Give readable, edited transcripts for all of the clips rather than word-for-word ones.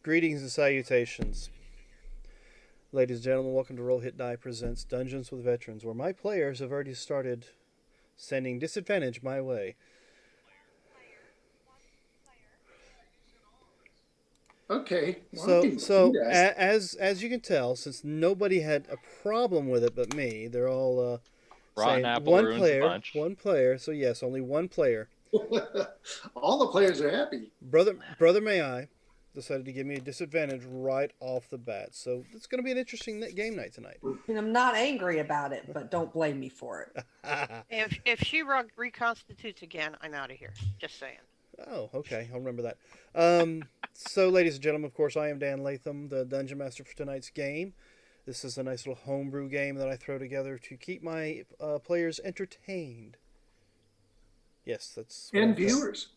Greetings and salutations. Ladies and gentlemen, welcome to Roll Hit Die Presents Dungeons with Veterans, where my players have already started sending disadvantage my way. Okay, well, I So, can do so that. a- as you can tell, since nobody had a problem with it but me, they're all Rotten saying apple ruins the bunch. one player. So yes, only one player. All the players are happy. Brother, may I decided to give me a disadvantage right off the bat. So it's going to be an interesting game night tonight. And I'm not angry about it, but don't blame me for it. If she reconstitutes again, I'm out of here. Just saying. Oh, okay. I'll remember that. So, ladies and gentlemen, of course, I am Dan Latham, the Dungeon Master for tonight's game. This is a nice little homebrew game that I throw together to keep my players entertained. Yes, that's what And I'm saying. viewers.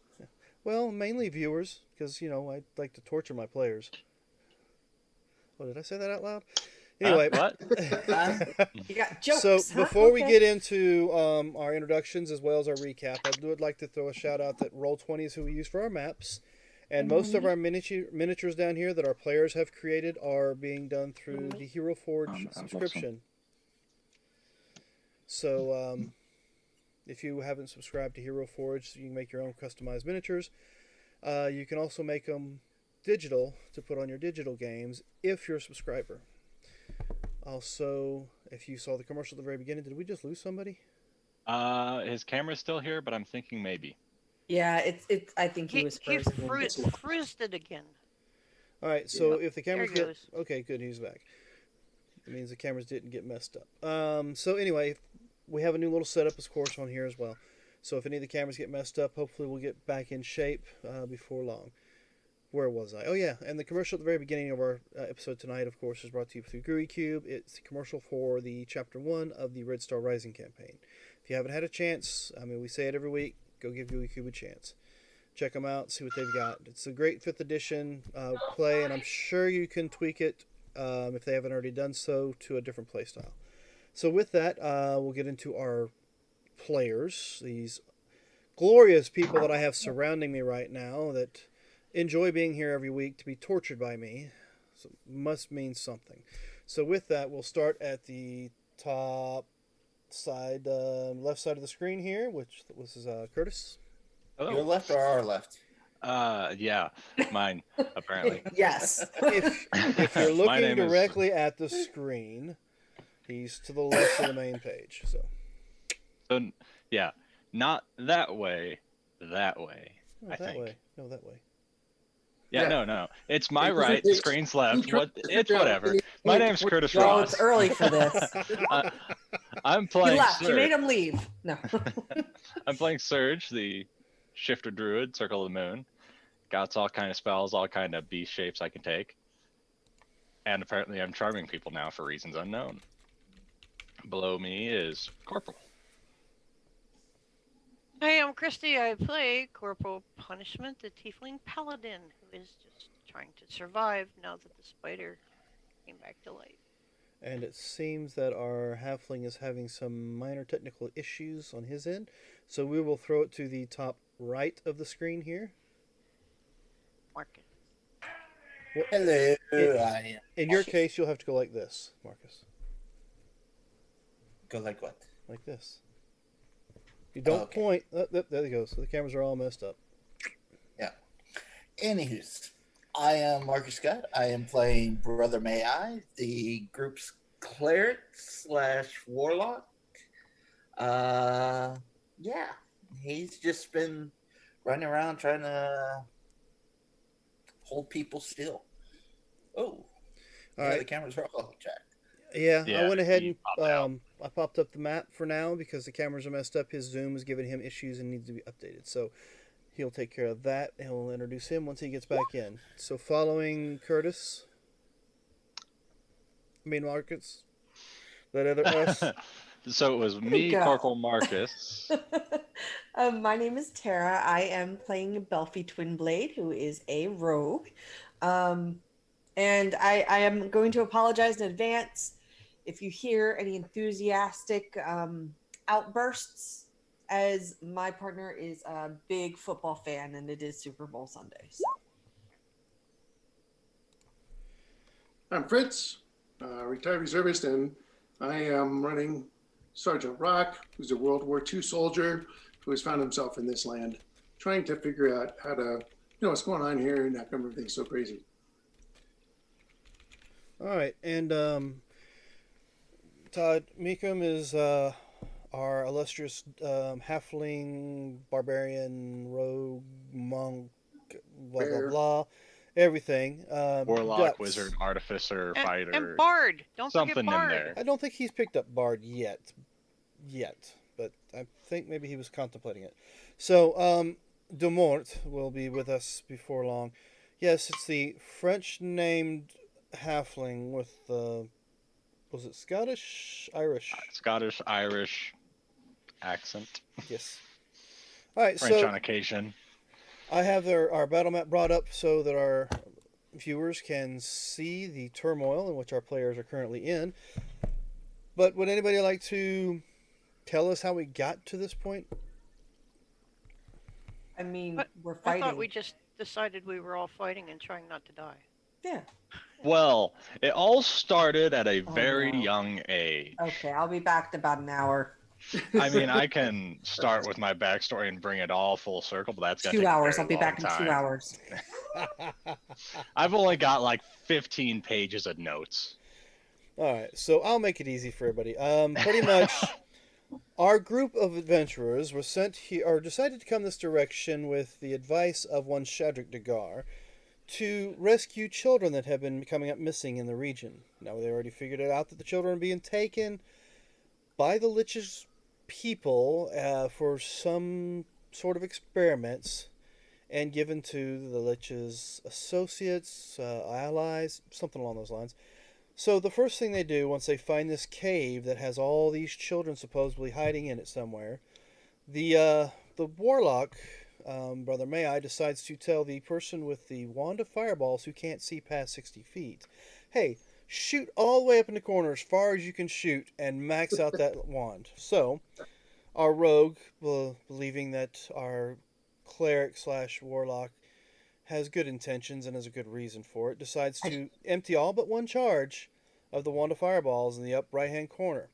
Well, mainly viewers, because, I like to torture my players. Oh, did I say that out loud? Anyway. What? You got jokes. So huh? before we Okay. get into our introductions as well as our recap, I would like to throw a shout out that Roll20 is who we use for our maps, and most of our miniatures down here that our players have created are being done through the Hero Forge subscription. So if you haven't subscribed to Hero Forge, you can make your own customized miniatures. You can also make them digital to put on your digital games if you're a subscriber. Also, if you saw the commercial at the very beginning, did we just lose somebody? His camera's still here, but I'm thinking maybe. Yeah, it's. I think he He was he frozen. froozed it again. All right, so Yeah. if the cameras There he get goes. okay, good, he's back. It means the cameras didn't get messed up. So anyway, we have a new little setup, of course, on here as well. So if any of the cameras get messed up, hopefully we'll get back in shape before long. Where was I? Oh yeah, and the commercial at the very beginning of our episode tonight, of course, is brought to you through GUI Cube. It's a commercial for the Chapter 1 of the Red Star Rising campaign. If you haven't had a chance, I mean, we say it every week, go give GUI Cube a chance. Check them out, see what they've got. It's a great 5th edition play, and I'm sure you can tweak it, if they haven't already done so, to a different play style. So with that, we'll get into our players, these glorious people that I have surrounding me right now that enjoy being here every week to be tortured by me. So must mean something. So with that, we'll start at the top side, left side of the screen here, which this is Curtis. Hello. Your left or our left? Yeah, mine apparently. Yes. If you're My looking name is- directly at the screen, he's to the left of the main page. So yeah, not that way. That way. Oh, I that think. way. No, that way. Yeah, Yeah. no. It's my Hey, right. The screen's left. What? It's whatever. My name's Curtis No, Ross. it's early for this. I'm He playing left. You Surge. made him leave. No. I'm playing Surge, the Shifter Druid, Circle of the Moon. Got all kind of spells, all kind of beast shapes I can take. And apparently I'm charming people now for reasons unknown. Below me is Corporal. Hey, I'm Christy. I play Corporal Punishment, the Tiefling Paladin, who is just trying to survive now that the spider came back to life. And it seems that our halfling is having some minor technical issues on his end. So we will throw it to the top right of the screen here. Market. Hello, It- I am. In your case, you'll have to go like this, Marcus. Go like what? Like this. You don't Okay. point. There he goes. So the cameras are all messed up. Anywho's, I am Marcus Scott. I am playing Brother May I, the group's cleric / warlock. Yeah, he's just been running around trying to hold people still. Oh, All yeah, right. the cameras are all jacked. Yeah, I Yeah, went ahead he and popped out. I popped up the map for now because the cameras are messed up. His Zoom is giving him issues and needs to be updated. So he'll take care of that. He'll introduce him once he gets back in. So following Curtis, Marcus, that other us. So it was me, go. Corporal Marcus. My name is Tara. I am playing Belfie Twinblade, who is a rogue. And I am going to apologize in advance if you hear any enthusiastic outbursts, as my partner is a big football fan and it is Super Bowl Sunday. So. I'm Fritz, retired reservist, and I am running Sergeant Rock, who's a World War II soldier who has found himself in this land, trying to figure out how to, what's going on here and how come everything's so crazy. All right, and Todd Meekum is our illustrious halfling, barbarian, rogue, monk, blah blah Bear. blah, everything. Warlock, Dux. wizard, artificer, And, fighter. and Bard. Don't something forget in Bard. there. I don't think he's picked up Bard yet, but I think maybe he was contemplating it. So, Demort will be with us before long. Yes, it's the French-named halfling with was it Scottish, Irish? Scottish, Irish accent. Yes. All right, French so on occasion. I have our battle map brought up so that our viewers can see the turmoil in which our players are currently in. But would anybody like to tell us how we got to this point? I mean, But we're I fighting. thought we just decided we were all fighting and trying not to die. Yeah. Well, it all started at a Oh, very no. young age. Okay, I'll be back in about an hour. I mean, I can start with my backstory and bring it all full circle, but that's gonna 2 take a hours. very I'll be back in long 2 time. hours. I've only got like 15 pages of notes. All right, so I'll make it easy for everybody. Pretty much, our group of adventurers were sent here, or decided to come this direction with the advice of one Shadrick Dagar to rescue children that have been coming up missing in the region. Now, they already figured it out that the children are being taken by the Lich's people for some sort of experiments and given to the Lich's associates, allies, something along those lines. So the first thing they do once they find this cave that has all these children supposedly hiding in it somewhere, the warlock, Brother May-I, decides to tell the person with the wand of fireballs who can't see past 60 feet, hey, shoot all the way up in the corner as far as you can shoot and max out that wand. So our rogue, believing that our cleric / warlock has good intentions and has a good reason for it, decides to empty all but one charge of the wand of fireballs in the up right hand corner,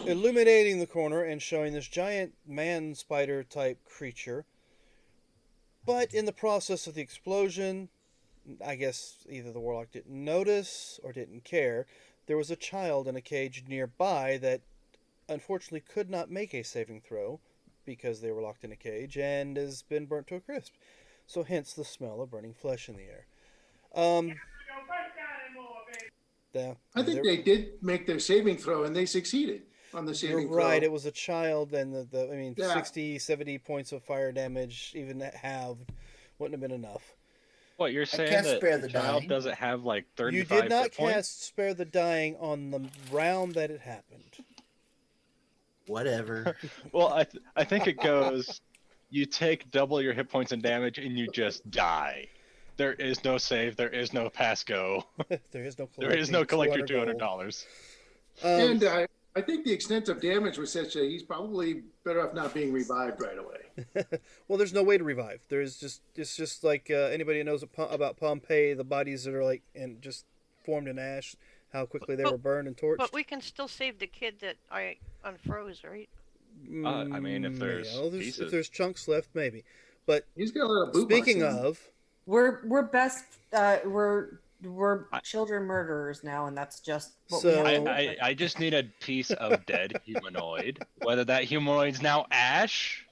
illuminating the corner and showing this giant man spider type creature. But in the process of the explosion, I guess either the warlock didn't notice or didn't care, there was a child in a cage nearby that unfortunately could not make a saving throw because they were locked in a cage and has been burnt to a crisp. So hence the smell of burning flesh in the air. I think they did make their saving throw and they succeeded on the saving You're throw. right, it was a child, and Yeah. 60, 70 points of fire damage, even halved, wouldn't have been enough. What, you're saying can't that spare the the child dying. doesn't have like 35 You did not hit points? cast Spare the Dying on the round that it happened. Whatever. Well, I think it goes, you take double your hit points and damage and you just die. There is no save, there is no pass go, There is no there is no collect your $200. $200. And I think the extent of damage was such that he's probably better off not being revived right away. Well, there's no way to revive. It's just like anybody who knows about Pompeii, the bodies that are like and just formed in ash, how quickly they were burned and torched. But we can still save the kid that I unfroze, right? I mean, if there's if pieces. there's chunks left, maybe. But He's got a lot of boot speaking marks in him. of, We're best. We're children murderers now, and that's just what So- we have to live with. I just need a piece of dead humanoid. Whether that humanoid's now ash,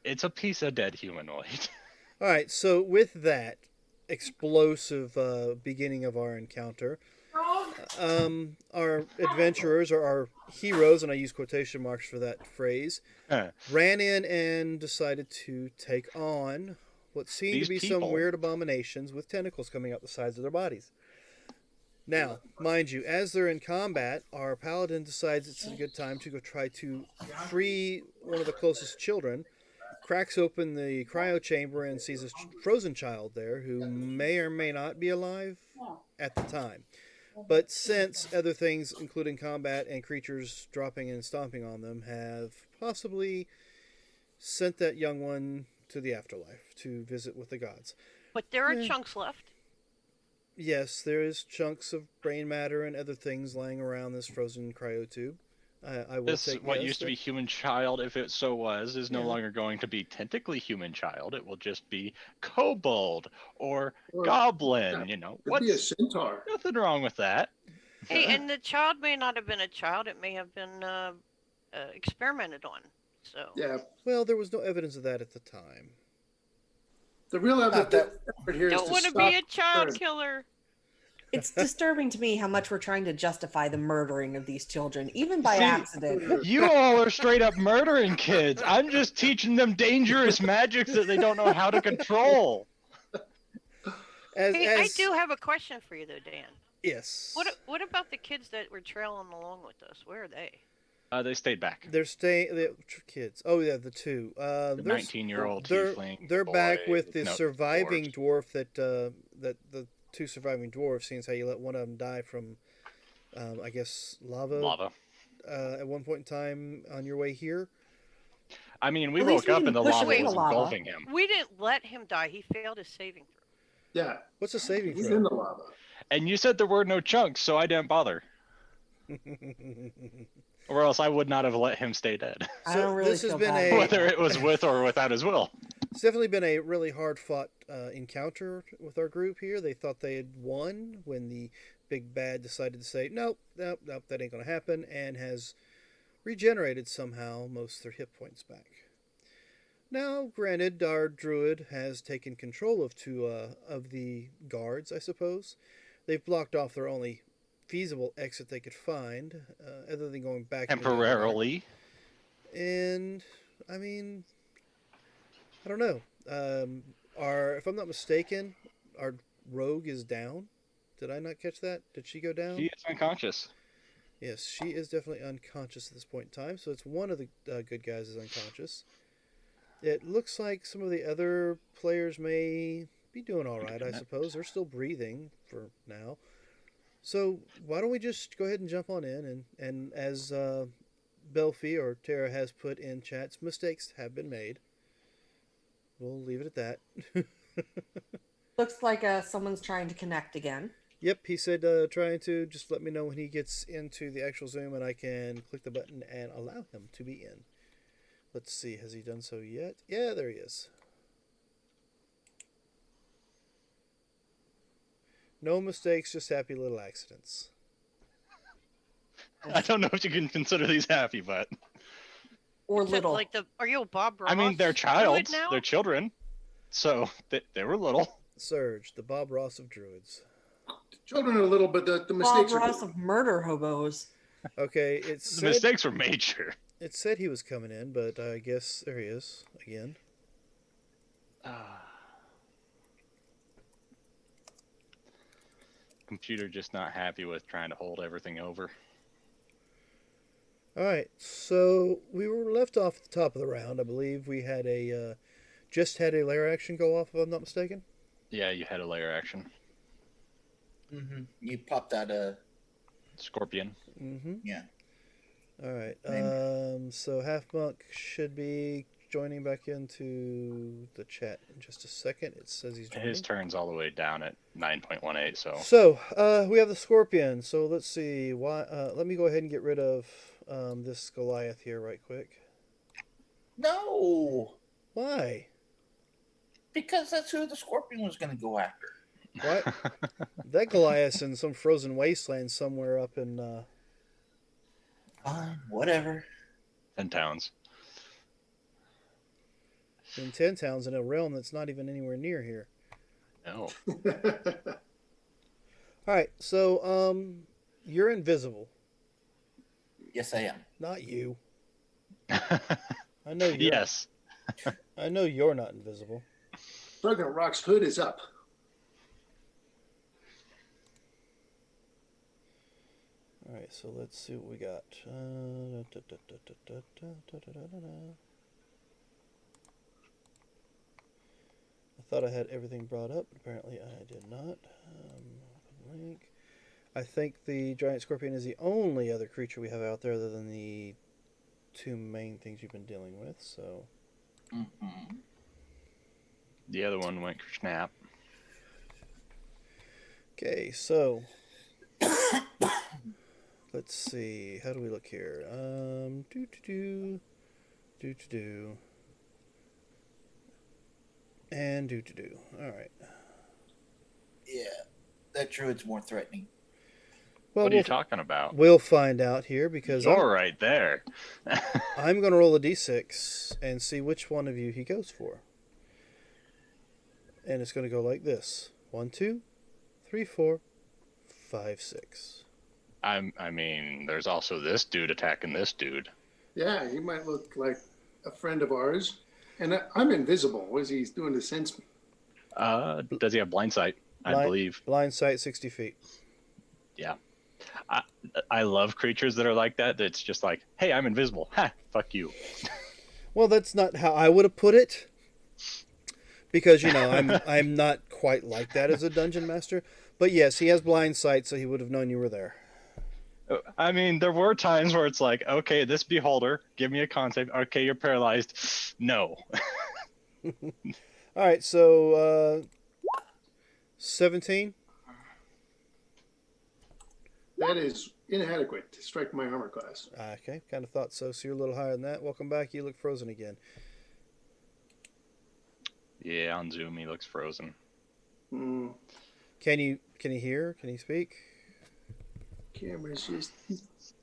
it's a piece of dead humanoid. all right. So with that explosive beginning of our encounter, our adventurers or our heroes, and I use quotation marks for that phrase, ran in and decided to take on what seemed These to be people. some weird abominations with tentacles coming out the sides of their bodies. Now, mind you, as they're in combat, our paladin decides it's a good time to go try to free one of the closest children, cracks open the cryo chamber and sees a frozen child there who may or may not be alive at the time. But since other things, including combat and creatures dropping and stomping on them, have possibly sent that young one to the afterlife to visit with the gods. But there are chunks left. Yes, there is chunks of brain matter and other things lying around this frozen cryotube. I will This take what yes, used to that- be human child, if it so was, is no Yeah. longer going to be technically human child. It will just be kobold or Or goblin. yeah, You know, could be a what's centaur. nothing wrong with that. Hey, Yeah. and the child may not have been a child. It may have been experimented on. So Yeah. Well, there was no evidence of that at the time. The real Not effort here is don't to want to stop be a child birth. killer. It's disturbing to me how much we're trying to justify the murdering of these children, even by See, accident. You all are straight up murdering kids. I'm just teaching them dangerous magics that they don't know how to control. Hey, I do have a question for you though, Dan. Yes. What about the kids that were trailing along with us? Where are they? They stayed back. They're staying. The kids. Oh yeah, the two. The 19-year-old They're tiefling. they're back boy- with the no, surviving dwarves. dwarf that the two surviving dwarves. Seeing as how you let one of them die from, I guess Lava. at one point in time on your way here. I mean, we At least woke we up didn't and the push lava him was into lava. engulfing him. We didn't let him die. He failed his saving throw. Yeah, What's a saving he's throw? in the lava. And you said there were no chunks, so I didn't bother. Or else I would not have let him stay dead. I So don't really this has feel been bad. a- Whether it was with or without his will. It's definitely been a really hard fought encounter with our group here. They thought they had won when the big bad decided to say, nope, that ain't going to happen, and has regenerated somehow most of their hit points back. Now, granted, our druid has taken control of two of the guards, I suppose. They've blocked off their only feasible exit they could find, other than going back into the other guard. Temporarily. And I mean, I don't know. If I'm not mistaken, our rogue is down. Did I not catch that? Did she go down? He is unconscious. Yes, she is definitely unconscious at this point in time. So it's one of the good guys is unconscious. It looks like some of the other players may be doing all right. I suppose they're still breathing for now. So why don't we just go ahead and jump on in and as Belfi or Tara has put in chats, mistakes have been made. We'll leave it at that. Looks like someone's trying to connect again. Yep, he said trying to just let me know when he gets into the actual Zoom and I can click the button and allow him to be in. Let's see, has he done so yet? Yeah, there he is. No mistakes, just happy little accidents. I don't know if you can consider these happy, but Or Except, little. like are you a Bob Ross? I mean, they're druid childs, now? they're children, so they were little. Surge, the Bob Ross of druids. Children are little, but the Bob mistakes are Ross of murder hobos. Okay, The mistakes were major. it said he was coming in, but I guess there he is again. Computer just not happy with trying to hold everything over. All right, so we were left off at the top of the round. I believe we had just had a layer action go off, if I'm not mistaken. Yeah, you had a layer action. Mm-hmm. You popped out Scorpion. Mm-hmm. yeah. All right. Maybe. So Half Monk should be joining back into the chat in just a second. It says he's joining. His turn's all the way down at 9.18, so So we have the Scorpion. So let's see. Why? Let me go ahead and get rid of this Goliath here right quick. No, Why? because that's who the Scorpion was going to go after. What? That Goliath's in some frozen wasteland somewhere up in. Fine, whatever. 10 towns. In 10 towns in a realm that's not even anywhere near here. No. All right, so you're invisible. Yes, I am. Not you. I know you're. Yes. I know you're not invisible. Pregnant Rock's hood is up. All right, so let's see what we got. I thought I had everything brought up, but apparently I did not. Link. I think the giant scorpion is the only other creature we have out there other than the two main things you've been dealing with. So Mm-hmm. The other one went snap. Okay, so let's see. How do we look here? Do and do. All right. Yeah, that druid's more threatening. Well, What are you talking about? we'll find out here because You're right there. I'm going to roll a d6 and see which one of you he goes for. And it's going to go like this: 1, 2, 3, 4, 5, 6. I mean, there's also this dude attacking this dude. Yeah, he might look like a friend of ours. And I'm invisible. What is he doing to sense me? Does he have blind sight? I believe. Blind sight 60 feet. Yeah. I love creatures that are like that. That's just like, hey, I'm invisible. Ha, fuck you. Well, that's not how I would have put it. Because, you know, I'm not quite like that as a dungeon master. But yes, he has blind sight, so he would have known you were there. I mean, there were times where it's like, okay, this beholder, give me a con save. Okay, you're paralyzed. No. All right, so 17. That is inadequate to strike my armor class. Okay, kind of thought so. So you're a little higher than that. Welcome back. You look frozen again. Yeah, on Zoom he looks frozen. Hmm. Can you hear? Can you speak? Camera's just.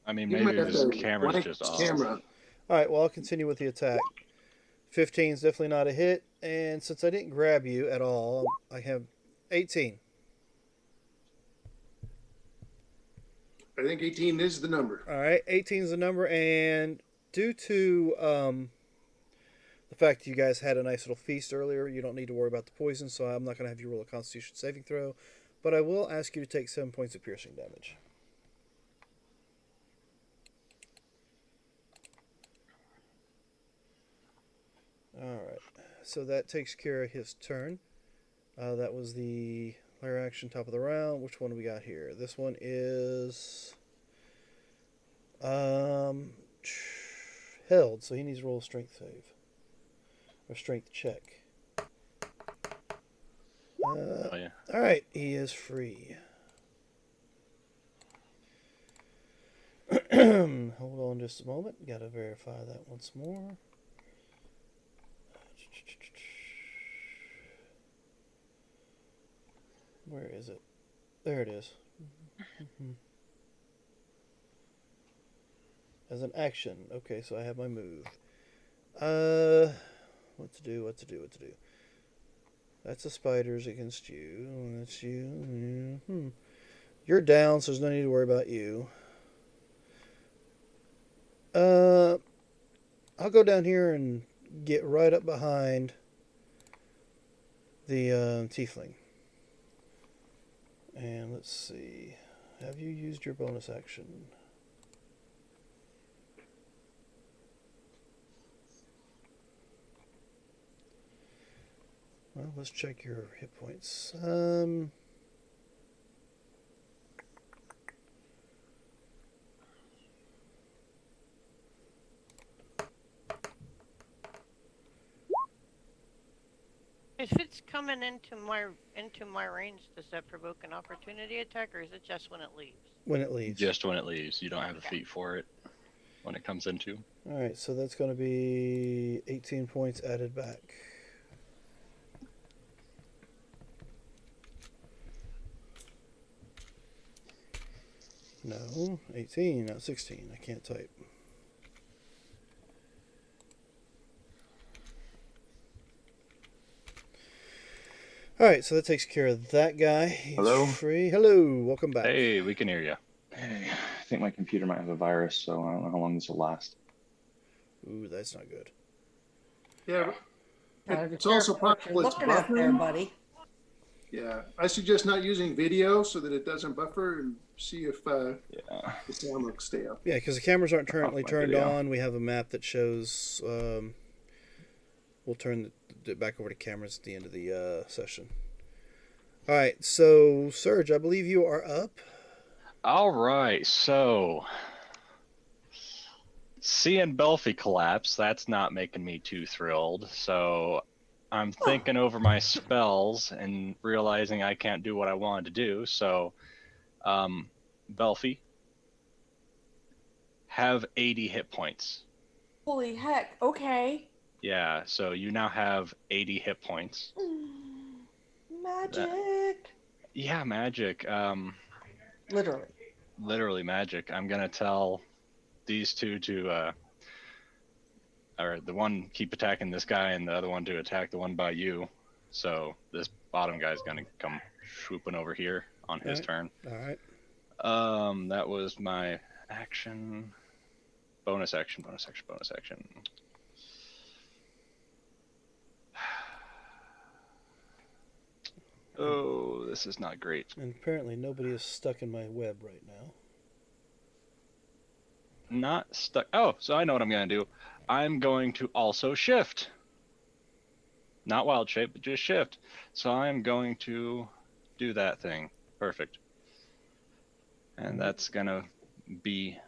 I mean, You might maybe have this to camera's blank just off. camera. All right, well, I'll continue with the attack. 15 is definitely not a hit. And since I didn't grab you at all, I have 18. I think 18 is the number. All right, 18 is the number. And due to the fact that you guys had a nice little feast earlier, you don't need to worry about the poison, so I'm not going to have you roll a Constitution saving throw. But I will ask you to take 7 points of piercing damage. Alright, so that takes care of his turn. That was the lair action, top of the round. Which one do we got here? This one is held, so he needs to roll a strength save. Or strength check. Oh, yeah. Alright, he is free. Hold on just a moment. Gotta verify that once more. Where is it? There it is. As an action. Okay, so I have my move. What to do? That's the spiders against you. That's you. You're down, so there's no need to worry about you. I'll go down here and get right up behind the tiefling. And let's see. Have you used your bonus action? Well, let's check your hit points. If it's coming into my range, does that provoke an opportunity attack, or is it just when it leaves? When it leaves. Just when it leaves. You don't have a feat for it when it comes into. Alright, so that's going to be 18 points added back. No, 18, not 16. I can't type. Alright, so that takes care of that guy. He's Hello? free. Hello, welcome back. Hey, we can hear you. Hey, I think my computer might have a virus, so I don't know how long this will last. Ooh, that's not good. Yeah. Gotta be It's also careful what you're possible it's looking at there, buffering. buddy. Yeah. I suggest not using video so that it doesn't buffer and see if Yeah. the sound will stay up. Yeah, because the cameras aren't currently my turned video. on. We have a map that shows. We'll turn it back over to cameras at the end of the session. All right, so Serge, I believe you are up. All right, so seeing Belfie collapse, that's not making me too thrilled. So I'm thinking over my spells and realizing I can't do what I wanted to do. So, Belfie, have 80 hit points. Holy heck. Okay. Yeah, so you now have 80 hit points. Magic. Yeah, magic. Literally. Literally magic. I'm gonna tell these two to, or the one keep attacking this guy and the other one to attack the one by you. So this bottom guy's gonna come swooping over here on his turn. All right. That was my action. Bonus action, bonus action, bonus action. Oh, this is not great. And apparently nobody is stuck in my web right now. Not stuck. Oh, so I know what I'm going to do. I'm going to also shift. Not wild shape, but just shift. So I'm going to do that thing. Perfect. And that's going to be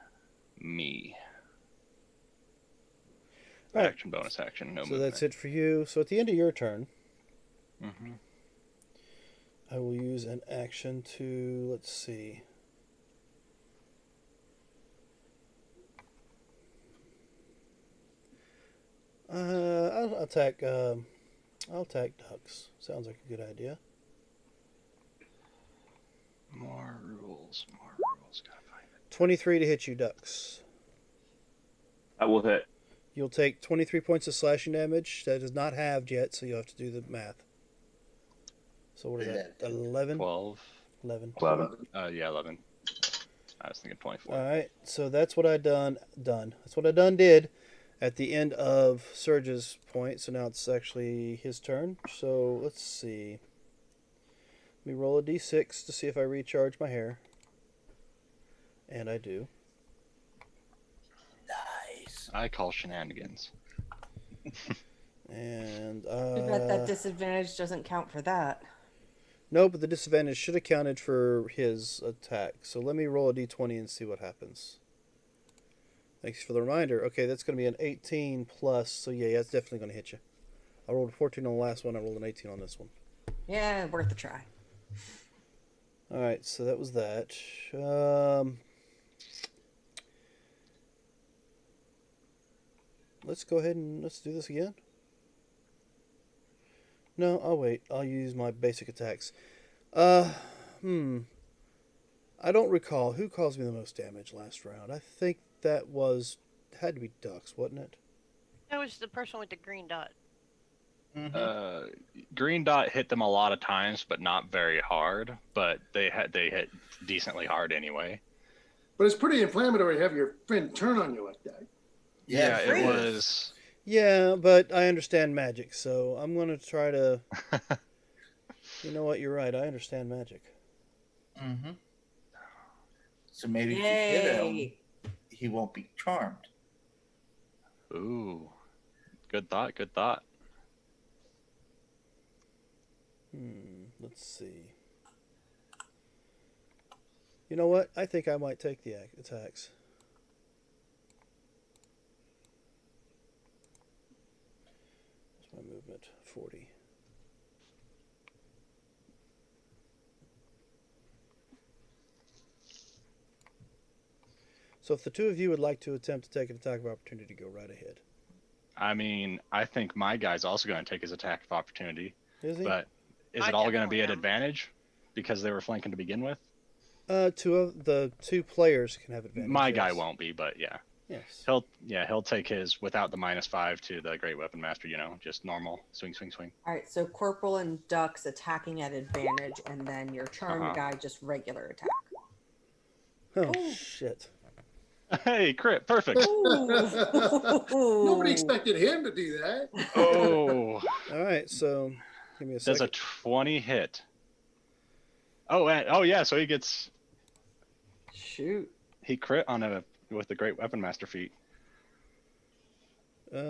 me. All right. Action, bonus action, no So movement. that's it for you. So at the end of your turn, Mm-hmm. I will use an action to, let's see. I'll attack. I'll attack ducks. Sounds like a good idea. More rules, more rules. Gotta find it. 23 to hit you, ducks. That will hit. You'll take 23 points of slashing damage. That is not halved yet, so you'll have to do the math. So what is that? 11? 12. 11. 11. Yeah, 11. I was thinking 24. All right. So that's what I done. That's what I did at the end of Surge's point. So now it's actually his turn. So let's see. Let me roll a d6 to see if I recharge my hair. And I do. Nice. I call shenanigans. And Too bad that disadvantage doesn't count for that. no, but the disadvantage should have counted for his attack. So let me roll a d20 and see what happens. Thanks for the reminder. Okay, that's going to be an 18 plus. So yeah, that's definitely going to hit you. I rolled a 14 on the last one. I rolled an 18 on this one. Yeah, worth a try. All right, so that was that. Let's go ahead and let's do this again. No, I'll wait. I'll use my basic attacks. I don't recall who caused me the most damage last round. I think that had to be ducks, wasn't it? That was the person with the green dot. Mhm. Green dot hit them a lot of times, but not very hard. But they hit decently hard anyway. But it's pretty inflammatory to have your friend turn on you like that. Yeah, it was. Yeah, but I understand magic, so I'm going to try to... You know what? You're right. I understand magic. Mm-hmm. So maybe if you hit him, Yay. he won't be charmed. Ooh, good thought. Good thought. Let's see. You know what? I think I might take the attacks. What's my movement? 40. So if the two of you would like to attempt to take an attack of opportunity, go right ahead. I mean, I think my guy's also going to take his attack of opportunity. Is he? But is I it all going to be at definitely am. advantage because they were flanking to begin with? Two of the two players can have advantage. My guy yes. won't be, but yeah. Yes. He'll take his without the -5 to the Great Weapon Master, just normal swing. All right, so Corporal and Ducks attacking at advantage, and then your charmed guy just regular attack. Oh, Ooh. shit. Hey, crit, perfect. Nobody expected him to do that. Oh, All right, so give me a does second. a 20 hit? Oh yeah, so he gets Shoot. he crit on with the Great Weapon Master feat. But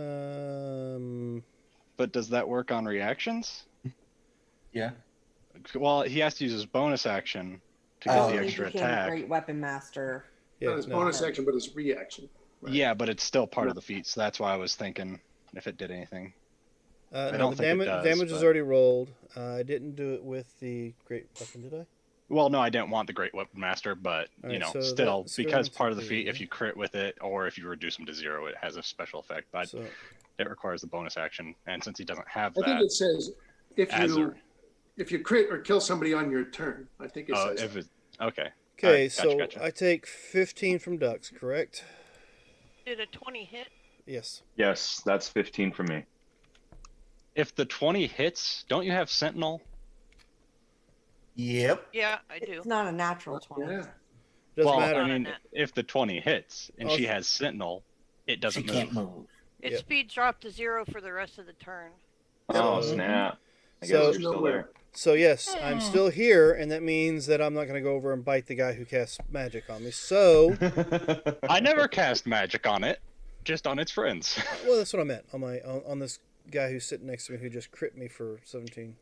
does that work on reactions? Yeah. Well, he has to use his bonus action to get Oh, the He extra became attack. Great Weapon Master. yeah, Not his no. bonus action, but his reaction. Right. Yeah, but it's still part of the feat, so that's why I was thinking if it did anything. I No, don't the think it damage does, damage is but- already rolled. I didn't do it with the great weapon, did I? Well, no, I didn't want the Great Weapon Master, but you Alright, know, so still, that's because going part to of the feat, be- if you crit with it, or if you reduce them to 0, it has a special effect. But So it requires the bonus action, and since he doesn't have I think that, it says if as you crit or kill somebody on your turn. I think it says if it's okay, okay, Alright, so gotcha. I take 15 from Dux, correct? Did a 20 hit? Yes. Yes, that's 15 for me. if the 20 hits, don't you have Sentinel? Yep. Yeah, I do. It's not a natural 20. yeah. Doesn't Well, matter. I Not a mean, net. if the 20 hits and Oh, she th- has Sentinel, it She doesn't can't move. move. Its Yep. speed dropped to 0 for the rest of the turn. Oh, So- snap. I guess So- you're still there. So yes, I'm Hmm. still here, and that means that I'm not going to go over and bite the guy who casts magic on me. So, I never cast magic on it, just on its friends. well, that's what I meant on this guy who's sitting next to me who just crit me for 17.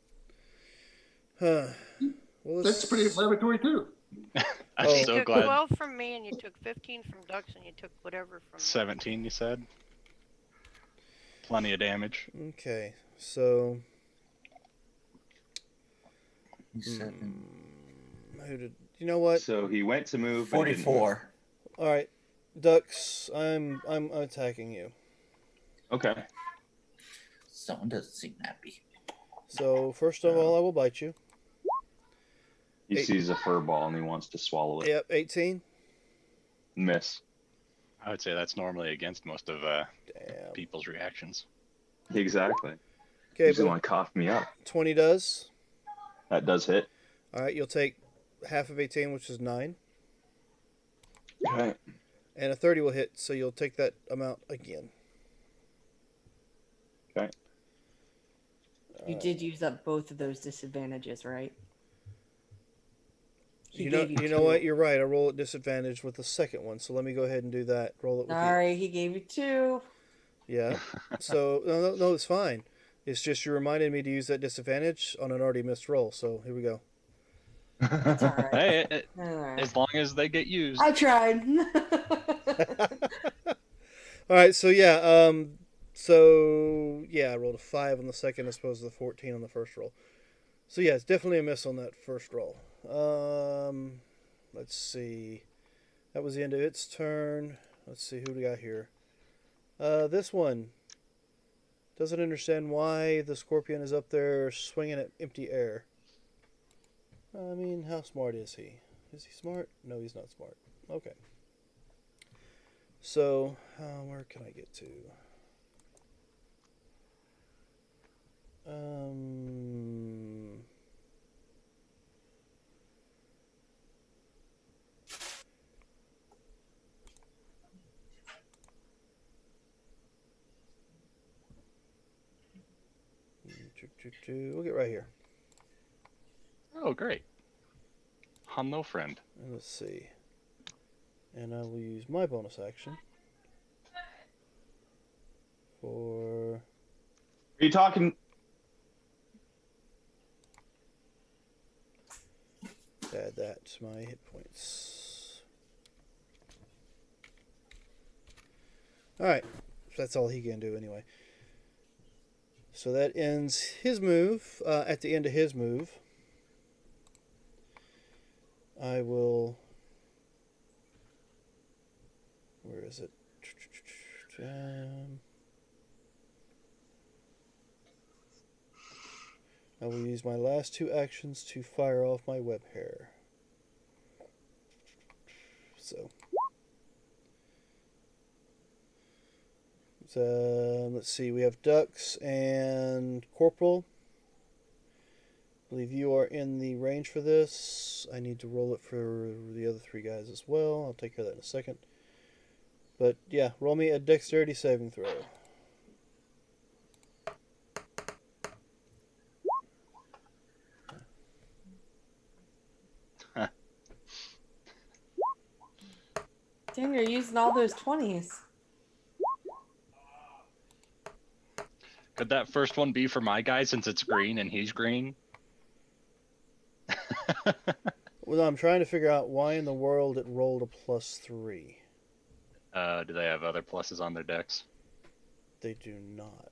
Well, That's pretty inflammatory too. I'm Oh. You so took glad. 12 from me, and you took 15 from Dux, and you took whatever from 17, you said? Plenty of damage. Okay, so Seven. who did you know what? So he went to move. but he didn't move. 44. All right, Dux, I'm attacking you. Okay. Someone doesn't seem happy. So first of all, I will bite you. He 8. sees a fur ball and he wants to swallow it. Yep, 18. Miss. I would say that's normally against most of Damn. people's reactions. Exactly. Okay, He's the but one coughed me up. 20 does. That does hit. All right, you'll take half of 18, which is 9. Okay. And a 30 will hit, so you'll take that amount again. Okay. You did use up both of those disadvantages, right? He You know, gave you know two. what? You're right. I roll at disadvantage with the second one, so let me go ahead and do that. Roll it with Sorry, he gave you 2. you. Yeah. So no, it's fine. It's just you reminded me to use that disadvantage on an already missed roll. So here we go. It's all right. Hey, All right. as long as they get used. I tried. All right. So yeah. I rolled a 5 on the second as opposed to the 14 on the first roll. So yeah, it's definitely a miss on that first roll. Let's see. That was the end of its turn. Let's see who we got here. This one doesn't understand why the scorpion is up there swinging at empty air. I mean, how smart is he? Is he smart? No, he's not smart. Okay. So, where can I get to? We'll get right here. Oh, great. I'm no friend. And let's see. And I will use my bonus action for Are you talking? add that to my hit points. Alright. That's all he can do anyway. So that ends his move. At the end of his move, I will... Where is it? I will use my last 2 actions to fire off my web hair. So let's see, we have Dux and Corporal. I believe you are in the range for this. I need to roll it for the other 3 guys as well. I'll take care of that in a second. But yeah, roll me a dexterity saving throw. Damn, you're using all those 20s. Could that first one be for my guy since it's green and he's green? Well, I'm trying to figure out why in the world it rolled a +3. Do they have other pluses on their decks? They do not.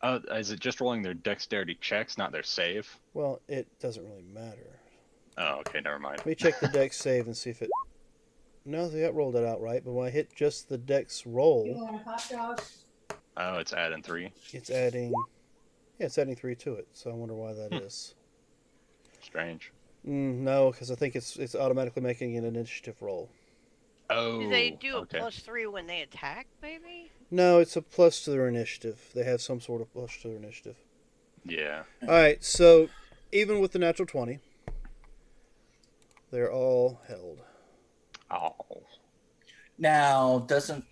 Is it just rolling their dexterity checks, not their save? Well, it doesn't really matter. Oh, okay, never mind. Let me check the dex save and see if it. No, they got rolled it out right, but when I hit just the dex roll, Oh, it's adding 3. it's adding. Yeah, it's adding 3 to it. So I wonder why that is. Strange. No, because I think it's automatically making an initiative roll. Oh, Do they do okay. a +3 when they attack, maybe? No, it's a plus to their initiative. They have some sort of plus to their initiative. Yeah. All right, so even with the natural 20, they're all held. Oh. Now, doesn't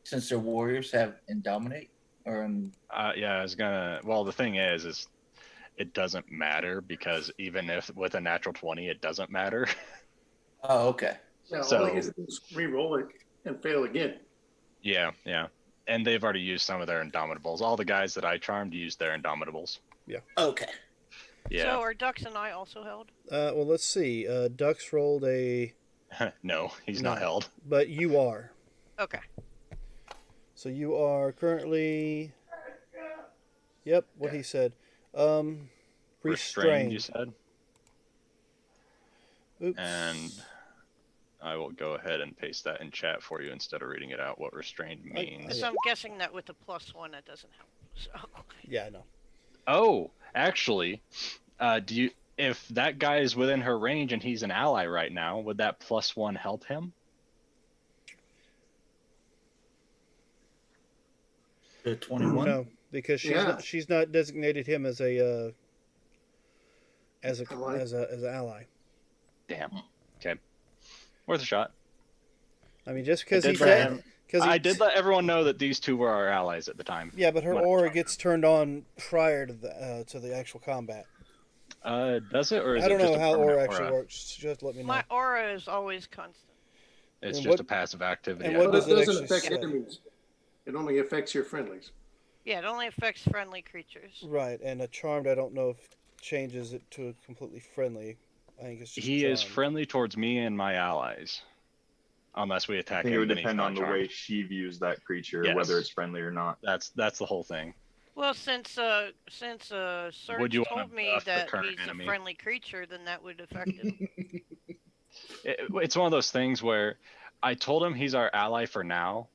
since they're warriors have Indominate or Yeah, I was gonna. Well, the thing is it doesn't matter because even if with a natural 20, it doesn't matter. oh, okay. Yeah, all So- they get to do is re-roll it and fail again. Yeah. And they've already used some of their Indomitables. All the guys that I charmed used their Indomitables. Okay. Yeah. So are Ducks and I also held? Well, let's see. Ducks rolled a. No, he's No. not held. But you are. Okay. So you are currently. Yep, what he said. Restrained. You said. Oops. And I will go ahead and paste that in chat for you instead of reading it out. What restrained means. So I'm guessing that with the +1, that doesn't help. So Yeah, I know. Oh, actually, if that guy is within her range and he's an ally right now, would that +1 help him? The 21. No, because Yeah. she's not designated him as a Ally. as an ally. Damn. Okay. Worth a shot. I mean, just because I he did let said, him- because I did let everyone know that these two were our allies at the time. Yeah, but her when I aura charmed gets turned on prior to the actual combat. Does it, or is I don't it just know a how permanent aura actually works. Just let me know. my aura is always constant. It's And just what- a passive activity. and I what But does it believe. doesn't actually affect say? enemies. It only affects your friendlies. Yeah, it only affects friendly creatures. Right, and a charmed, I don't know if changes it to a completely friendly. I think it's just He is charmed. friendly towards me and my allies, unless we I attack think it him. would Then he's depend not on the charmed. way she views that creature, Yes. whether it's friendly or not. That's the whole thing. Well, since Surge you wanna told me buff the that current he's enemy? a friendly creature, then that would affect him. It's one of those things where I told him he's our ally for now.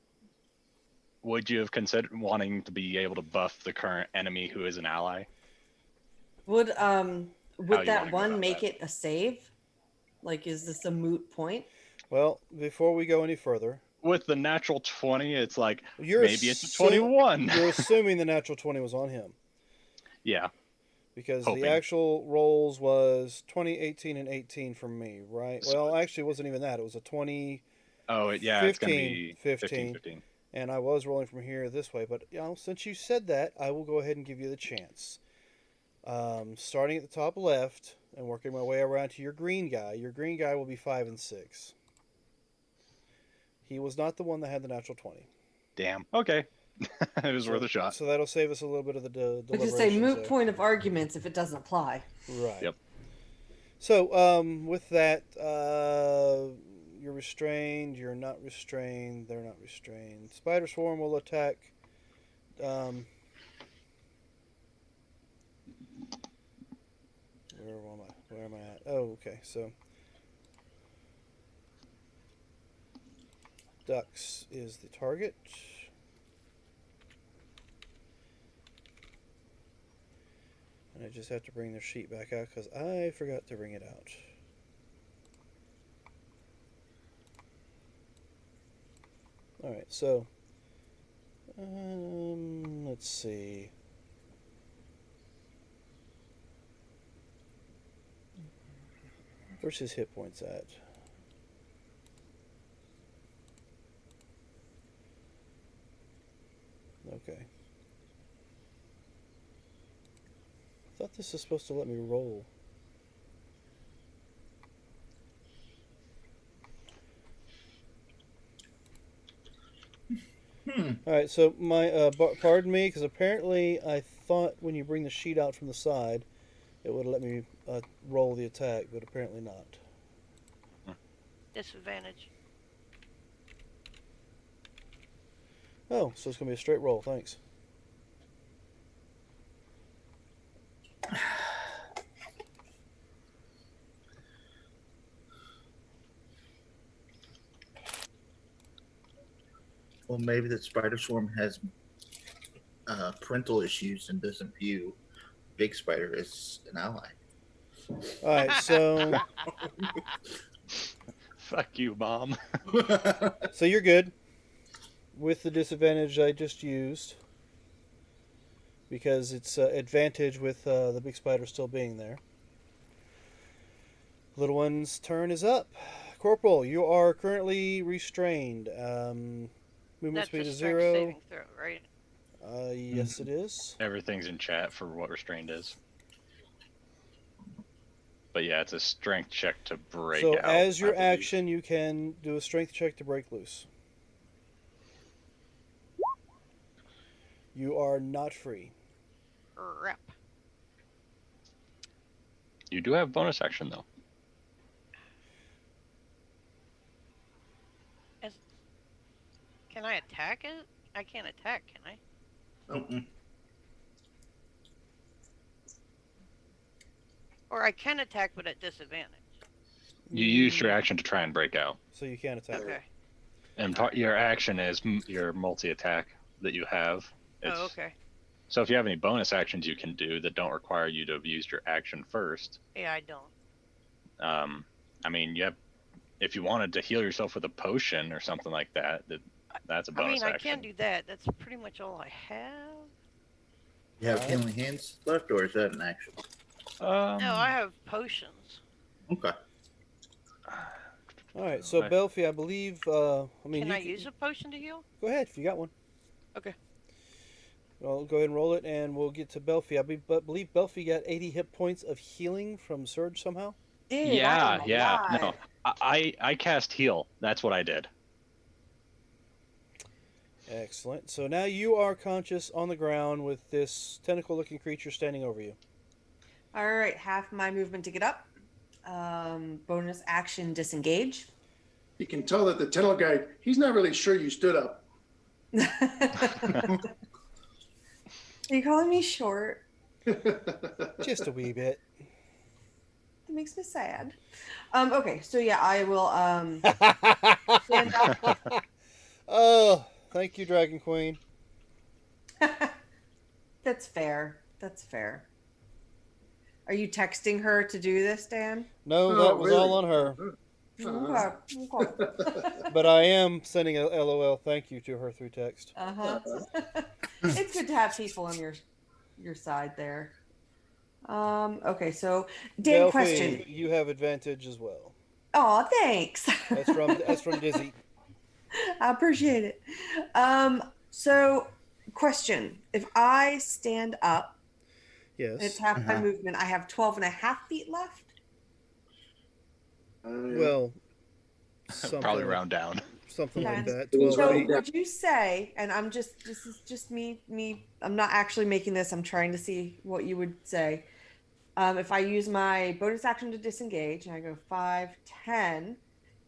Would you have considered wanting to be able to buff the current enemy who is an ally? Would you wanna that go one about make that. it a save? Like, is this a moot point? Well, before we go any further, With the natural 20, it's like you're maybe it's a assu- 21. You're assuming the natural 20 was on him Yeah. because Hoping. the actual rolls was 20, 18, and 18 from me, right? So- Well, actually, it wasn't even that. It was a 20, Oh, yeah. It's gonna 15, be 15. 15. and I was rolling from here this way. But since you said that, I will go ahead and give you the chance. Starting at the top left and working my way around to your green guy. Your green guy will be 5 and 6. He was not the one that had the natural 20. Damn. Okay. It was worth a shot. So that'll save us a little bit of the I just say deliberations moot there. point of arguments if it doesn't apply. Right. Yep. So, with that, you're restrained. You're not restrained. They're not restrained. Spider Swarm will attack. Where am I at? Oh, okay. So, Ducks is the target. And I just have to bring their sheet back out because I forgot to bring it out. Alright, so let's see. Where's his hit points at? Okay. I thought this was supposed to let me roll. All right, so my pardon me, because apparently I thought when you bring the sheet out from the side, it would let me roll the attack, but apparently not. Disadvantage. Oh, so it's gonna be a straight roll. Thanks. Well, maybe the spider swarm has parental issues and doesn't view big spider as an ally. All right, so Fuck you, mom. so you're good with the disadvantage I just used because it's advantage with the big spider still being there. Little one's turn is up. Corporal, you are currently restrained. Movement That's speed a is strength 0. saving throw, right? Yes, it is. Everything's in chat for what restrained is. But yeah, it's a strength check to break So out. as your I believe. action, you can do a strength check to break loose. You are not free. Crap. You do have bonus action though. Can I attack it? I can't attack, can I? Mm-mm. Or I can attack, but at disadvantage. You used your action to try and break out, So you can't attack. Okay. and your action is your multi-attack that you have. Oh, okay. So if you have any bonus actions you can do that don't require you to have used your action first, Yeah, I don't. I mean, if you wanted to heal yourself with a potion or something like that, that's a I bonus mean, I action. can do that. That's pretty much all I have. You have healing hands left, or is that an action? No, I have potions. Okay. All right, so Right. Belfi, I believe. I mean, Can you I use a potion to heal? Go ahead if you got one. Okay. Well, go ahead and roll it, and we'll get to Belfi. I believe Belfi got 80 hit points of healing from Surge somehow. Dude, Yeah, I am yeah. alive. No, I cast heal. That's what I did. Excellent. So now you are conscious on the ground with this tentacle-looking creature standing over you. All right, half my movement to get up. Bonus action disengage. You can tell that the tunnel guy, he's not really sure you stood up. Are you calling me short? Just a wee bit. That makes me sad. Okay, so yeah, I will stand up. Oh, thank you, Dragon Queen. That's fair. That's fair. Are you texting her to do this, Dan? No, Oh, that was really? all on her. Okay. But I am sending a LOL thank you to her through text. Uh-huh. It's good to have people on your side there. Okay, so Dan, Delphi, question. you have advantage as well. Oh, thanks. That's from Dizzy. I appreciate it. So question. If I stand up, Yes. it's half my Uh-huh. movement, I have 12 and a half feet left. Well, something Probably round down. something like Yes. that. So 12 So feet. would you say, and this is just me, I'm not actually making this, I'm trying to see what you would say. If I use my bonus action to disengage and I go 5, 10,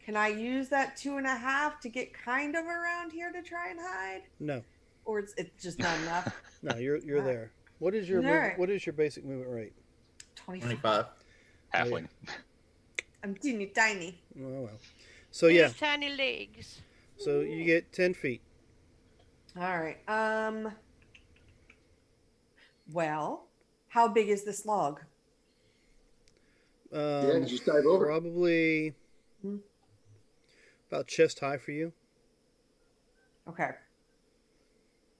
can I use that 2.5 to get kind of around here to try and hide? No, Or it's just not enough? no, you're Alright. there. What is your Alright. what is your basic movement rate? 25. 25. Halfling. I'm teeny tiny. Oh well. So yeah, These tiny legs. so you get 10 feet. All right. Well, how big is this log? Yeah, just dive over. Probably Hmm. about chest high for you. Okay.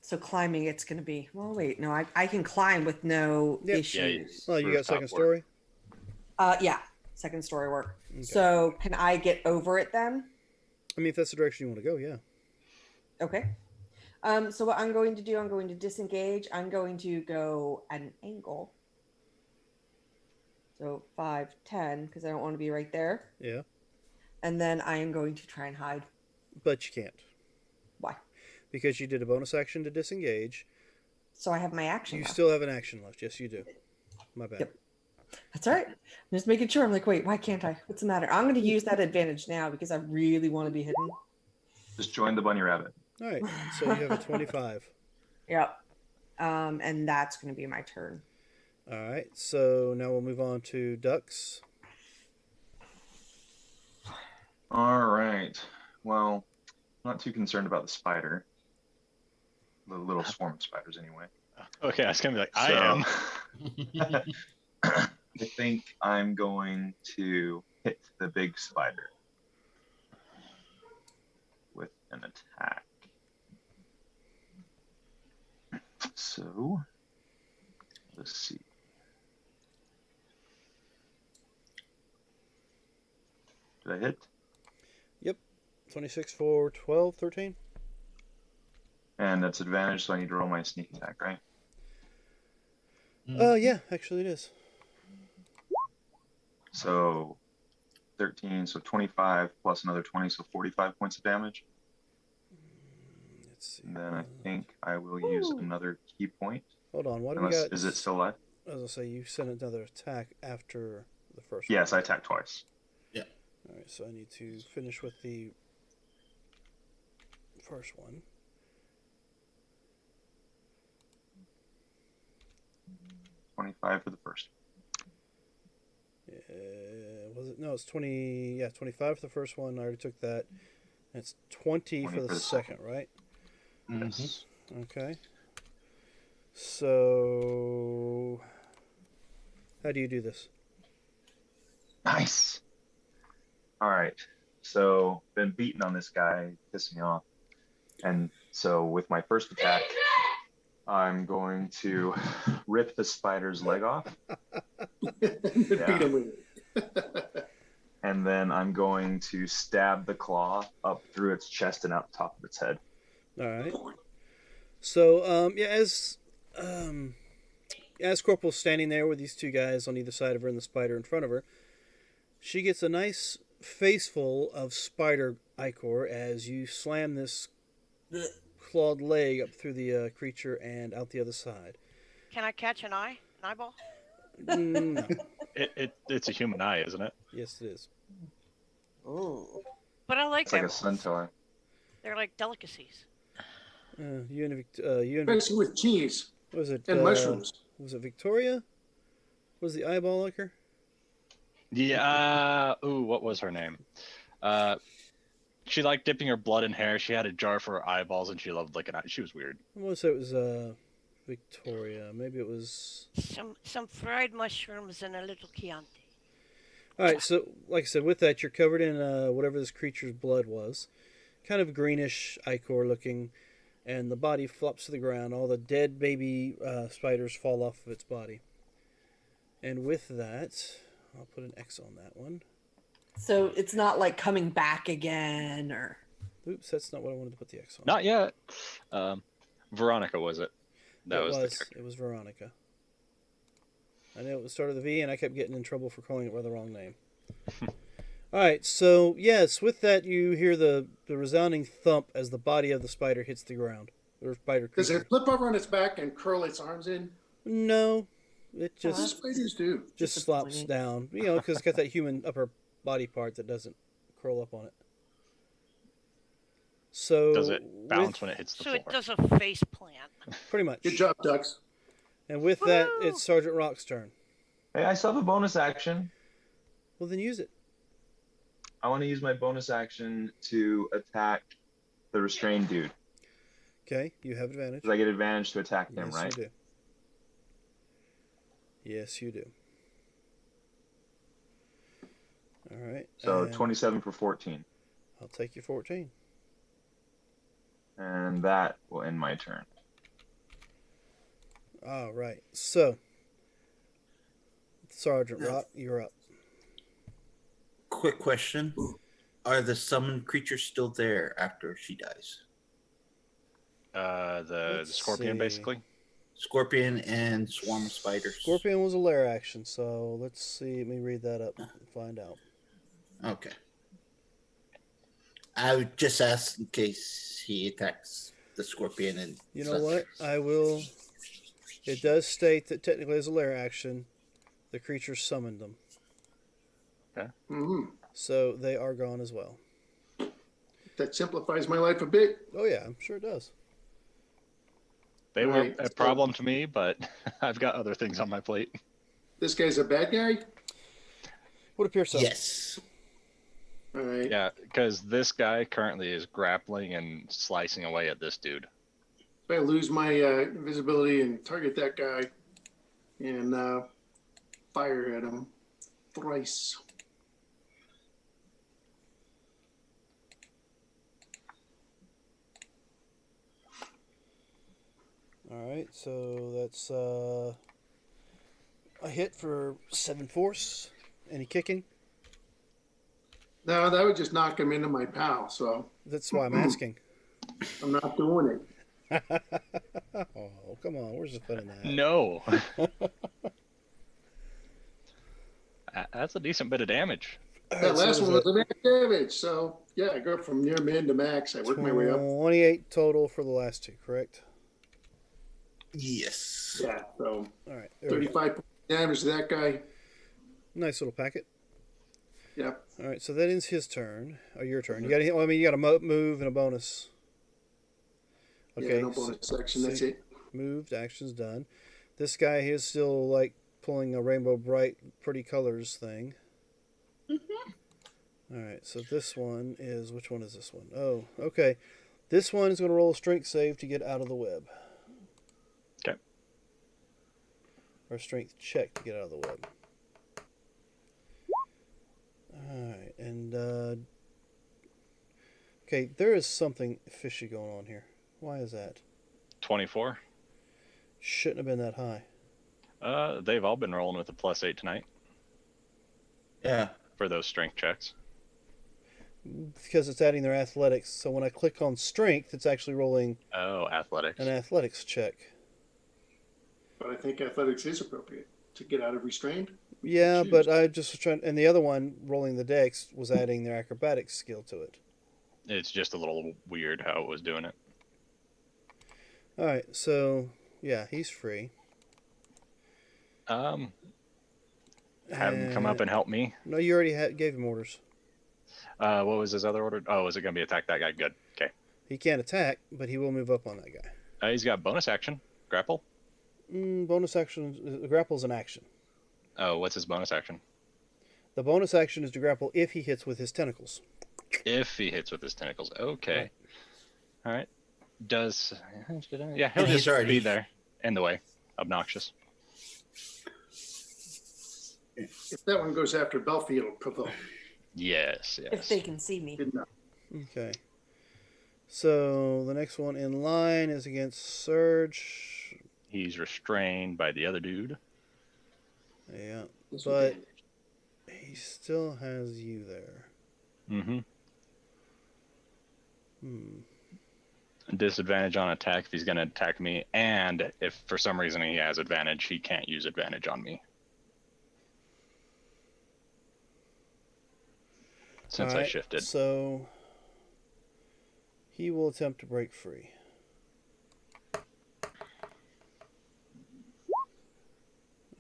So climbing, it's going to be. Well, wait. No, I can climb with no Yep. issues. Oh, you got Rooftop second work. story. Yeah, second story work. Okay. So can I get over it then? I mean, if that's the direction you want to go, yeah. Okay. So what I'm going to do, I'm going to disengage. I'm going to go at an angle. So 5, 10, because I don't want to be right there. Yeah, And then I am going to try and hide. but you can't Why? because you did a bonus action to disengage. So I have my action. You left. still have an action left. Yes, you do. My bad. Yep. That's all right. I'm just making sure. I'm like, wait, why can't I? What's the matter? I'm going to use that advantage now because I really want to be hidden. Just join the bunny rabbit. All right. So you have a 25. Yep. And that's going to be my turn. All right. So now we'll move on to ducks. All right. Well, I'm not too concerned about the spider. The little swarm of spiders, anyway. Okay, I was gonna be like, I So- am. I think I'm going to hit the big spider with an attack. So, let's see. Did I hit? 26 for 12, 13. And that's advantage, so I need to roll my sneak attack, right? Yeah, actually it is. So 13, so 25 plus another 20, so 45 points of damage. Let's see. And then I think I will use another key point. Hold on. What do we Unless, got? is it still live? As I say, you sent another attack after the first Yes, one. I attacked twice. All right, so I need to finish with the first one. $25 for the first. Was it? No, it's 20. Yeah, 25 for the first one. I already took that. And it's 20 for the second, right? Yes. Okay. So, how do you do this? Nice. All right. So, been beaten on this guy, pissing me off. And so, with my first attack, I'm going to rip the spider's leg off. Beat him with it. And then I'm going to stab the claw up through its chest and out the top of its head. All right. So, yeah, as Corporal's standing there with these two guys on either side of her and the spider in front of her, she gets a nice faceful of spider ichor as you slam this clawed leg up through the creature and out the other side. Can I catch an eyeball? No. It's a human eye, isn't it? Yes, it is. Ooh. But I like It's like a eyeballs. centaur. They're like delicacies. You and Especially with cheese what was it? and mushrooms. Was it Victoria? Was the eyeball like her? Yeah. Ooh, what was her name? She liked dipping her blood in hair. She had a jar for her eyeballs, and she loved licking eye. She was weird. I want to say it was Victoria. Maybe it was. Some fried mushrooms and a little Chianti. All right, so like I said, with that, you're covered in whatever this creature's blood was, kind of greenish ichor looking, and the body flops to the ground. All the dead baby spiders fall off of its body. And with that, I'll put an X on that one. So it's not like coming back again or. Oops, that's not what I wanted to put the X on. Not yet. Veronica was it? That was the character. It was Veronica. I know it was started with a V, and I kept getting in trouble for calling it by the wrong name. All right, so yes, with that you hear the resounding thump as the body of the spider hits the ground. Or spider Does creature. it flip over on its back and curl its arms in? No, it As just spiders do. slops disappointing. down. You know, because it's got that human upper body part that doesn't curl up on it. So Does it bounce when it hits the So floor? it does a face plant. Pretty much. Good job, ducks. And with that, Woo! it's Sergeant Rock's turn. Hey, I still have a bonus action. Well, then use it. I want to use my bonus action to attack the restrained dude. Okay, you have advantage. Because I get advantage to attack him, Yes, right? you do. Yes, you do. All right. So and 27 for 14. I'll take your 14. And that will end my turn. All right. So, Sergeant Rock, you're up. Quick question. Are the summoned creatures still there after she dies? The Let's scorpion, see. basically. Scorpion and swarm of spiders. Scorpion was a lair action, so let's see. Let me read that up and find out. Okay. I would just ask in case he attacks the scorpion and You know such. what? I will. It does state that technically as a lair action, the creature summoned them. Mm-hmm. So they are gone as well. that simplifies my life a bit. Oh yeah, I'm sure it does. They were Right, a so- problem to me, but I've got other things on my plate. This guy's a bad guy. Would appear so. Yes. All right. Yeah, because this guy currently is grappling and slicing away at this dude. If I lose my invisibility and target that guy and fire at him thrice. All right, so that's a hit for 7 force. Any kicking? No, that would just knock him into my pal, so That's why I'm asking. I'm not doing it. Oh, come on. Where's the fun in that? No. That's a decent bit of damage. That last one was a max damage, so yeah, I go from near min to max. I work my way up. 28 total for the last two, correct? Yes. Yeah, so All right. There we go. 35 damage to that guy. Nice little packet. Yep. All right, so that ends his turn. Or your turn. You got. Well, I mean, you got a move and a bonus. Okay. Yeah, no bonus section. That's it. Moved. Action's done. This guy is still like pulling a rainbow bright, pretty colors thing. All right. So this one is which one is this one? Oh, okay. This one is going to roll a strength save to get out of the web. Okay. Or strength check to get out of the web. Alright, and okay, there is something fishy going on here. Why is that? 24. Shouldn't have been that high. They've all been rolling with a +8 tonight Yeah. for those strength checks. Because it's adding their athletics. So when I click on strength, it's actually rolling Oh, athletics. an athletics check. But I think athletics is appropriate to get out of restrained. Yeah, Choose. but I just was trying, and the other one, rolling the dex, was adding their acrobatics skill to it. It's just a little weird how it was doing it. Alright, so, yeah, he's free. Have him come up and help me. No, you already gave him orders. What was his other order? Oh, is it going to be attack that guy? Good. Okay. He can't attack, but he will move up on that guy. He's got bonus action. Grapple. Bonus action, grapple is an action. Oh, what's his bonus action? The bonus action is to grapple if he hits with his tentacles. If he hits with his tentacles. Okay. Right. All right. Does... Yeah, he'll And he's just already- be there. In the way. Obnoxious. If that one goes after Belfield, it'll provoke. Yes, If yes. they can see me. Good enough. Okay. So the next one in line is against Surge. He's restrained by the other dude. Yeah, This but one. he still has you there. Mm-hmm. Hmm. Disadvantage on attack if he's going to attack me, and if for some reason he has advantage, he can't use advantage on me. Since I Alright, shifted. So he will attempt to break free.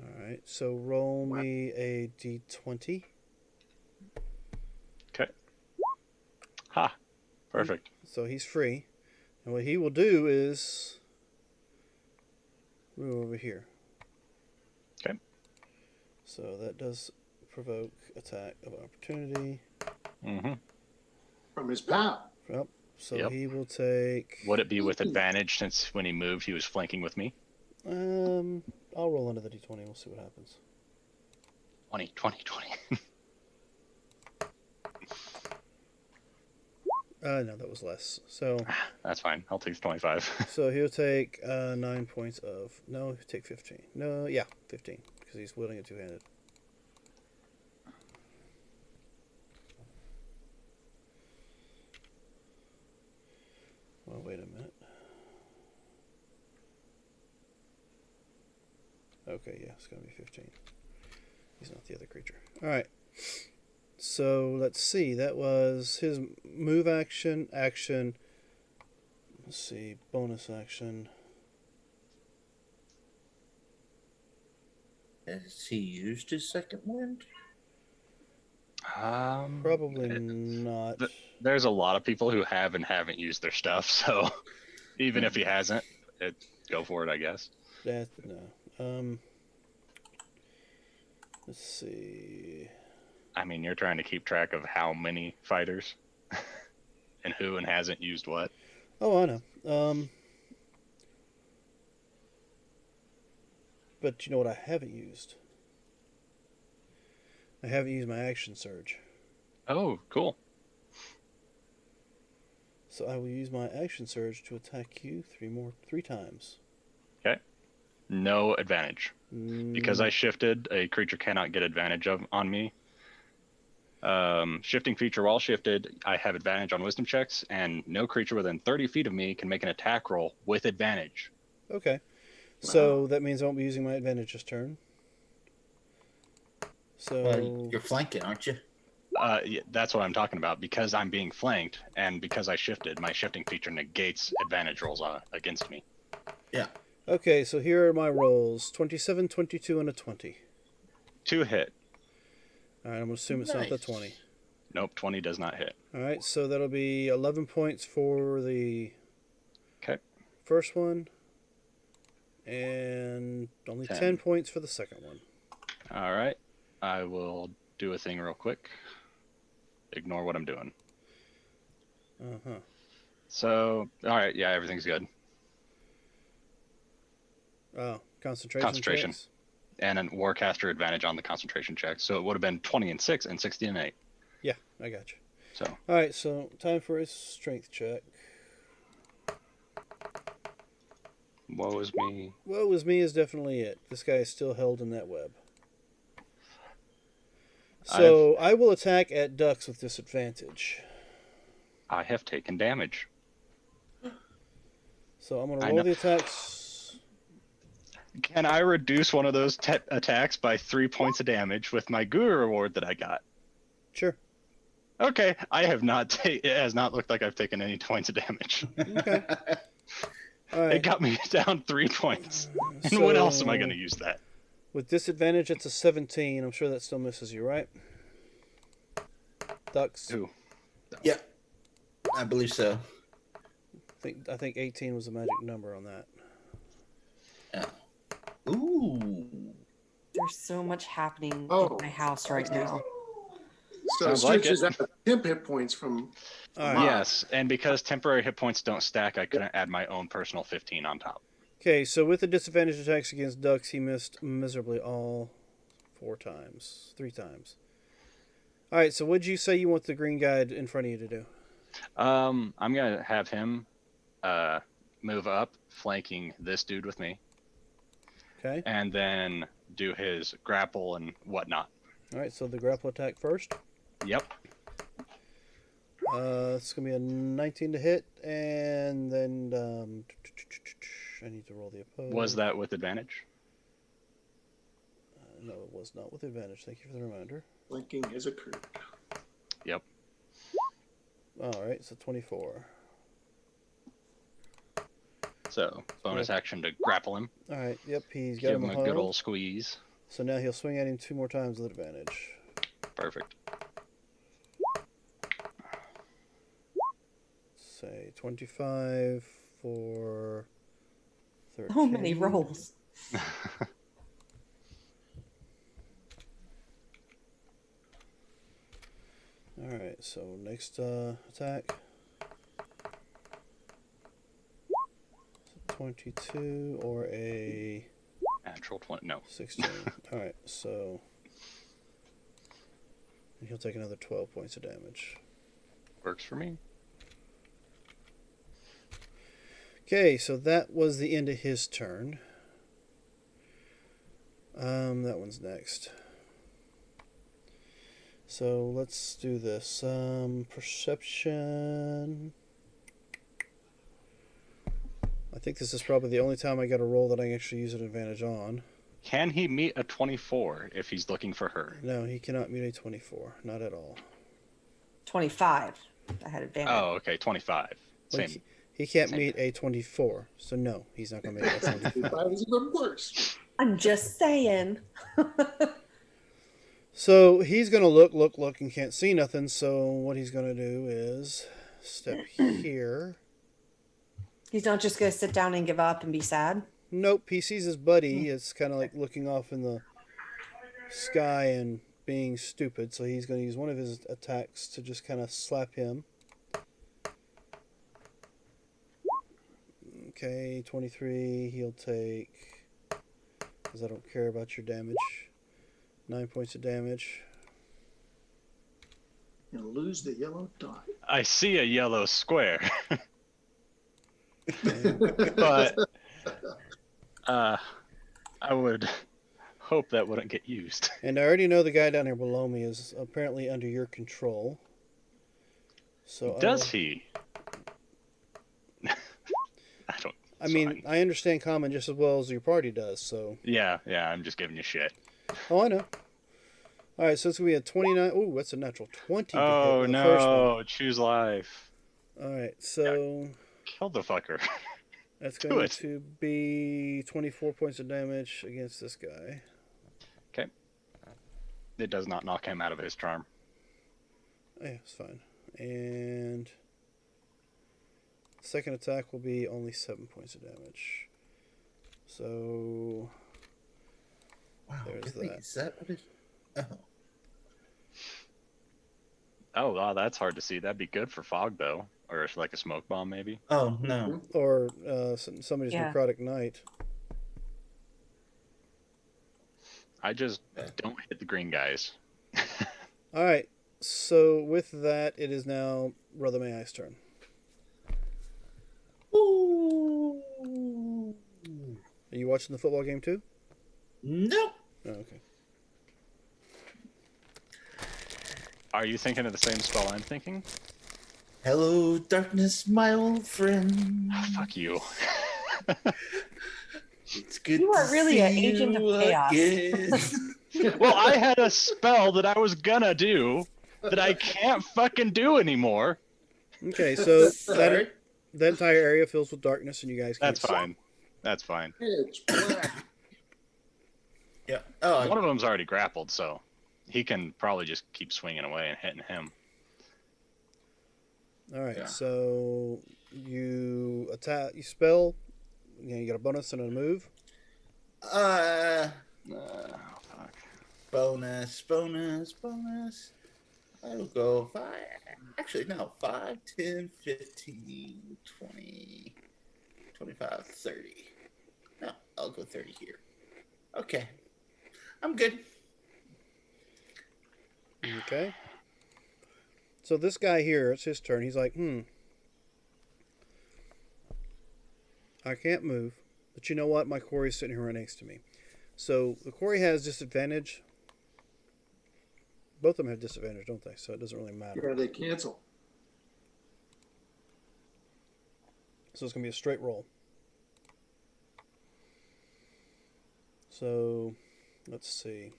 Alright, so roll me a d20. Okay. Ha! Perfect. So he's free. And what he will do is move over here. Okay. So that does provoke attack of opportunity. Mm-hmm. From his pal. Yep. So Yep. he will take. Would it be with advantage since when he moved he was flanking with me? I'll roll under the d20. We'll see what happens. 20, 20, 20. No, that was less. So That's fine. I'll take 25. so he'll take 9 points of. No, he'll take 15. No, yeah, 15 because he's wielding it two-handed. Well, wait a minute. Okay, yeah, it's going to be 15. He's not the other creature. All right. So let's see. That was his move action. Let's see. Bonus action. Has he used his second wind? Probably it- not. there's a lot of people who have and haven't used their stuff, so even if he hasn't, go for it, I guess. That no. Let's see. I mean, you're trying to keep track of how many fighters and who and hasn't used what. Oh, I know. But you know what I haven't used? I haven't used my action surge. Oh, cool. So I will use my action surge to attack you three times. No advantage. Because I shifted, a creature cannot get advantage on me. Shifting feature, while shifted, I have advantage on wisdom checks, and no creature within 30 feet of me can make an attack roll with advantage. Okay. So that means I won't be using my advantage this turn. So Well, you're flanking, aren't you? Yeah, that's what I'm talking about. Because I'm being flanked, and because I shifted, my shifting feature negates advantage rolls against me. Yeah. okay, so here are my rolls. 27, 22, and a 20. 2 hit. Alright, I'm going to assume it's not the Nice. 20. Nope, 20 does not hit. Alright, so that'll be 11 points for the Okay. first one. And only 10. 10 points for the second one. All right. I will do a thing real quick. Ignore what I'm doing. Uh-huh. So, all right, yeah, everything's good. Oh, concentration Concentration. checks? And then Warcaster advantage on the concentration check. So it would have been 20 and 6 and 60 and 8. Yeah, I got you. So, Alright, so time for a strength check. woe is me. Woe is me is definitely it. This guy is still held in that web. So I will attack at ducks with disadvantage. I have taken damage. So I'm going to I roll know. the attacks. Can I reduce one of those attacks by 3 points of damage with my Guru reward that I got? Sure. Okay, I have not. It has not looked like I've taken any points of damage. Okay. All It right. got me down 3 points. And when else am I going to use that? With disadvantage, it's a 17. I'm sure that still misses you, right? Ducks. Who? Yeah. I believe so. I think 18 was the magic number on that. Yeah. Ooh. There's so much happening Oh. in my house right now. So Sounds like switches it. out 10 hit points from. All right. Yes, and because temporary hit points don't stack, I couldn't add my own personal 15 on top. Okay, so with the disadvantage attacks against ducks, he missed miserably all 3 times. All right, so what'd you say you want the green guy in front of you to do? I'm gonna have him move up, flanking this dude with me, Okay. and then do his grapple and whatnot. All right, so the grapple attack first. Yep. It's gonna be a 19 to hit, and then I need to roll the opposed. Was that with advantage? No, it was not with advantage. Thank you for the reminder. Blinking has occurred. Yep. All right, so 24. So bonus action to grapple him, All right, yep, he's got give him him a a hold. good old squeeze. So now he'll swing at him 2 more times with advantage. Perfect. Say 25 for 13. So many rolls. All right, so next attack. So 22 or a Natural 20. No. 16. All right, so he'll take another 12 points of damage. Works for me. Okay, so that was the end of his turn. That one's next. So let's do this. Perception. I think this is probably the only time I get a roll that I actually use an advantage on. Can he meet a 24 if he's looking for her? No, he cannot meet a 24. Not at all. 25. I had advantage. Oh, okay, 25. Like, Same. he can't Same. meet a 24. So no, he's not going to make a 25. That is even worse. I'm just saying. So he's gonna look, and can't see nothing. So what he's gonna do is step here. He's not just gonna sit down and give up and be sad. Nope, he sees his buddy. It's kind of like looking off in the sky and being stupid. So he's gonna use one of his attacks to just kind of slap him. Okay, 23. He'll take, because I don't care about your damage, 9 points of damage. You lose the yellow dot. I see a yellow square, Okay. but I would hope that wouldn't get used. And I already know the guy down here below me is apparently under your control. So Does he? I don't. I it's mean, fine. I understand common just as well as your party does. So. Yeah, I'm just giving you shit. Oh, I know. All right, so it's gonna be a 29. Ooh, that's a natural 20. To Oh hit the first one. no! Choose life. All right, so Kill the fucker. that's do going it. to be 24 points of damage against this guy. It does not knock him out of his charm. Yeah, it's fine. And second attack will be only 7 points of damage. So Wow, There's really? that. Is that what it? Oh. Oh, wow, that's hard to see. That'd be good for fog though, or if like a smoke bomb maybe. Oh no. or somebody's Yeah. necrotic knight. I just don't hit the green guys. All right. So with that, it is now Brother Mayai's turn. Ooh. Are you watching the football game too? Nope. Oh, okay. Are you thinking of the same spell I'm thinking? Hello, darkness, my old friend. Ah, fuck you. It's good. You are to really see an agent of you chaos. again. Well, I had a spell that I was gonna do that I can't fucking do anymore. Okay, so Sorry. that entire area fills with darkness, and you guys can't That's fine. That's fine. It's black. Yeah. Oh, One of them's already grappled, so he can probably just keep swinging away and hitting him. See. All right, Yeah. so you attack, you spell. You got a bonus and a move. uh, Oh, fuck. bonus. I'll go 5. Actually, no. 5, 10, 15, 20, 25, 30. No, I'll go 30 here. Okay. I'm good. Okay. So this guy here, it's his turn. He's like, I can't move, but you know what? My quarry's sitting here right next to me. So the quarry has disadvantage. Both of them have disadvantage, don't they? So it doesn't really matter. Yeah, they cancel. So it's going to be a straight roll. So let's see.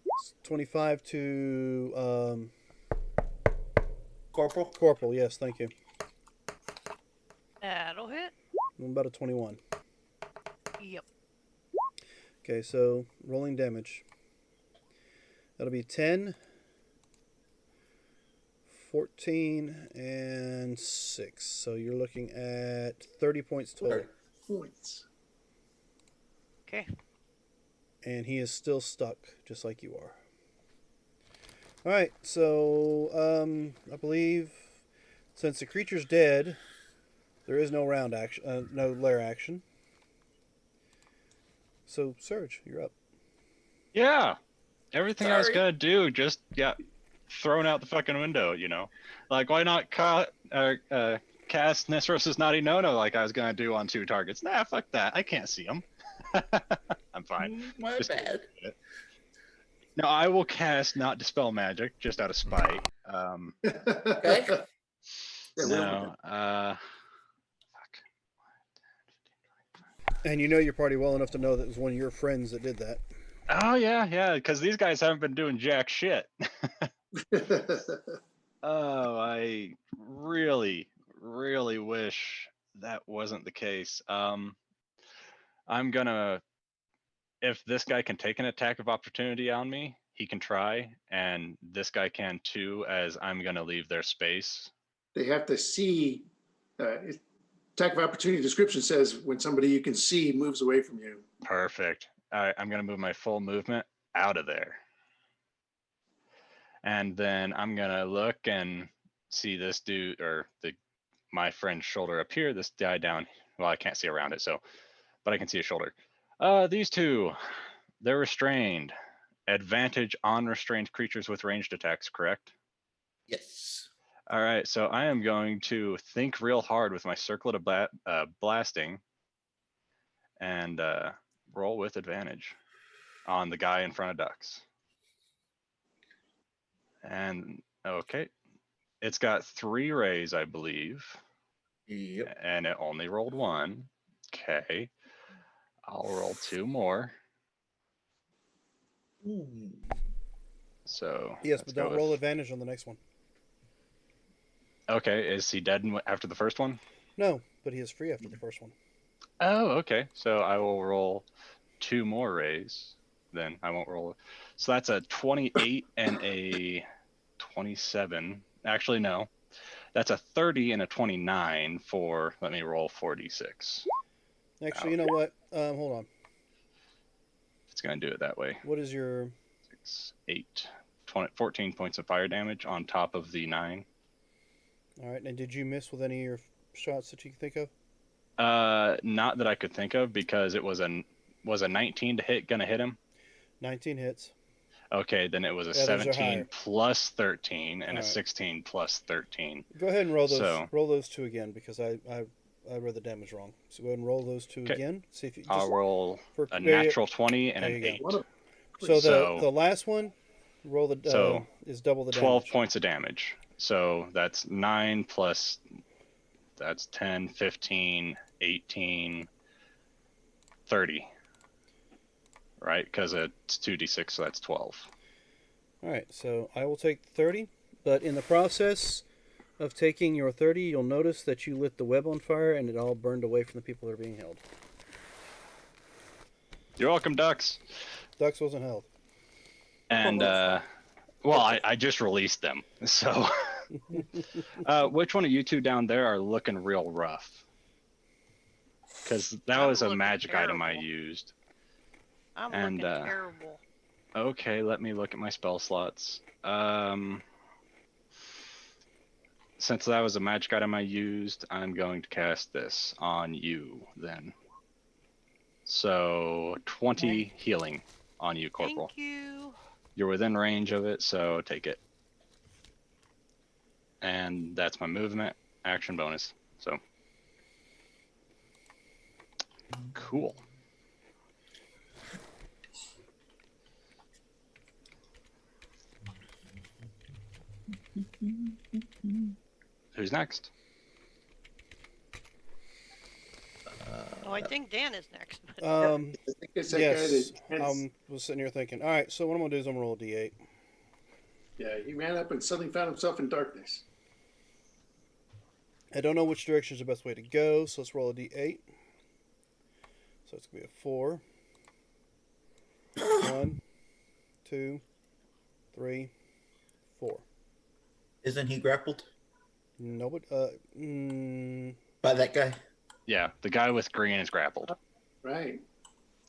It's 25 to Corporal? Corporal. Yes, thank you. That'll hit. About a 21. Yep. Okay, so rolling damage. That'll be 10, 14, and 6. So you're looking at 30 points total. Points. Okay. And he is still stuck, just like you are. Alright, so I believe since the creature's dead, there is no round action, no lair action. So, Surge, you're up. Yeah. Everything I was Sorry. gonna do just got thrown out the fucking window, you know? Like, why not cast Nesros' Naughty No-No like I was gonna do on 2 targets? Nah, fuck that. I can't see him. I'm fine. My Just- bad. No, I will cast Not Dispel Magic, just out of spite. Okay. Yeah, No, fuck. And you know your party well enough to know that it was one of your friends that did that. Oh, yeah, because these guys haven't been doing jack shit. Oh, I really, really wish that wasn't the case. I'm gonna if this guy can take an attack of opportunity on me, he can try, and this guy can too, as I'm gonna leave their space. They have to see, attack of opportunity description says when somebody you can see moves away from you. Perfect. All right, I'm gonna move my full movement out of there. And then I'm gonna look and see this dude or my friend's shoulder up here, this guy down. Well, I can't see around it, but I can see a shoulder. These two, they're restrained. Advantage on restrained creatures with ranged attacks, correct? Yes. All right, so I am going to think real hard with my circlet of blasting and roll with advantage on the guy in front of ducks. And okay, it's got 3 rays, I believe, Yep. and it only rolled 1. Okay, I'll roll 2 more. Ooh. So Yes, let's but go don't with- roll advantage on the next one. Okay, is he dead after the first one? No, but he is free after the first one. Oh, okay. So I will roll 2 more rays. Then I won't roll. So that's a 28 and a 27. Actually, no. That's a 30 and a 29 for, let me roll 46. Actually, you know what? Hold on. It's going to do it that way. What is your... 6, 8, 14 points of fire damage on top of the 9. All right, and did you miss with any of your shots that you can think of? Not that I could think of, because it was a 19 to hit gonna hit him. 19 hits. Okay, then it was a Yeah, those are 17 higher. plus 13 and a Alright. 16 plus 13. Go ahead and roll those. So- Roll those 2 again because I read the damage wrong. So go ahead and roll those 2 Okay. again. See if you I'll roll for a there you- natural 20 and there an you go. 8. One of- So So- the last one, roll the So, is double the 12 damage. points of damage. So that's 9 plus, that's 10, 15, 18, 30. Right? Because it's 2d6, so that's 12. All right, so I will take 30, but in the process of taking your 30, you'll notice that you lit the web on fire and it all burned away from the people that are being held. You're welcome, ducks. Ducks wasn't held. And, well, I just released them. So, which one of you two down there are looking real rough? Because that I'm was a looking magic item I terrible. used. I'm And, looking terrible. Okay, let me look at my spell slots. Since that was a magic item I used, I'm going to cast this on you then. So 20 healing on you, Corporal. Thank you. You're within range of it, so take it. And that's my movement, action bonus. So cool. Who's next? Oh, I think Dan is next. But I think it's that guy Yes, that was sitting here thinking. All right, so what I'm gonna do is I'm gonna roll a d8. yeah, he ran up and suddenly found himself in darkness. I don't know which direction is the best way to go, so let's roll a d8. So it's gonna be a 4. 1, 2, 3, 4. Isn't he grappled Nobody. by that guy? Yeah, the guy with green is grappled. Right.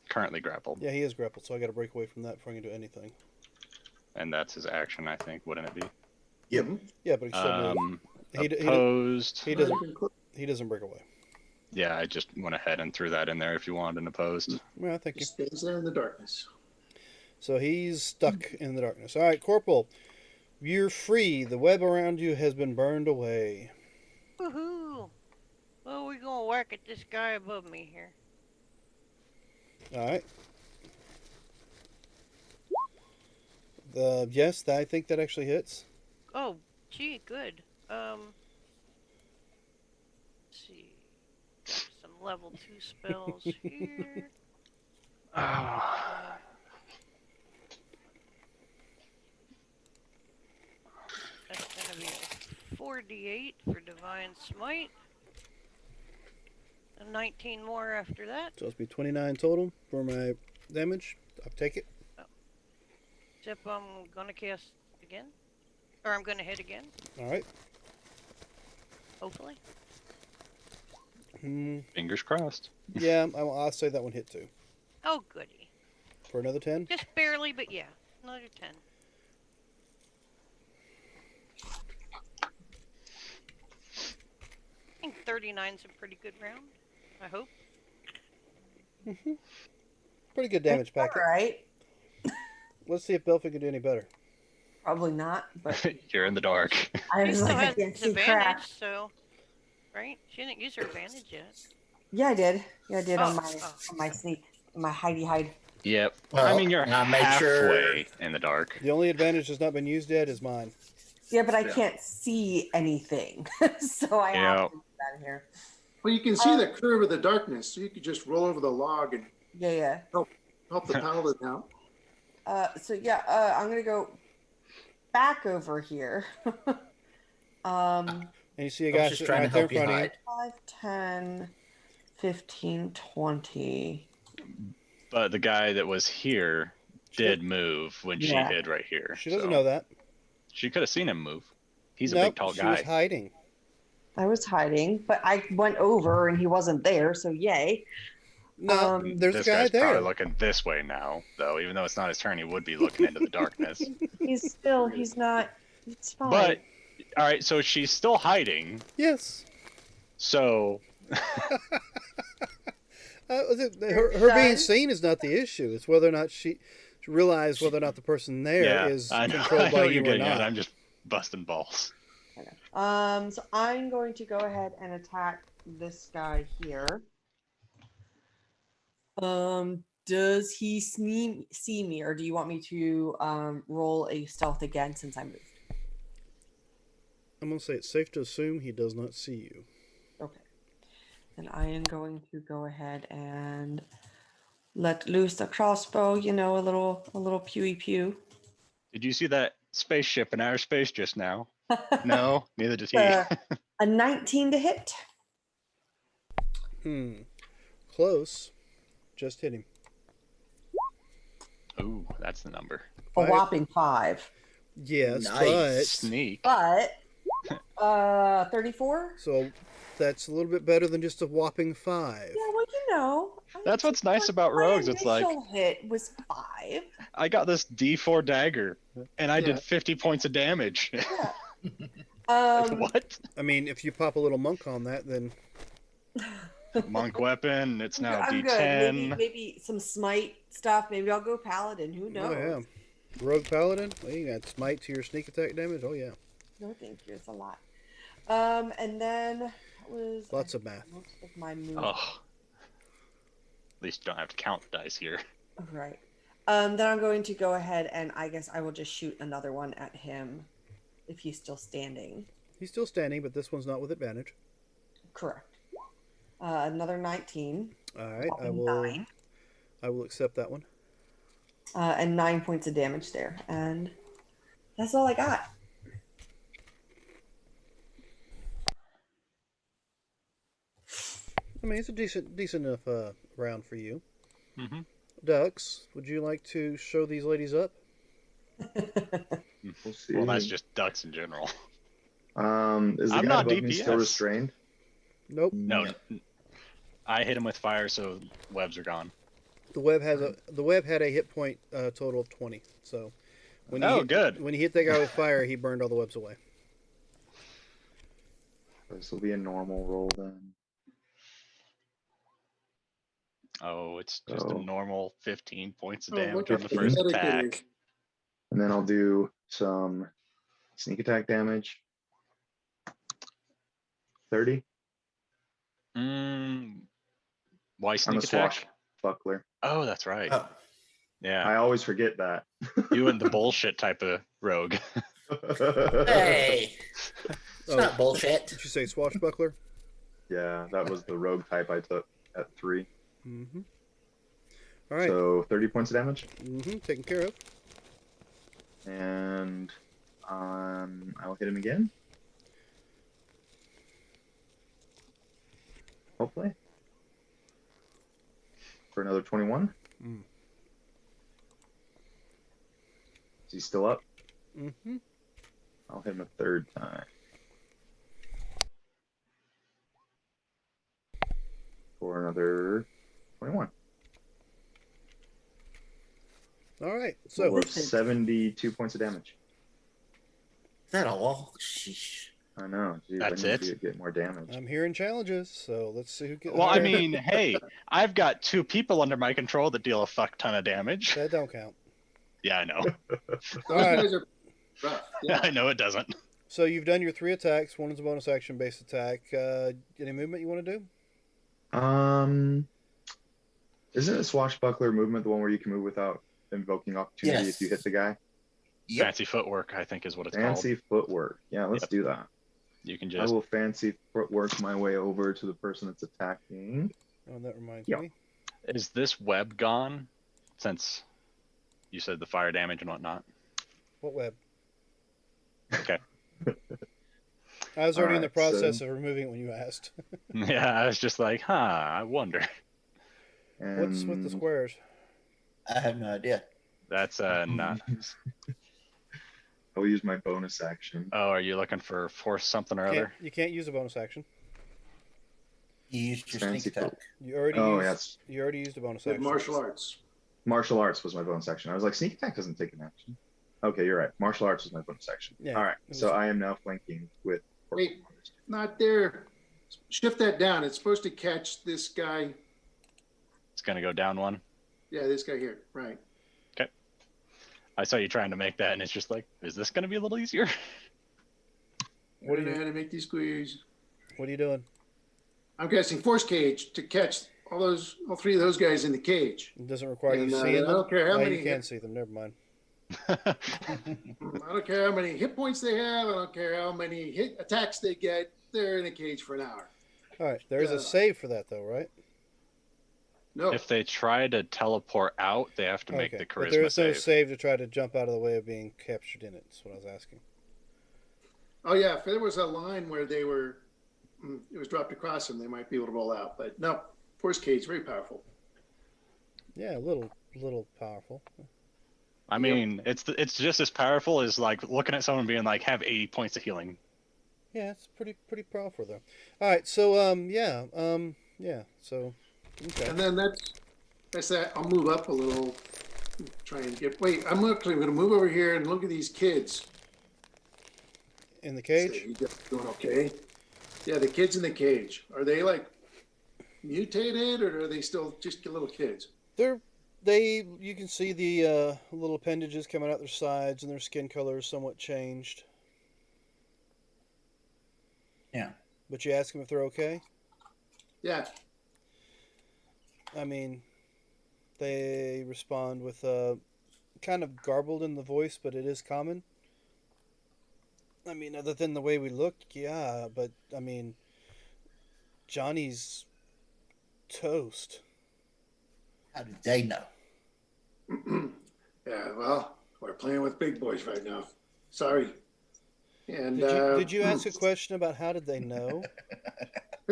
Currently grappled. Yeah, he is grappled, so I got to break away from that before I can do anything. And that's his action, I think, wouldn't it be? Yep. Yeah, but he still moved. He Opposed. He doesn't break away. Yeah, I just went ahead and threw that in there if you wanted an opposed. Well, thank He you. stays there in the darkness. So he's stuck in the darkness. All right, Corporal, you're free. The web around you has been burned away. woohoo! Well, we're gonna whack at this guy above me here. All right. Yes, I think that actually hits. Oh, gee, good. Let's see. Some level 2 spells here. That's gonna be a 4d8 for Divine Smite. And 19 more after that. So it's be 29 total for my damage. I'll take it. Except I'm gonna cast again, or I'm gonna hit again. All right. Hopefully. Fingers crossed. Yeah, I'll say that one hit too. Oh goody. For another 10. Just barely, but yeah, another 10. I think 39's a pretty good round. I hope. Pretty good damage All packet. right. Let's see if Belfie can do any better. Probably not, but You're in the dark. I She was still like, I has can't see advantage, crap. so right? She didn't use her advantage yet. Yeah, I did. Yeah, I did Oh, on my sneak, my hidey hide. Yep. I Well, mean, you're now make halfway sure- in the dark. The only advantage that's not been used yet is mine. Yeah, but I Yeah. can't see anything, so I Yeah. have to do that here. Well, you can see the curve of the darkness, so you could just roll over the log and Yeah. help the paladin out. So yeah, I'm gonna go back over here. And you see a I guy was just sitting trying right to there in help you front of you. hide. 5, 10, 15, 20. But the guy that was here did move when she Yeah. hid right here. She doesn't so know that. She could have seen him move. He's a Nope, big, tall she was guy. hiding. I was hiding, but I went over and he wasn't there, so yay. No, there's a This guy guy's there. probably looking this way now, though. Even though it's not his turn, he would be looking into the darkness. He's not. It's fine. But all right, so she's still hiding. Yes. So Her being seen is not the issue. It's whether or not she realized whether or not the person there is yeah, I know, controlled I know by what you you're or getting not. at. I'm just busting balls. So I'm going to go ahead and attack this guy here. Does he see me, or do you want me to roll a stealth again since I moved? I'm gonna say it's safe to assume he does not see you. Okay. Then I am going to go ahead and let loose the crossbow. You know, a little pewy pew. Did you see that spaceship in outer space just now? No, neither did he. A 19 to hit. Close. Just hit him. Ooh, that's the number. A Five. whopping 5. Yes, Nice. Sneak. But 34. so that's a little bit better than just a whopping 5. Yeah, well, you know. That's what's nice about my rogues. It's like initial hit was 5. I got this D4 dagger, and I Yeah. did 50 points of damage. Yeah. What? I mean, if you pop a little monk on that, then Monk weapon. It's now I'm good. D10. Maybe some smite stuff. Maybe I'll go paladin. Who knows? oh yeah, rogue paladin. Well, you got smite to your sneak attack damage. Oh yeah, No, thank you. It's a lot. And then that was lots of math. most of my move. Oh. At least you don't have to count the dice here. Right. Then I'm going to go ahead and I guess I will just shoot another one at him if he's still standing. He's still standing, but this one's not with advantage. Correct. Another 19. All right, I whopping will. 9. I will accept that one. And 9 points of damage there. And that's all I got. I mean, it's a decent enough round for you. Mm-hmm. Ducks, would you like to show these ladies up? We'll see. Well, that's just ducks in general. Is the I'm guy not above me still DPS. restrained? Nope. No, I hit him with fire, so webs are gone. The web had a hit point total of 20. So when Good. when he hit that guy with fire, he burned all the webs away. This will be a normal roll then. Oh, it's just Oh. a normal 15 points of Oh, damage look on at the the first pathetic it attack. is. And then I'll do some sneak attack damage. 30. Why I'm a sneak attack? swashbuckler. Oh, that's right. Oh, Yeah, I always forget that. you and the bullshit type of rogue. hey, it's Oh. not bullshit. Did you say swashbuckler? Yeah, that was the rogue type I took at 3. Mm-hmm. All right. So 30 points of damage. Taken care of. And I'll hit him again. Hopefully. For another 21. he still up? Mm-hmm. I'll hit him a third time. For another 21. All right. So For 72 points of damage. Is that all? Sheesh. I know. Geez, That's I need it? to get more damage. I'm hearing challenges. So let's see who gets. Well, I higher. mean, hey, I've got 2 people under my control that deal a fuck ton of damage. That don't count. Yeah, I know. Those right. guys are rough. Yeah. I know it doesn't. So you've done your 3 attacks. One is a bonus action based attack. Any movement you want to do? Isn't a swashbuckler movement the one where you can move without invoking opportunity Yes. if you hit the guy? Yep. Fancy footwork, I think, is what it's Fancy footwork. Yeah, let's Yep. do that. called. You can I just. will fancy footwork my way over to the person that's attacking. Oh, that reminds Yeah. me. Is this web gone? Since you said the fire damage and whatnot. What web? Okay. I was already in the Alright, process so- of removing it when you asked. Yeah, I was just like, I wonder. What's with the And squares? I have no idea. That's not. I'll use my bonus action. Oh, are you looking for force something or Can't, other? you can't use a bonus action. You used your Fancy sneak attack. You already Oh, used. yes. You already used a bonus With action. martial arts. Martial arts was my bonus action. I was like, sneak attack doesn't take an action. Okay, you're right. Martial arts was my bonus action. Yeah, All right. it So was- I am now flanking with. Wait. Not there. Shift that down. It's supposed to catch this guy. It's gonna go down 1. Yeah, this guy here. Right. I saw you trying to make that, and it's just like, is this gonna be a little easier? What I are don't know you? how to make these squeeze. What are you doing? I'm guessing force cage to catch all 3 of those guys in the cage. It doesn't require you And, seeing I them. don't care how Oh, many. you can see them. Never mind. I don't care how many hit points they have. I don't care how many hit attacks they get. They're in a cage for an hour. All right. There's Yeah. a save for that, though, right? No. If they try to teleport out, they have to make the But charisma there is no save. save to try to jump out of the way of being captured in it. That's what I was asking. Oh yeah, if there was a line where they were, it was dropped across them, they might be able to roll out. But no, force cage, very powerful. Yeah, a little powerful. I mean, it's just as powerful as like looking at someone being like, have 80 points of healing. Yeah, it's pretty powerful though. All right, so yeah, so okay. And then that's that. I'll move up a little, try and get. Wait, I'm actually going to move over here and look at these kids. In the So cage. you guys doing okay? Yeah, the kids in the cage. Are they like mutated, or are they still just little kids? You can see the little appendages coming out their sides, and their skin color is somewhat changed. Yeah. But you ask them if they're okay. Yeah. I mean, they respond with kind of garbled in the voice, but it is common. I mean, other than the way we look, yeah, but I mean, Johnny's toast. How did they know? Yeah. Well, we're playing with big boys right now. Sorry. And Did you ask a question about how did they know?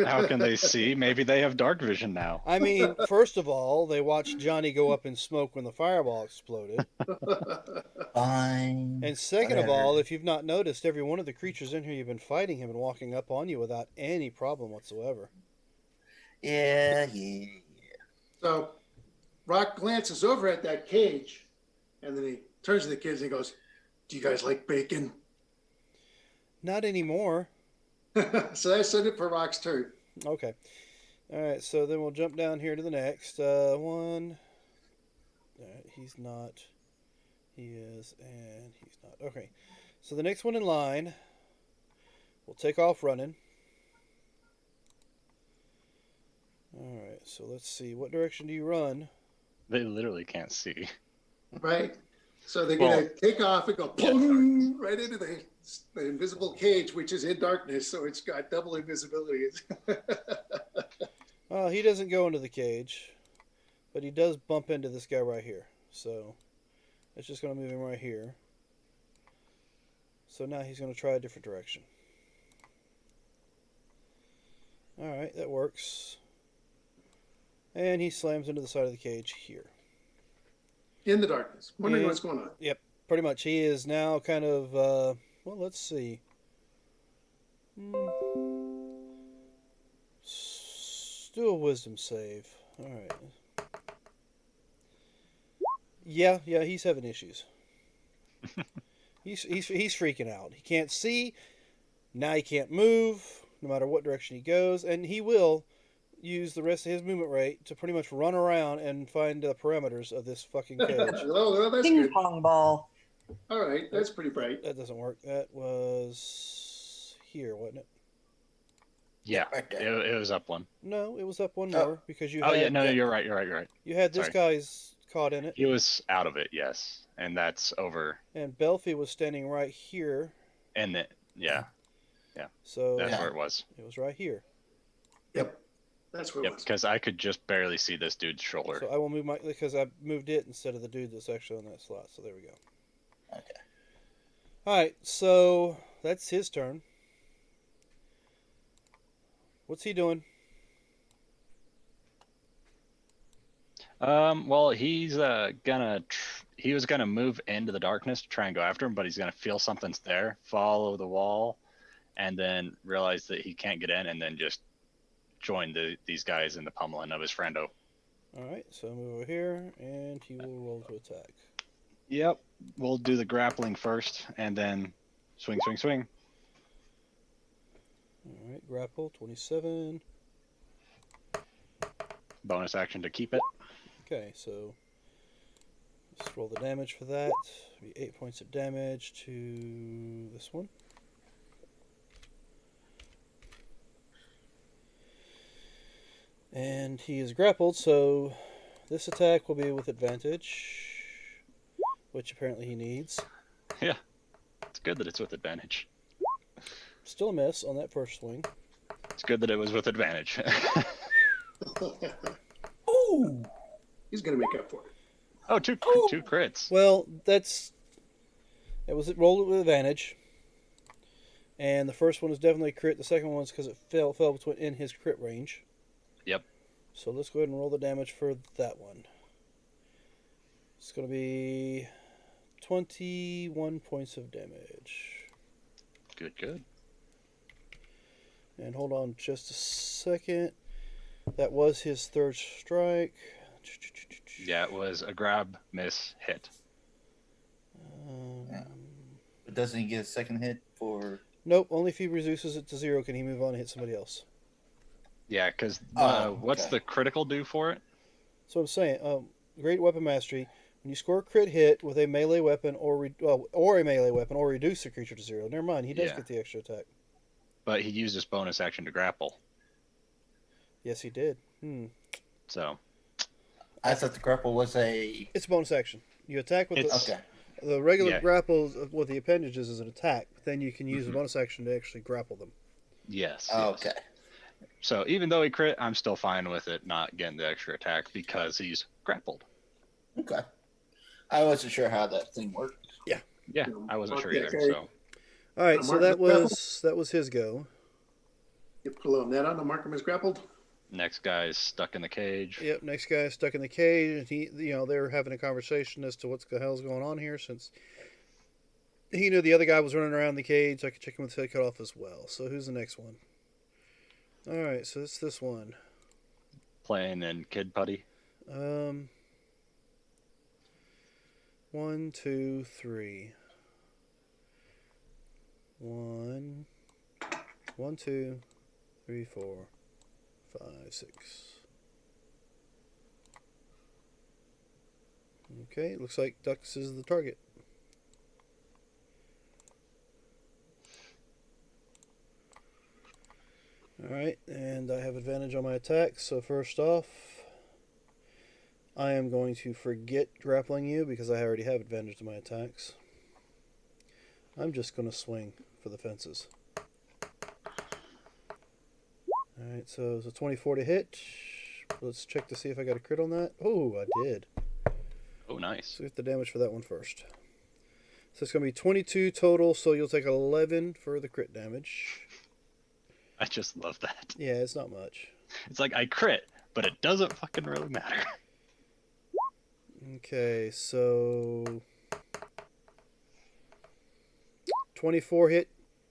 How can they see? Maybe they have dark vision now. I mean, first of all, they watched Johnny go up in smoke when the fireball exploded. Fine. And second of Whatever. all, if you've not noticed, every one of the creatures in here you've been fighting have been walking up on you without any problem whatsoever. Yeah. So Rock glances over at that cage, and then he turns to the kids and he goes, "Do you guys like bacon?" Not anymore. So that's it for Rock's turn. Okay. All right, so then we'll jump down here to the next one. All right, he's not. He is, and he's not. Okay. So the next one in line will take off running. All right, so let's see. What direction do you run? They literally can't see. Right? So they're Well- going to take off and go boom, right into the invisible cage, which is in darkness, so it's got double invisibility. Well, he doesn't go into the cage, but he does bump into this guy right here. So it's just going to move him right here. So now he's going to try a different direction. All right, that works. And he slams into the side of the cage here. In the darkness. Wondering Yeah. what's going on. pretty much. He is now kind of, well, let's see. Do a wisdom save. Alright. Yeah, he's having issues. he's freaking out. He can't see. Now he can't move, no matter what direction he goes, and he will use the rest of his movement rate to pretty much run around and find the parameters of this fucking cage. Well, that's Ping good. pong ball. All right, that's pretty bright. That doesn't work. That was here, wasn't it? Yeah, Right there. it was up one. No, it was up one Oh. more because you Oh had, yeah, no, you're right. you had this Sorry. guy's caught in it, He was out of it, yes, and that's over. and Belfie was standing right here, And it, yeah, so that's Yeah. where it was. it was right here. Yep, that's where it Yep, was. because I could just barely see this dude's shoulder. So I will move because I moved it instead of the dude that's actually on that slot. So there we go. Okay. All right, so that's his turn. What's he doing? Well, he's he was gonna move into the darkness to try and go after him, but he's gonna feel something's there, follow the wall, and then realize that he can't get in, and then just join these guys in the pummeling of his friendo. All right, so move over here, and he will roll to attack. Yep. We'll do the grappling first, and then swing, swing, swing. All right, grapple 27. Bonus action to keep it. Okay, so let's roll the damage for that. It'll be 8 points of damage to this one. And he is grappled, so this attack will be with advantage, which apparently he needs. It's good that it's with advantage. Still a miss on that first swing. It's good that it was with advantage. Ooh. He's gonna make up for it. Oh, two crits. Well, it was rolled with advantage, and the first one is definitely a crit. The second one's because it fell between in his crit range. Yep. So let's go ahead and roll the damage for that one. It's going to be 21 points of damage. Good. And hold on just a second. That was his third strike. Yeah, it was a grab, miss, hit. Yeah. But doesn't he get a second hit for? Nope, only if he reduces it to 0 can he move on and hit somebody else. Yeah, because Oh, what's okay. the critical do for it? So I'm saying, great weapon mastery. When you score a crit hit with a melee weapon or a melee weapon or reduce the creature to 0. Never mind, he does Yeah. get the extra attack. But he used his bonus action to grapple. Yes, he did. So I thought the grapple was a. It's a bonus action. You attack with It's- Okay. the regular Yeah. grapple with the appendages is an attack, but then you can use a bonus action to actually grapple them. yes. Oh, yes. okay. So even though he crit, I'm still fine with it not getting the extra attack because he's grappled. Okay. I wasn't sure how that thing worked. Yeah, I wasn't sure Okay, either. okay. So All right, Now, so mark that the grapple. was his go. You put a little net on to mark him as grappled. next guy's stuck in the cage. Yep, next guy is stuck in the cage, and they're having a conversation as to what the hell's going on here, since he knew the other guy was running around the cage. So I could check him with his head cut off as well. So who's the next one? All right, so it's this one. Playing in Kid Putty. 1, 2, 3. 1, 2, 3, 4, 5, 6. Okay, looks like Dux is the target. Alright, and I have advantage on my attacks, so first off, I am going to forget grappling you because I already have advantage to my attacks. I'm just going to swing for the fences. Alright, so it's a 24 to hit. Let's check to see if I got a crit on that. Oh, I did. Oh, nice. So get the damage for that one first. So it's going to be 22 total, so you'll take 11 for the crit damage. I just love that. Yeah, it's not much. It's like I crit, but it doesn't fucking really matter. Okay, so 24 hit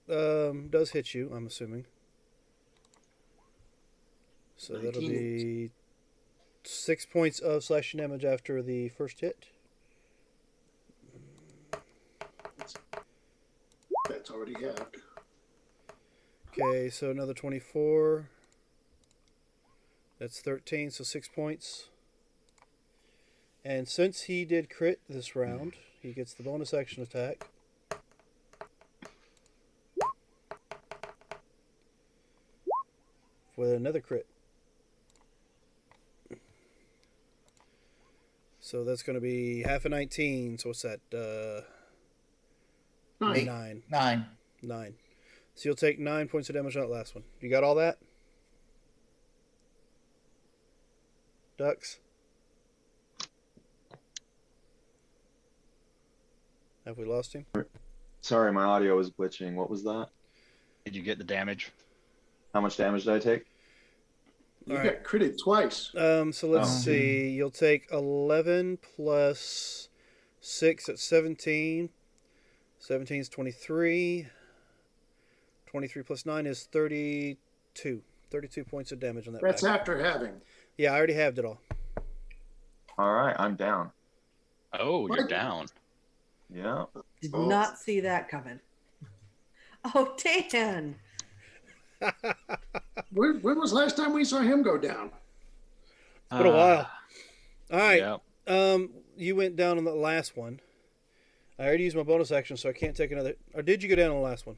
does hit you, I'm assuming. So that'll 19 be 6 points of slashing damage after the first hit. That's already halved. Okay, so another 24. That's 13, so 6 points. And since he did crit this round, he gets the bonus action attack. With another crit. So that's going to be half a 19. So what's that? 9. 9. 9. 9. So you'll take 9 points of damage on that last one. You got all that? Ducks? Have we lost him? Sorry, my audio was glitching. What was that? Did you get the damage? How much damage did I take? You All got critted twice. So let's Oh. see. You'll take 11 plus 6 at 17. 17 is 23. 23 plus 9 is 32. 32 points of damage on that. That's back. after having. Yeah, I already halved it all. All right, I'm down. Oh, you're What? down. Yeah. Did Oh. not see that coming. Oh, Dan. When was the last time we saw him go down? It's been a while. All right. Yeah. You went down on the last one. I already used my bonus action, so I can't take another. Or did you go down on the last one?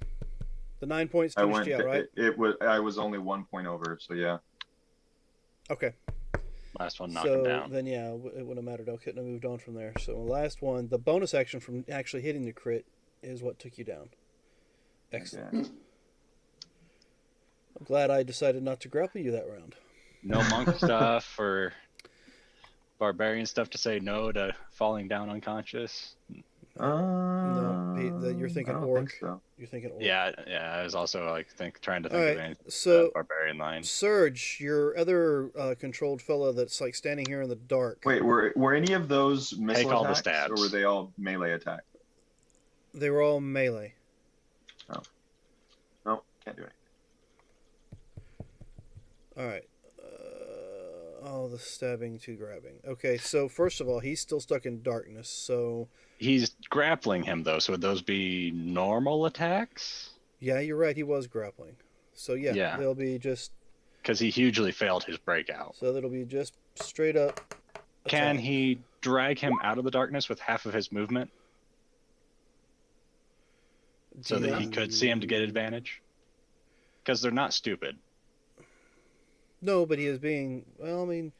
The 9 points I finished went. you out, right? I was only 1 point over, so yeah. Okay. Last one knocked him So down. then, yeah, it wouldn't have mattered. I couldn't have moved on from there. So the last one, the bonus action from actually hitting the crit is what took you down. Excellent. Okay. I'm glad I decided not to grapple you that round. No monk stuff or barbarian stuff to say no to falling down unconscious. You're thinking I don't orc. think so. You're thinking orc. Yeah, yeah. I was also like trying to All think of right. any So barbarian line. Surge, your other controlled fellow that's like standing here in the dark. Wait, were any of those missile all the attacks, stabs. or were they all melee attacks? They were all melee. No, can't do it. All right. The stabbing to grabbing. Okay, so first of all, he's still stuck in darkness. So He's grappling him though, so would those be normal attacks? yeah, you're right. He was grappling. So yeah, Yeah. they'll be just. Because he hugely failed his breakout. So that'll be just straight up. Can attack. he drag him out of the darkness with half of his movement so that he could see him to get advantage? Because they're not stupid. No, but he is being. Well, I mean,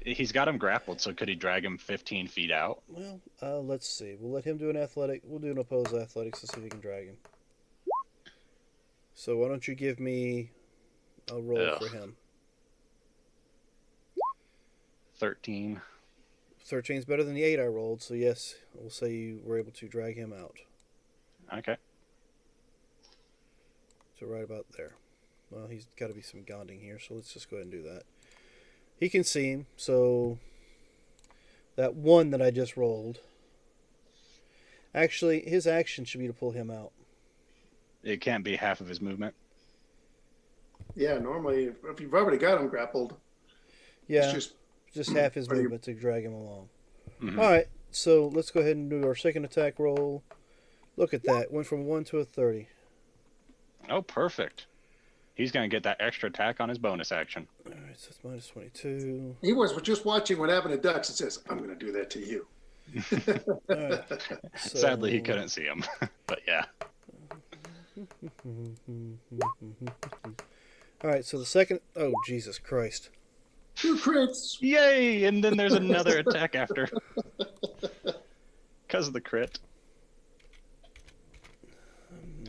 He's got him grappled, so could he drag him 15 feet out? let's see. We'll let him do an athletic. We'll do an opposed athletics to see if we can drag him. So why don't you give me a roll Ugh. for him? 13. 13 is better than the 8 I rolled, so yes, we'll say you were able to drag him out. Okay. So right about there. Well, he's got to be some gonding here, so let's just go ahead and do that. He can see him, so that 1 that I just rolled. Actually, his action should be to pull him out. It can't be half of his movement. Yeah, normally if you've already got him grappled, Yeah, it's just half his Are you- movement to drag him along. Mhm. All right, so let's go ahead and do our second attack roll. Look at that. Went from 1 to a 30. Oh, perfect. He's going to get that extra attack on his bonus action. All right, so it's minus 22. he was just watching what happened to Ducks and says, "I'm going to do that to you." All right. Sadly, he So- couldn't see him. But yeah. All right, so the second. Oh, Jesus Christ. 2 crits. Yay! And then there's another attack after. Because of the crit.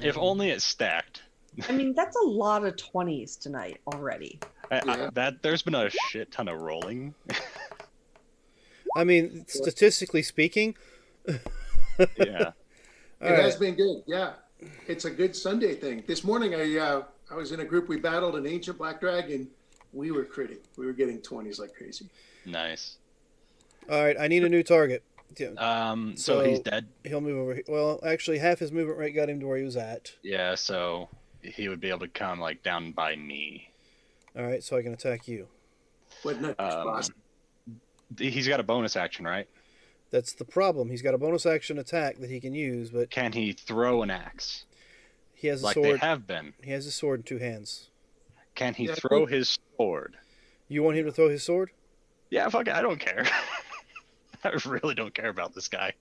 If only it's stacked. I mean, that's a lot of 20s tonight already. Yeah. There's been a shit ton of rolling. I mean, statistically speaking. Yeah. All It has right. been good. Yeah, it's a good Sunday thing. This morning, I was in a group. We battled an ancient black dragon. We were critting. We were getting 20s like crazy. Nice. All right, I need a new target. Yeah, So he's So- dead. he'll move over. Well, actually, half his movement rate got him to where he was at. Yeah, so he would be able to come like down by me. All right, so I can attack you. What next, boss? He's got a bonus action, right? That's the problem. He's got a bonus action attack that he can use, but Can he throw an axe he has a like they sword. have been? He has a sword in two hands. Can he Yeah, I throw think- his sword? You want him to throw his sword? Yeah, fuck it, I don't care. I really don't care about this guy.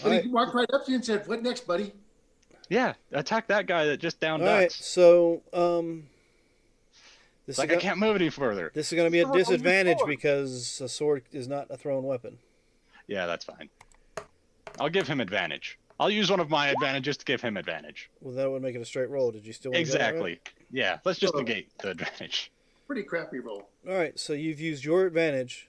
But All he walked right up to you and said, "What next, buddy?" Yeah, attack that guy that just downed All right, ducks. so this It's like is I can't move any further. this is going to be a Throw your disadvantage sword. because a sword is not a thrown weapon. Yeah, that's fine. I'll give him advantage. I'll use one of my advantages to give him advantage. Well, that would make it a straight roll. Did you still want to go that route? Exactly. Yeah, let's just Oh. negate the advantage. Pretty crappy roll. All right, so you've used your advantage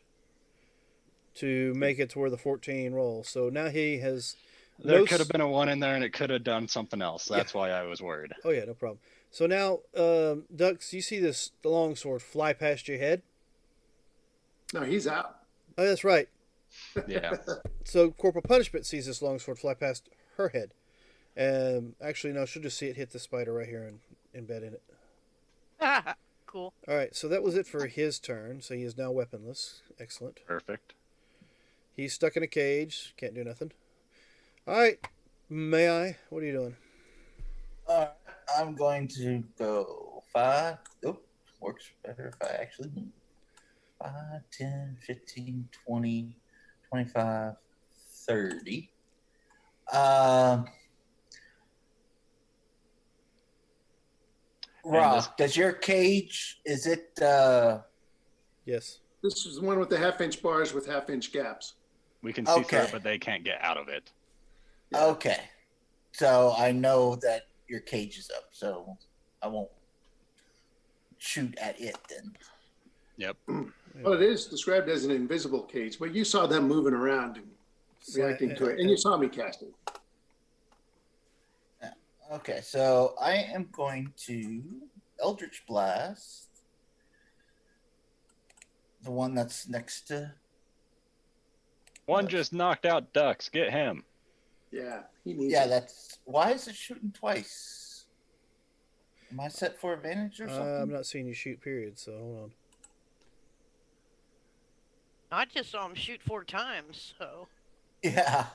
to make it to where the 14 rolls. So now he has. There no could have s- been a 1 in there and it could have done something else. That's why I was worried. Oh yeah, no problem. So now, Dux, you see the long sword fly past your head? No, he's out. Oh, that's right. Yeah. So Corporal Punishment sees this longsword fly past her head. Actually, no, she'll just see it hit the spider right here and embed in it. Cool. All right, so that was it for his turn. So he is now weaponless. Excellent. Perfect. He's stuck in a cage. Can't do nothing. All right, may I? What are you doing? I'm going to go 5. Oh, works better if I actually move. 5, 10, 15, 20, 25, 30. Rock, does your cage, is it, Yes. This is the one with the half-inch bars with half-inch gaps. We can see through Okay. it, but they can't get out of it. okay. So I know that your cage is up, so I won't shoot at it then. Yep. Well, it is described as an invisible cage, but you saw them moving around and reacting to it, and you saw me casting. Okay, so I am going to Eldritch Blast. The one that's next to. One just knocked out ducks. Get him. Yeah, he needs Yeah, it. that's. Why is it shooting twice? Am I set for advantage or something? I'm not seeing you shoot, period, so hold on. I just saw him shoot 4 times, so. Yeah.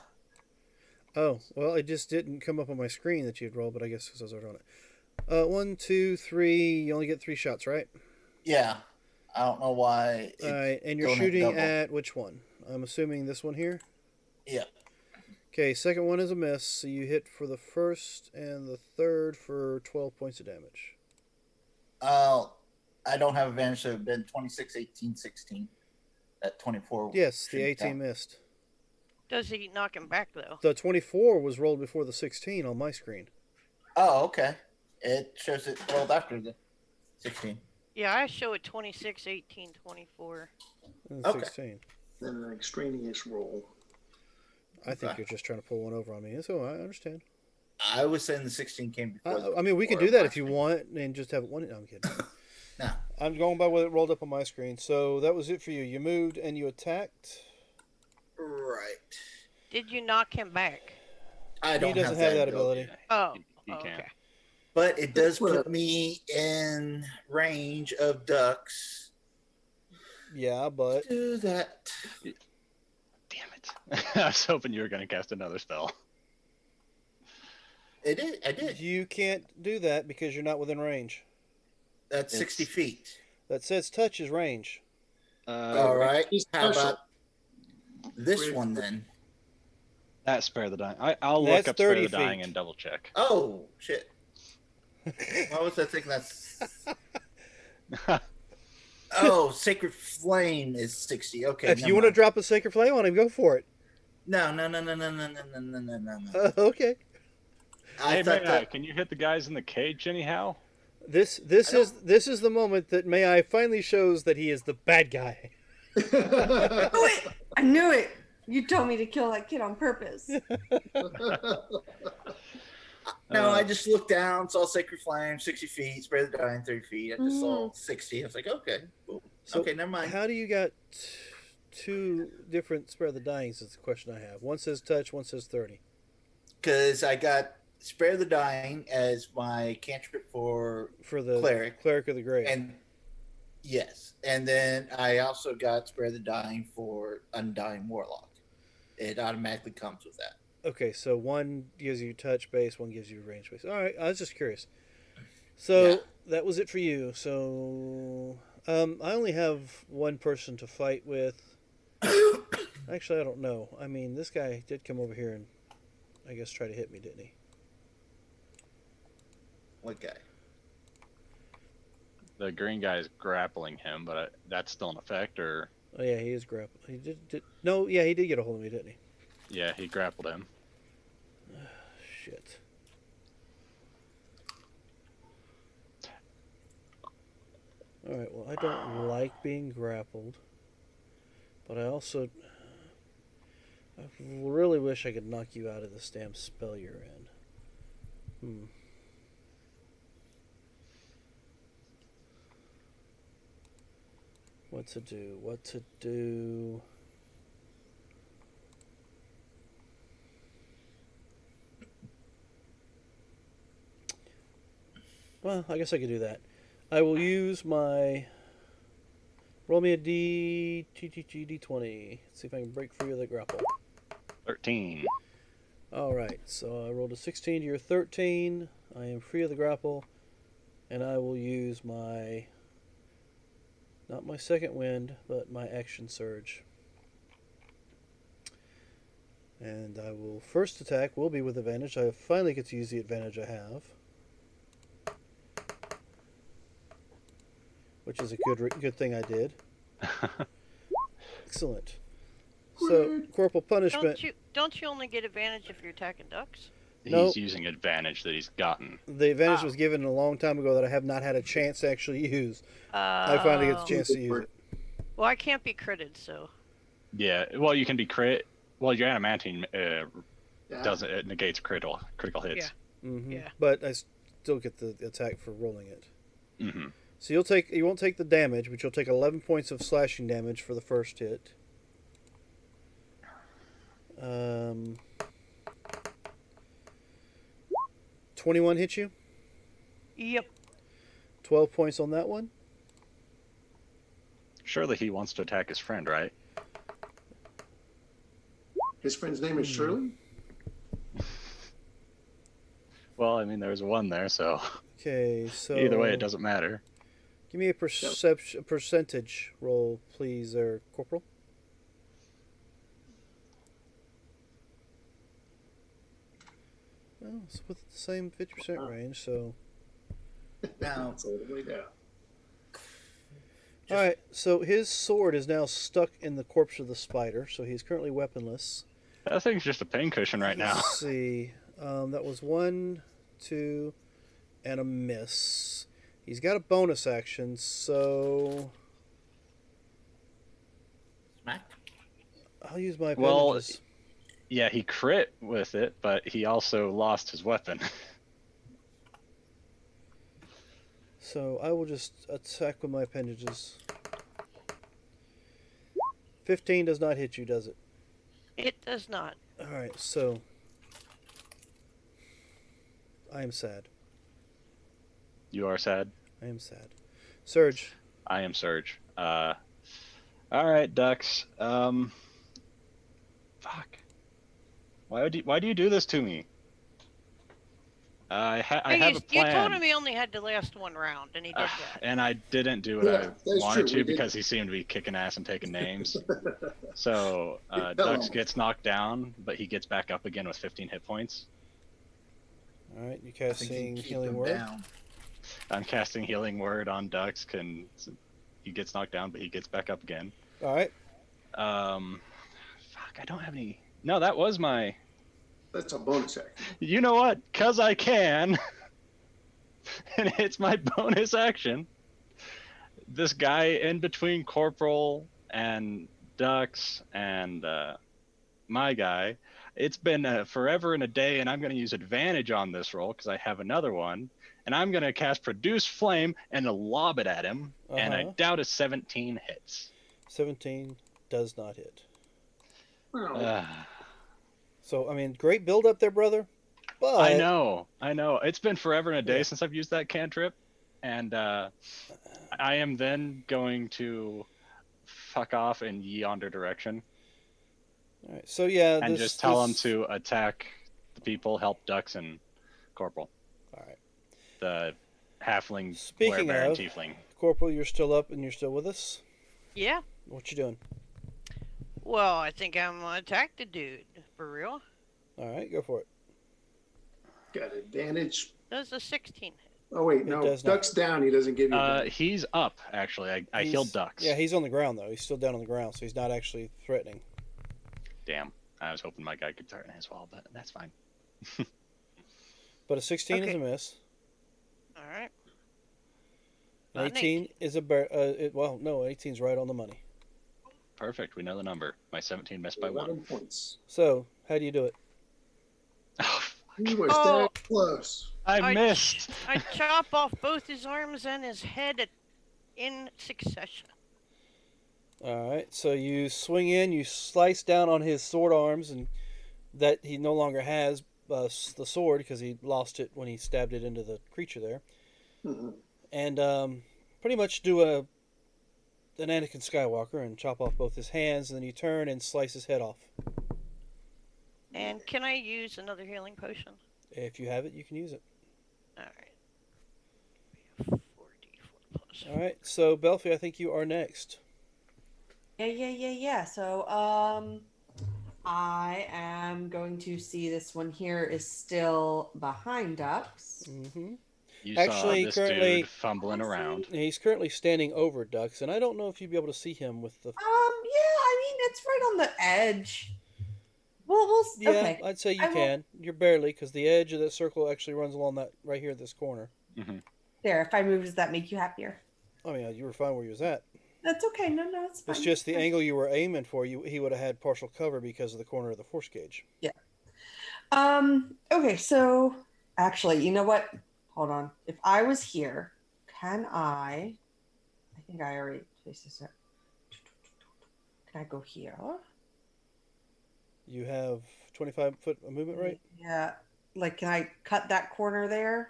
Oh, well, it just didn't come up on my screen that you'd roll, but I guess because I was already on it. 1, 2, 3. You only get 3 shots, right? Yeah. I don't know why. All right, and you're going at shooting double. at which one? I'm assuming this one here. Yeah. Okay, second one is a miss, so you hit for the first and the third for 12 points of damage. I don't have advantage, so it's been 26, 18, 16. That 24. Yes, the shouldn't 18 count. missed. Does he knock him back, though? The 24 was rolled before the 16 on my screen. Oh, okay. It shows it rolled after the 16. Yeah, I show it 26, 18, 24. And Okay. 16. Then an extraneous roll. I think Okay. you're just trying to pull one over on me. So I understand. I was saying the 16 came before. I mean, we can do that if you want and just have it one. No, I'm kidding. No. I'm going by what it rolled up on my screen. So that was it for you. You moved and you attacked. Right. Did you knock him back? I don't doesn't have that ability. Oh, He oh, can't. okay. But it does Well- put me in range of ducks. Yeah, but Do that. Damn it. I was hoping you were going to cast another spell. It did. I did. you can't do that because you're not within range. That's 60 It's- feet. That says touch is range. All right. He's How special. about this Great. one then? That's Spare the Dying. I'll That's look up Spare 30 the Dying feet. and double check. Oh, shit. Why was I thinking that's. Oh, Sacred Flame is 60. Okay. If never you want to mind. drop a sacred flame on him, go for it. No. Okay. I Hey, thought May I, that. can you hit the guys in the cage anyhow? This I is the moment that May I finally shows that he is the bad guy. I knew it. You told me to kill that kid on purpose. No, I just looked down, saw Sacred Flame, 60 feet, Spare the Dying, 30 feet. I just saw 60. I was like, okay, cool. So okay, never mind. How do you got two different spare the dyings? Is the question I have. One says touch, one says 30. Because I got Spare the Dying as my cantrip for For the cleric, of the Grave. and yes, and then I also got Spare the Dying for Undying Warlock. It automatically comes with that. Okay, so one gives you touch base, one gives you range base. All right, I was just curious. So Yeah. that was it for you. So I only have one person to fight with. Actually, I don't know. I mean, this guy did come over here and I guess try to hit me, didn't he? What guy? The green guy is grappling him, but that's still in effect, or Oh yeah, he is grappled. He did. No, yeah, he did get a hold of me, didn't he? yeah, he grappled him. Shit. All right. Well, I don't like being grappled, but I also I really wish I could knock you out of this damn spell you're in. What to do? What to do? Well, I guess I could do that. I will use my. Roll me a D20. See if I can break free of the grapple. 13. Alright, so I rolled a 16 to your 13. I am free of the grapple. And I will use my. Not my second wind, but my action surge. And I will. First attack will be with advantage. I finally get to use the advantage I have. Which is a good thing I did. Excellent. So, corporal punishment. Don't you only get advantage if you're attacking ducks? He's Nope. using advantage that he's gotten. The advantage Oh. was given a long time ago that I have not had a chance to actually use. I finally get the chance to use it. Well, I can't be critted, so. Yeah, well, you can be crit. Well, your adamantine Yeah. doesn't it negates critical hits. Yeah. But I still get the attack for rolling it. Mm-hmm. So you won't take the damage, but you'll take 11 points of slashing damage for the first hit. 21 hits you. Yep. 12 points on that one. Surely he wants to attack his friend, right? His friend's name is Shirley. Well, I mean, there's one there, so Okay, so either way, it doesn't matter. Give me a percentage roll, please, there, Corporal. Well, it's with the same 50% range, so. Now, It's all the way down. All right, so his sword is now stuck in the corpse of the spider, so he's currently weaponless. That thing's just a pincushion right now. Let's see. That was 1, 2, and a miss. He's got a bonus action, so smack. I'll use my Well, advantages. Yeah, he crit with it, but he also lost his weapon. So I will just attack with my appendages. 15 does not hit you, does it? It does not. Alright, so I am sad. You are sad. I am sad. Surge. I am Surge. All right, ducks. Fuck. Why do you do this to me? I have a You plan. told him he only had to last one round, and he did that. And I didn't do what Yeah, I that's wanted true, we to because he seemed to be kicking ass and taking names. So Dux gets knocked down, but he gets back up again with 15 hit points. Alright, you I think casting you keep healing him word. down. I'm casting Healing Word on Dux. He gets knocked down, but he gets back up again. Alright. Fuck, I don't have any. No, that was my. That's a bonus action. You know what? 'Cause I can. And it's my bonus action. This guy in between Corporal and Dux and my guy. It's been forever and a day, and I'm going to use advantage on this roll because I have another one. And I'm going to cast Produce Flame and lob it at him. And I Uh-huh. doubt a 17 hits. 17 does not hit. Well, So, I mean, great build up there, brother. But I know. It's been forever and a day Yeah. since I've used that cantrip, and I am then going to fuck off in yonder direction All right, so yeah, and this, just tell them this- to attack the people, help Dux and Corporal, All right, the halfling, Speaking werebear, and of- tiefling. Corporal, you're still up and you're still with us. Yeah. What you doing? Well, I think I'm gonna attack the dude for real. All right, go for it. got advantage. Does a 16 hit? Oh wait, It no. does not. Duck's down. He doesn't give you. advantage. He's up actually. I healed He's- Dux. Yeah, he's on the ground though. He's still down on the ground, so he's not actually threatening. Damn. I was hoping my guy could threaten as well, but that's fine. But a 16 is Okay. a miss. All right. An Not an 18 is a well, no, 18's right on the money. Perfect. We know the number. My 17 missed by 11 one. points. So, how do you do it? Oh, You were Oh. that close. I missed. I chop off both his arms and his head in succession. All right, so you swing in, you slice down on his sword arms, and that he no longer has the sword because he lost it when he stabbed it into the creature there, Mhm. and pretty much do an Anakin Skywalker and chop off both his hands, and then you turn and slice his head off. And can I use another healing potion? If you have it, you can use it. All right. We have 4d4 plus. All right, so Belfi, I think you are next. Yeah. So, I am going to see this one here is still behind Ducks. Mm-hmm. You Actually, saw this currently- dude fumbling around. He's currently standing over Dux, and I don't know if you'd be able to see him with the. Yeah, I mean it's right on the edge. We'll Yeah, okay. I'd say you I will- can. You're barely, because the edge of that circle actually runs along that right here, this corner. There, if I move, does that make you happier? I mean, you were fine where you was at. That's okay. No, it's fine. It's just the Fine. angle you were aiming for. He would have had partial cover because of the corner of the force gauge. Okay, so actually, you know what? Hold on. If I was here, can I think I already placed this. Can I go here? You have 25 foot of movement, right? Yeah. Like, can I cut that corner there?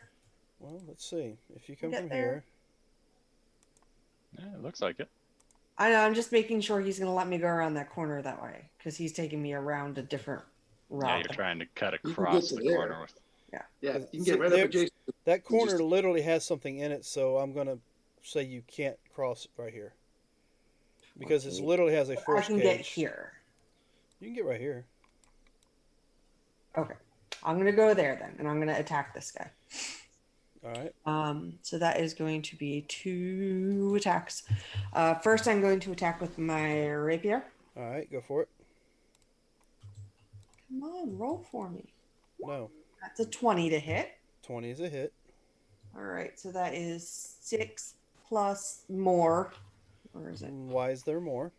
Well, let's see. If you come Get from there. here, Yeah, it looks like it. I know. I'm just making sure he's going to let me go around that corner that way because he's taking me around a different Yeah, route. you're trying to cut can across get to the there. corner with. Yeah, you can So get right there- up adjacent. that corner just- literally has something in it, so I'm gonna say you can't cross it right here because it Okay. literally has a I force can gauge. get here. You can get right here. Okay. I'm going to go there then, and I'm going to attack this guy. All right. So that is going to be 2 attacks. First, I'm going to attack with my rapier. All right. Go for it. Come on, roll for me. No. That's a 20 to hit. 20 is a hit. All right, so that is 6 plus more. Where is it? Why is there more?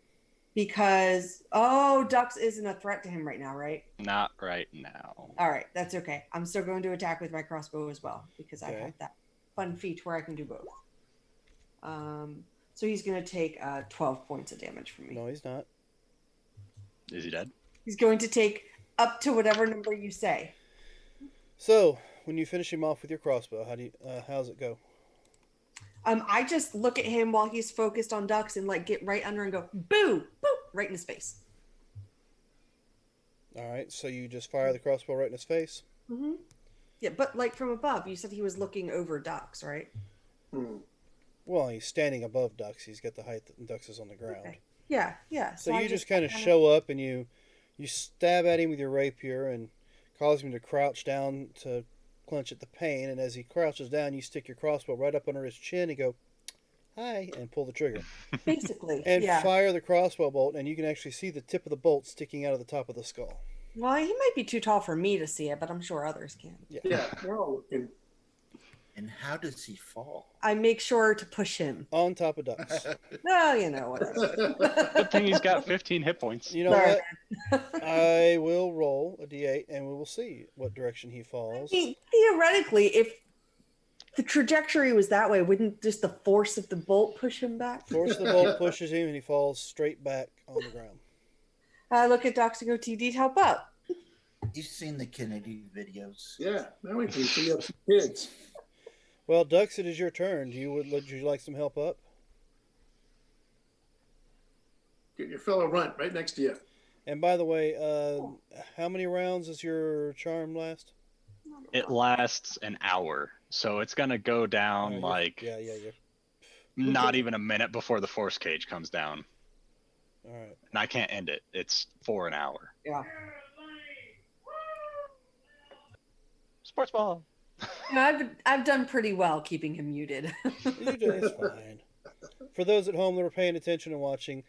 Because Dux isn't a threat to him right now, right? Not right now. All right, that's okay. I'm still going to attack with my crossbow as well because I Okay. have that fun feat where I can do both. So he's going to take 12 points of damage from me. No, he's not. Is he dead? He's going to take up to whatever number you say. So when you finish him off with your crossbow, how's it go? I just look at him while he's focused on Dux and like get right under and go boo, boop, right in his face. All right. So you just fire the crossbow right in his face. Mm-hmm. Yeah, but like from above, you said he was looking over Dux, right? Hmm. Well, he's standing above Dux. He's got the height that Dux is on the ground. Okay. Yeah. So I you just kind of show up and you stab at him with your rapier and cause him to crouch down to clench at the pain. And as he crouches down, you stick your crossbow right up under his chin and go, "Hi," and pull the trigger basically, and yeah. fire the crossbow bolt. And you can actually see the tip of the bolt sticking out of the top of the skull. Well, he might be too tall for me to see it, but I'm sure others can. Yeah, we're all looking. And how does he fall? I make sure to push him. On top of Dux. Well, you know, whatever. Good thing he's got 15 hit points. You know Sorry, what? I will roll a d8 and we will see what direction he falls. Theoretically, if the trajectory was that way, wouldn't just the force of the bolt push him back? Force the bolt pushes him, and he falls straight back on the ground. Look at Doxigo TD to help out. You've seen the Kennedy videos. Yeah, now we can free up some kids. Well, Dux, it is your turn. Would you like some help up? Get your fellow runt right next to you. And by the way, how many rounds does your charm last? It lasts an hour, so it's gonna go down Oh, like yeah. not even a minute before the force cage comes down, All right. and I can't end it. It's for an hour. Yeah. Sports ball. I've done pretty well keeping him muted. You do, it's fine. For those at home that are paying attention and watching,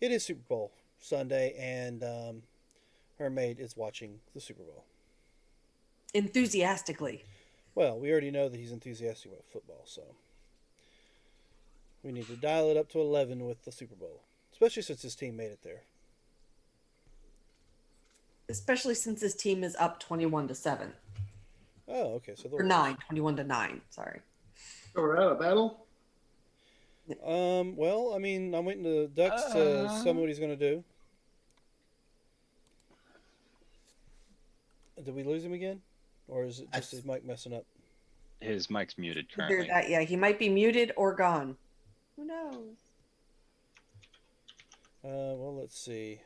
it is Super Bowl Sunday, and her maid is watching the Super Bowl. Enthusiastically. Well, we already know that he's enthusiastic about football, so we need to dial it up to 11 with the Super Bowl, especially since his team made it there. Especially since his team is up 21-7. Oh, okay. So Or 9, 21-9, sorry. So we're out of battle. Well, I mean, I'm waiting to Dux to tell me what he's going to do. Did we lose him again? Or is it just his mic messing up? His mic's muted Figure currently. that, yeah, he might be muted or gone. Who knows? Well, let's see.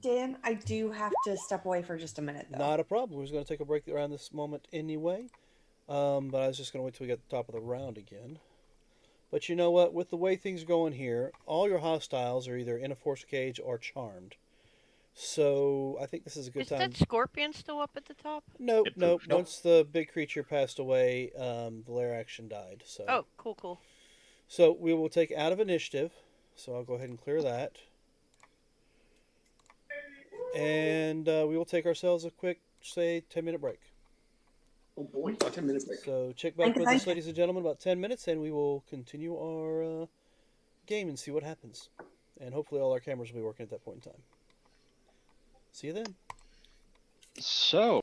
Dan, I do have to step away for just a minute, though. Not a problem. We was going to take a break around this moment anyway. But I was just going to wait till we get to the top of the round again. But you know what? With the way things are going here, all your hostiles are either in a force cage or charmed. So I think this is a good Is time. that scorpion still up at the top? Nope. Nope. Once the big creature passed away, the lair action died. So. Oh, cool. So we will take out of initiative. So I'll go ahead and clear that. And we will take ourselves a quick, say, 10-minute break. Oh boy, 10 minutes break. So check back with us, ladies and gentlemen, about 10 minutes, and we will continue our game and see what happens. And hopefully all our cameras will be working at that point in time. See you then. So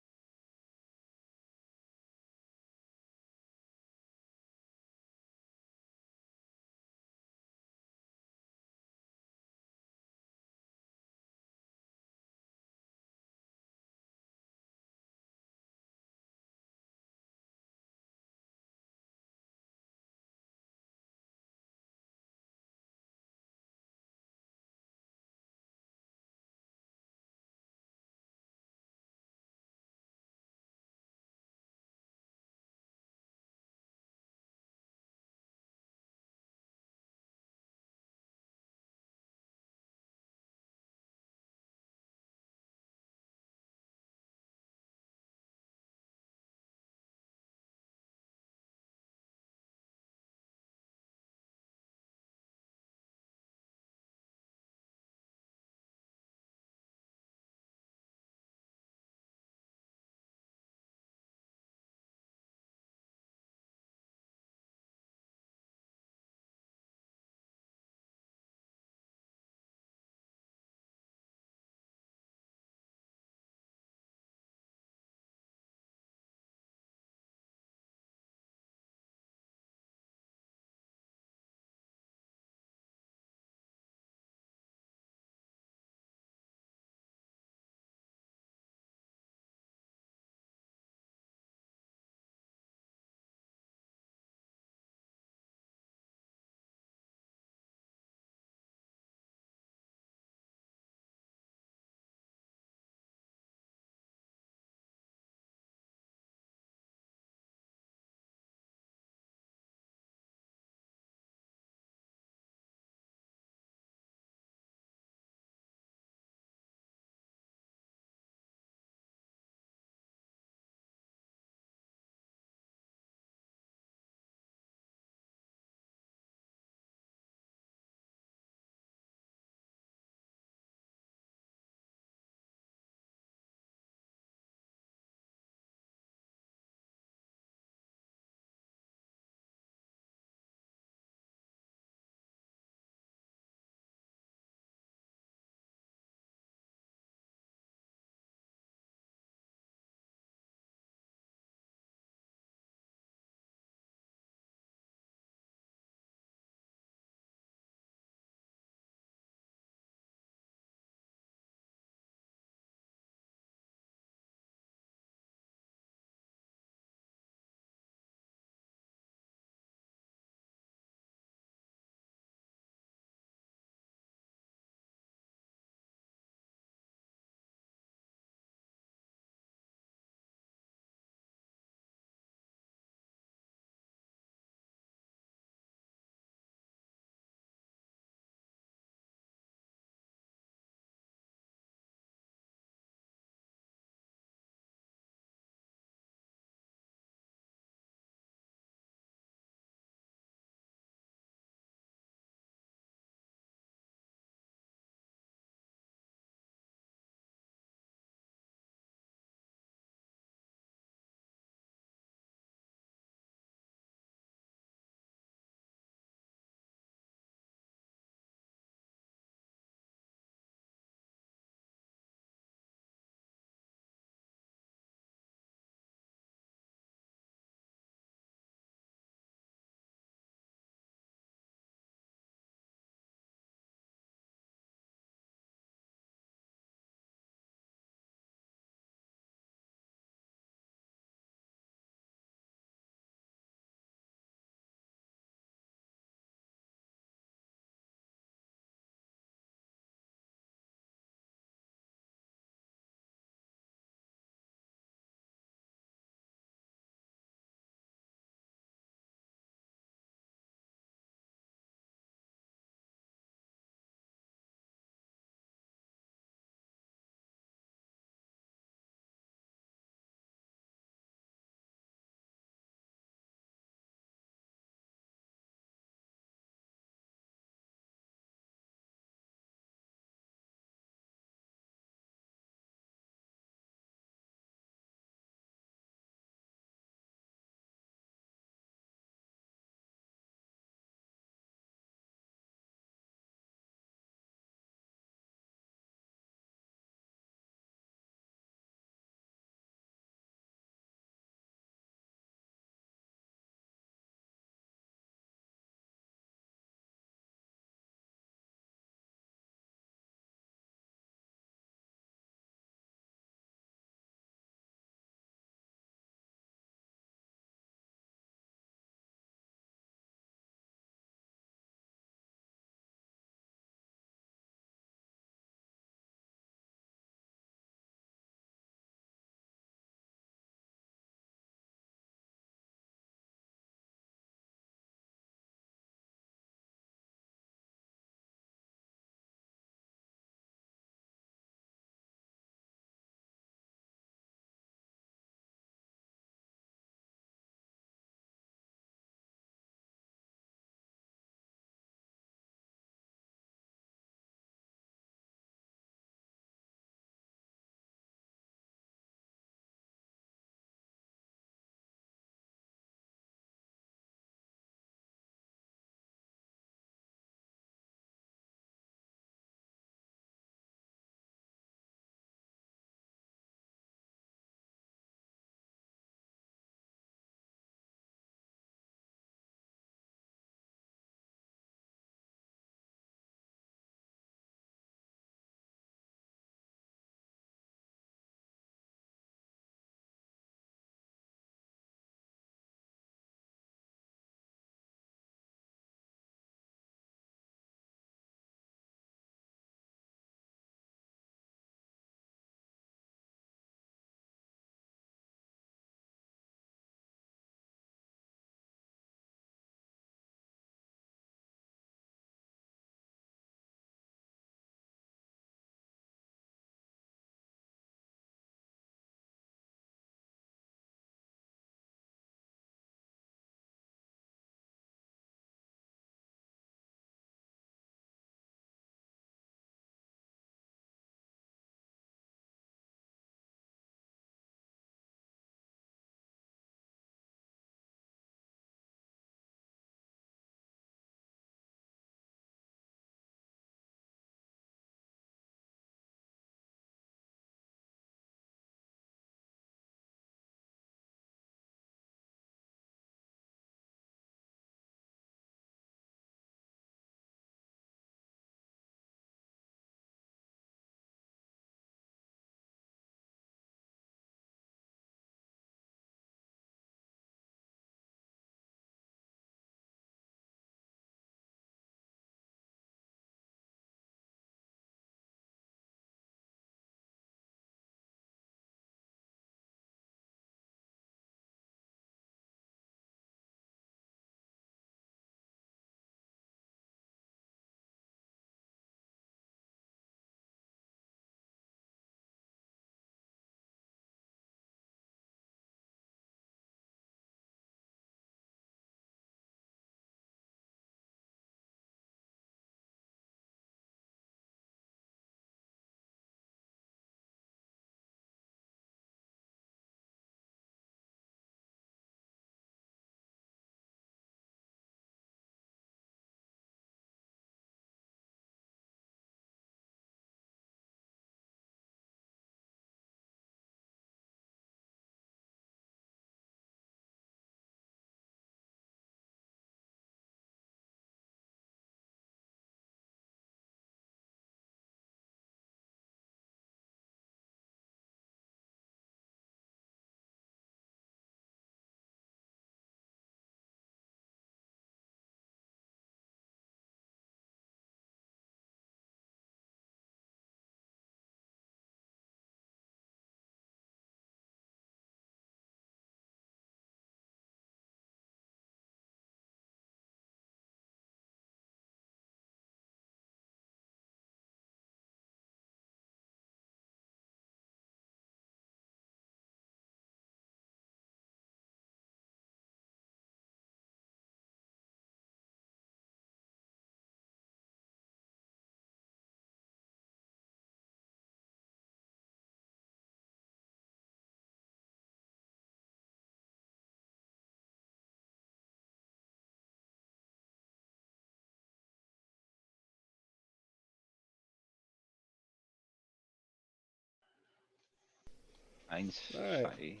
Alright.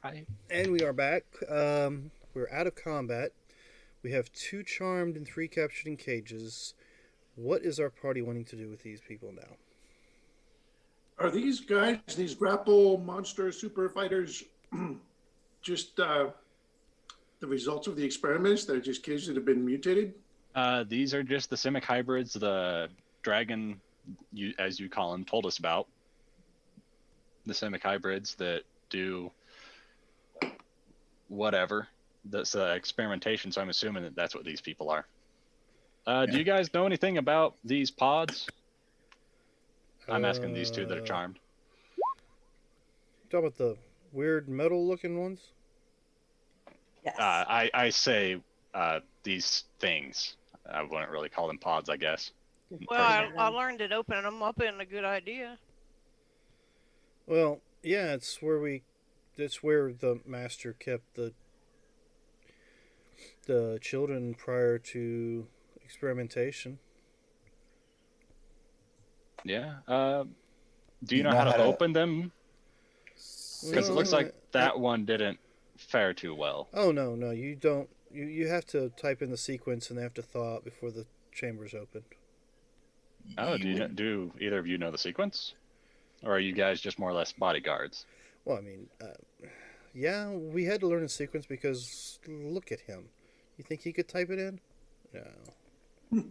Right. And we are back. We're out of combat. We have 2 charmed and 3 captured in cages. What is our party wanting to do with these people now? Are these guys, these grapple monster super fighters, just the results of the experiments? They're just kids that have been mutated? These are just the Simic hybrids the dragon, as you call them, told us about. The Simic hybrids that do whatever. That's experimentation, so I'm assuming that that's what these people are. Do you guys know anything about these pods? I'm asking these 2 that are charmed. Talk about the weird metal-looking ones. Yes. I say these things. I wouldn't really call them pods, I guess. Well, I learned that opening them up isn't a good idea. Well, yeah, it's where the master kept the children prior to experimentation. Yeah. Do you know how to open them? Because it looks like that one didn't fare too well. Oh no, you don't. You have to type in the sequence and they have to thaw out before the chamber's opened. Oh, do either of you know the sequence, or are you guys just more or less bodyguards? Well, I mean, yeah, we had to learn the sequence because look at him. You think he could type it in? No.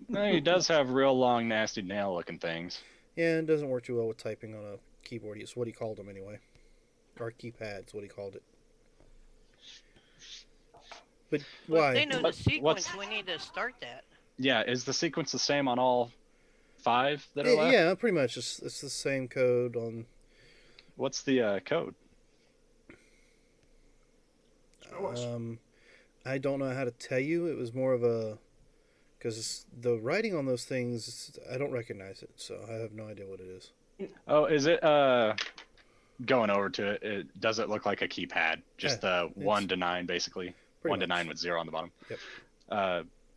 No, he does have real long, nasty nail-looking things. Yeah, it doesn't work too well with typing on a keyboard. It's what he called them anyway. Or keypad's what he called it. But Well, why? if they know the What- sequence, what's- we need to start that. Yeah, is the sequence the same on all 5 that are left? Yeah, pretty much. It's the same code on. What's the code? I don't know how to tell you. It was more of a because the writing on those things, I don't recognize it, so I have no idea what it is. Oh, is it going over to it? Does it look like a keypad? Just 1 to 9, basically. Pretty 1 to much. 9 with 0 on the bottom. Yep.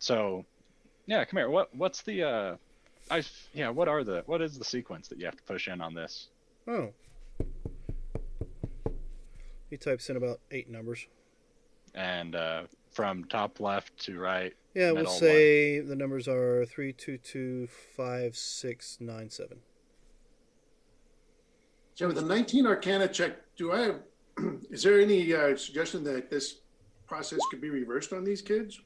So, yeah, come here. What's the what is the sequence that you have to push in on this? Oh. He types in about 8 numbers. And from top left to right. Yeah, we'll middle say the numbers are 3225697. So with the 19 Arcana check, is there any suggestion that this process could be reversed on these kids?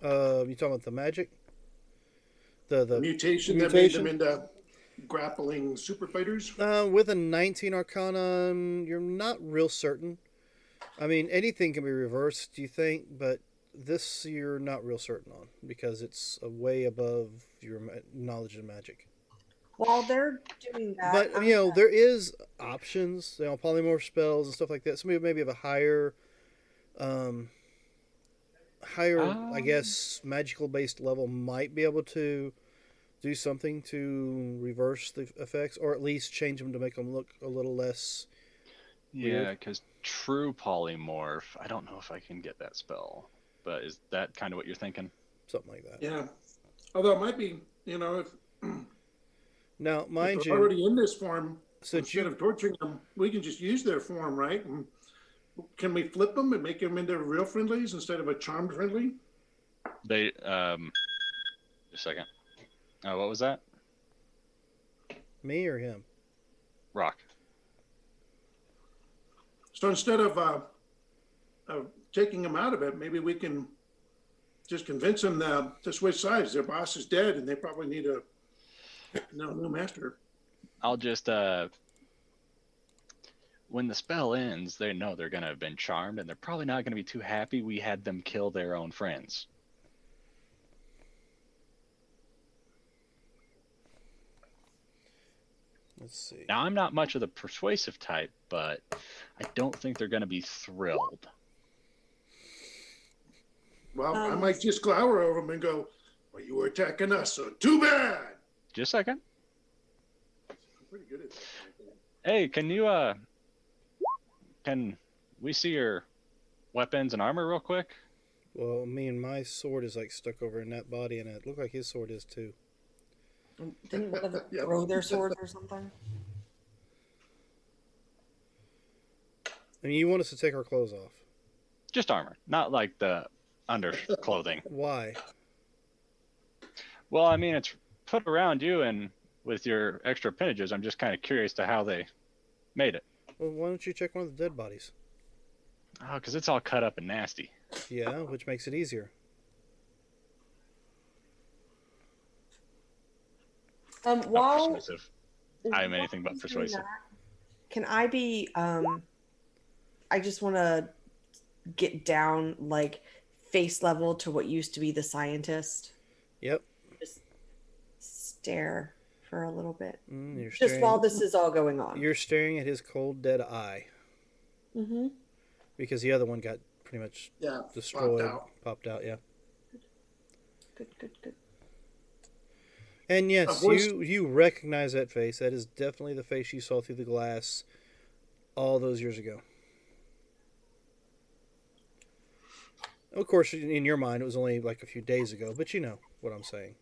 You talking about the magic? The Mutation that made them into grappling super fighters? with a 19 Arcana, you're not real certain. I mean, anything can be reversed, do you think? But this you're not real certain on because it's way above your knowledge of magic. While they're doing that, But there is options, polymorph spells and stuff like that. Somebody maybe of a higher, I guess, magical based level might be able to do something to reverse the effects, or at least change them to make them look a little less. Yeah, because true polymorph, I don't know if I can get that spell. But is that kind of what you're thinking? Something like that. Yeah. Although it might be, if Now, mind if you, they're already in this form, since instead of torturing them, we can just use their form, right? And can we flip them and make them into real friendlies instead of a charmed friendly? They just a second. What was that? me or him? Rock. So instead of taking them out of it, maybe we can just convince them to switch sides. Their boss is dead, and they probably need a new master. I'll just when the spell ends, they know they're gonna have been charmed, and they're probably not gonna be too happy we had them kill their own friends. Let's see. Now, I'm not much of the persuasive type, but I don't think they're gonna be thrilled. Well, I might just glower over them and go, "Well, you were attacking us, so too bad." Just a second. I'm pretty good at that. Hey, can we see your weapons and armor real quick? Well, my sword is like stuck over in that body, and it looked like his sword is too. didn't one of them Yep. throw their swords or something? I mean, you want us to take our clothes off. Just armor, not like the underclothing. Why? Well, I mean, it's put around you, and with your extra appendages, I'm just kind of curious to how they made it. Well, why don't you check one of the dead bodies? Oh, because it's all cut up and nasty. Yeah, which makes it easier. Not While persuasive. I am anything but while he's doing persuasive. that, can I be? I just want to get down like face level to what used to be the scientist. Yep. Just stare for a little bit, You're just staring, while this is all going on. you're staring at his cold, dead eye. Mm-hmm. Because the other one got pretty much Yeah, destroyed. popped out. Yeah. Good, good, good. And yes, voice- you recognize that face. That is definitely the face you saw through the glass all those years ago. Of course, in your mind, it was only like a few days ago, but you know what I'm saying.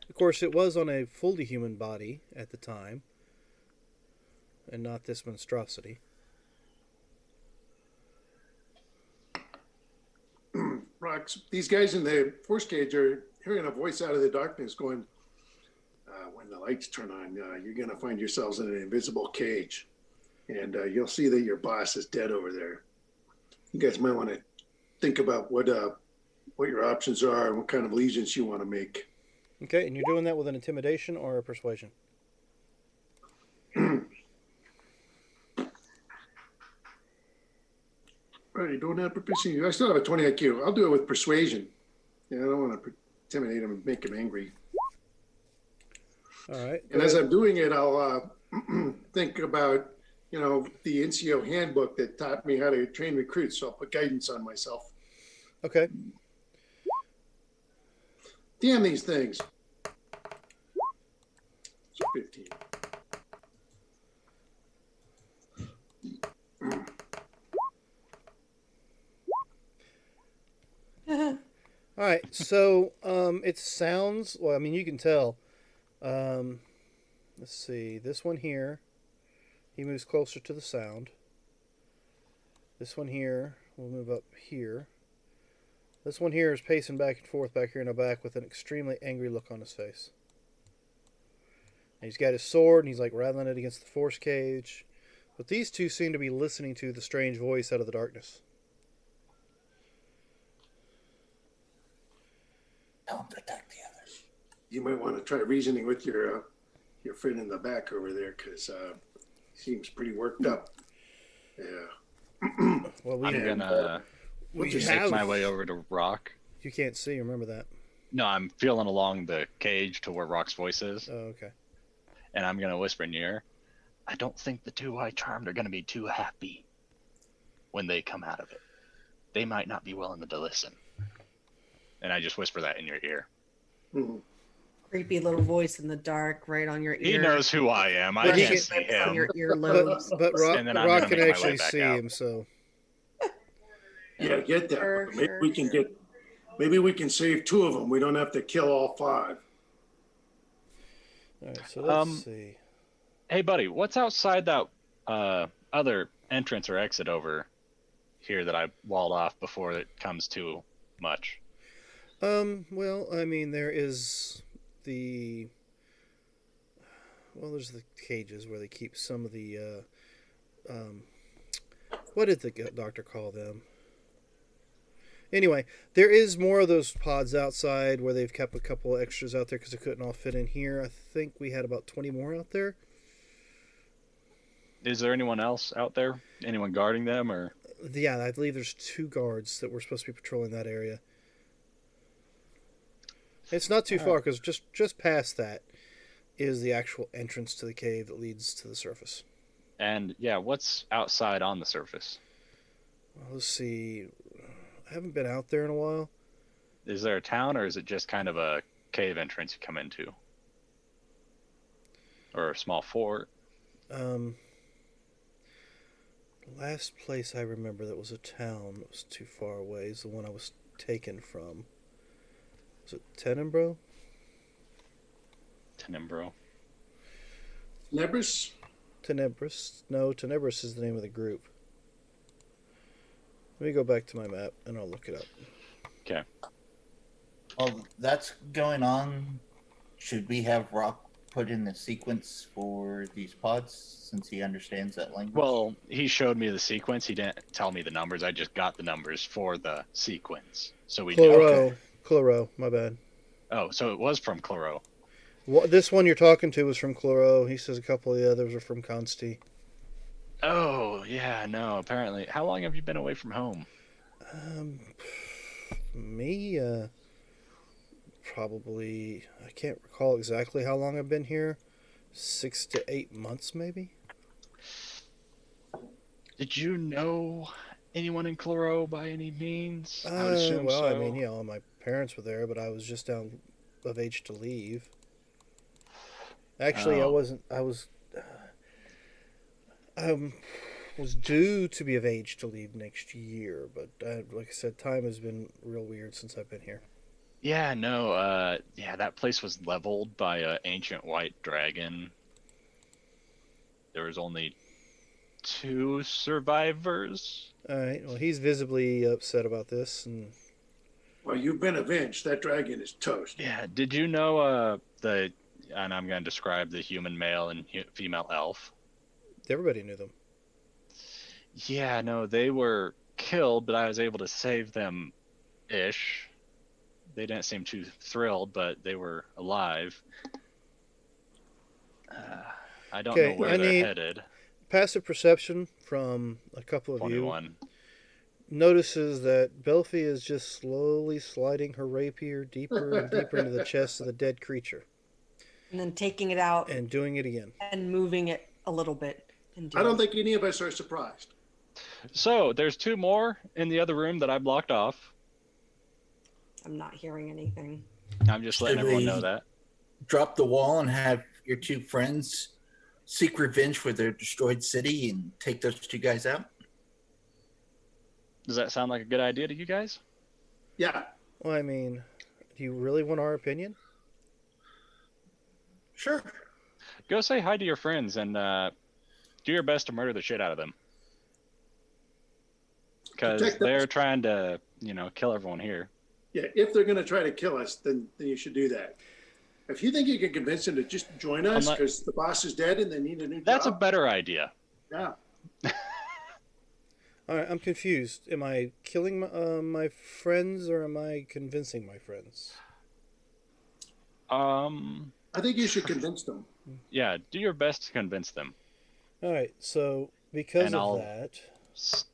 Of course, it was on a fully human body at the time, and not this monstrosity. Rocks. These guys in the force cage are hearing a voice out of the darkness going, when the lights turn on, you're going to find yourselves in an invisible cage. And you'll see that your boss is dead over there. You guys might want to think about what your options are and what kind of allegiance you want to make. Okay, and you're doing that with an intimidation or a persuasion? Right, you're doing that for persuasion. I still have a 20 IQ. I'll do it with persuasion. Yeah, I don't want to intimidate him and make him angry. All right. And as I'm doing it, I'll think about, the NCO handbook that taught me how to train recruits. So I'll put guidance on myself. Okay. Damn these things. 15. All right, so it sounds, well, I mean, you can tell. Let's see, this one here, he moves closer to the sound. This one here will move up here. This one here is pacing back and forth back here in the back with an extremely angry look on his face. And he's got his sword and he's like rattling it against the force cage. But these two seem to be listening to the strange voice out of the darkness. Don't protect the others. You might want to try reasoning with your friend in the back over there because he seems pretty worked up. Yeah. Well, we I'm Yeah. gonna we just make have, my way over to Rock. You can't see, remember that. No, I'm feeling along the cage to where Rock's voice is, Oh, okay. and I'm gonna whisper in your ear. I don't think the two I charmed are gonna be too happy when they come out of it. They might not be willing to listen. And I just whisper that in your ear. Mhm. Creepy little voice in the dark, right on your ear. He knows who I am. I But he can't can- see On him. your But, earlobes. Rock, And then I'm Rock gonna can make my actually way back see out. him, so Yeah, I get that. Sure, Maybe sure, we can sure. maybe we can save 2 of them. We don't have to kill all 5. all right. So let's Um, see. Hey, buddy, what's outside that other entrance or exit over here that I walled off before it comes too much? Well, I mean, there's the cages where they keep some of the what did the doctor call them? Anyway, there is more of those pods outside where they've kept a couple extras out there because they couldn't all fit in here. I think we had about 20 more out there. Is there anyone else out there? Anyone guarding them, or Yeah, I believe there's 2 guards that were supposed to be patrolling that area. It's not too far because just past that is the actual entrance to the cave that leads to the surface. and yeah, what's outside on the surface? Well, let's see. I haven't been out there in a while. Is there a town, or is it just kind of a cave entrance you come into, or a small fort? The last place I remember that was a town that was too far away is the one I was taken from. Was it Tenenbro? Tenembro. Nebris? Tenebris. No, Tenebris is the name of the group. Let me go back to my map and I'll look it up. Okay. While that's going on, should we have Rock put in the sequence for these pods since he understands that language? Well, he showed me the sequence. He didn't tell me the numbers. I just got the numbers for the sequence. So we. Chloro. Chloro, my bad. Oh, so it was from Chloro. Well, this one you're talking to was from Chloro. He says a couple of the others are from Consti. Oh, yeah, no, apparently. How long have you been away from home? Me, probably, I can't recall exactly how long I've been here. 6 to 8 months, maybe? Did you know anyone in Chloro by any means? I would assume well, so. I mean, you know, my parents were there, but I was just down of age to leave. Actually, I Oh. wasn't. I was due to be of age to leave next year, but like I said, time has been real weird since I've been here. Yeah, no, yeah, that place was leveled by an ancient white dragon. There was only 2 survivors. All right. Well, he's visibly upset about this, and Well, you've been avenged. That dragon is toast. Yeah, did you know and I'm going to describe the human male and female elf. everybody knew them. Yeah, no, they were killed, but I was able to save them ish. They didn't seem too thrilled, but they were alive. I don't know Okay, where I they're need- headed. Passive perception from a couple of 21. you notices that Belfie is just slowly sliding her rapier deeper and deeper into the chest of the dead creature And then taking it out and doing it again. and moving it a little bit. And I don't doing- think any of us are surprised. So there's 2 more in the other room that I blocked off. I'm not hearing anything. I'm just letting Should everyone we- know that. Drop the wall and have your 2 friends seek revenge for their destroyed city and take those 2 guys out? Does that sound like a good idea to you guys? Yeah. Well, I mean, do you really want our opinion? Sure. Go say hi to your friends and do your best to murder the shit out of them. Because Protect them. they're trying to, kill everyone here. Yeah. If they're going to try to kill us, then you should do that. If you think you can convince them to just join us not- because the boss is dead and they need a new That's a job. better idea. Yeah. All right, I'm confused. Am I killing my friends or am I convincing my friends? I think you should convince them. Yeah, do your best to convince them. All right, so because And of I'll- that,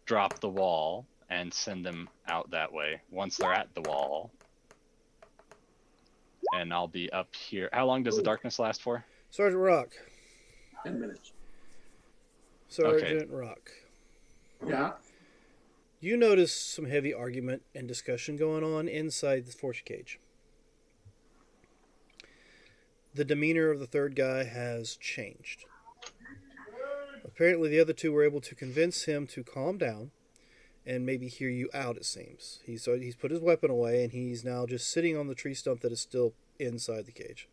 Drop the wall and send them out that way once they're at the wall. And I'll be up here. How long does the darkness last for? Sergeant Rock. 10 minutes. Sergeant Rock. Yeah. You notice some heavy argument and discussion going on inside the force cage. The demeanor of the third guy has changed. Apparently, the other 2 were able to convince him to calm down and maybe hear you out, it seems. He's put his weapon away and he's now just sitting on the tree stump that is still inside the cage.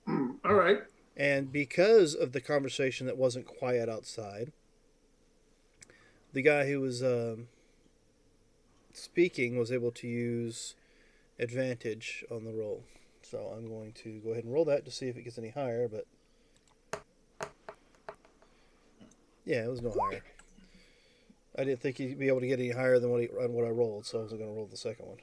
All right. And because of the conversation that wasn't quiet outside, the guy who was speaking was able to use advantage on the roll. So I'm going to go ahead and roll that to see if it gets any higher, but yeah, it was no higher. I didn't think he'd be able to get any higher than what I rolled, so I wasn't going to roll the second one.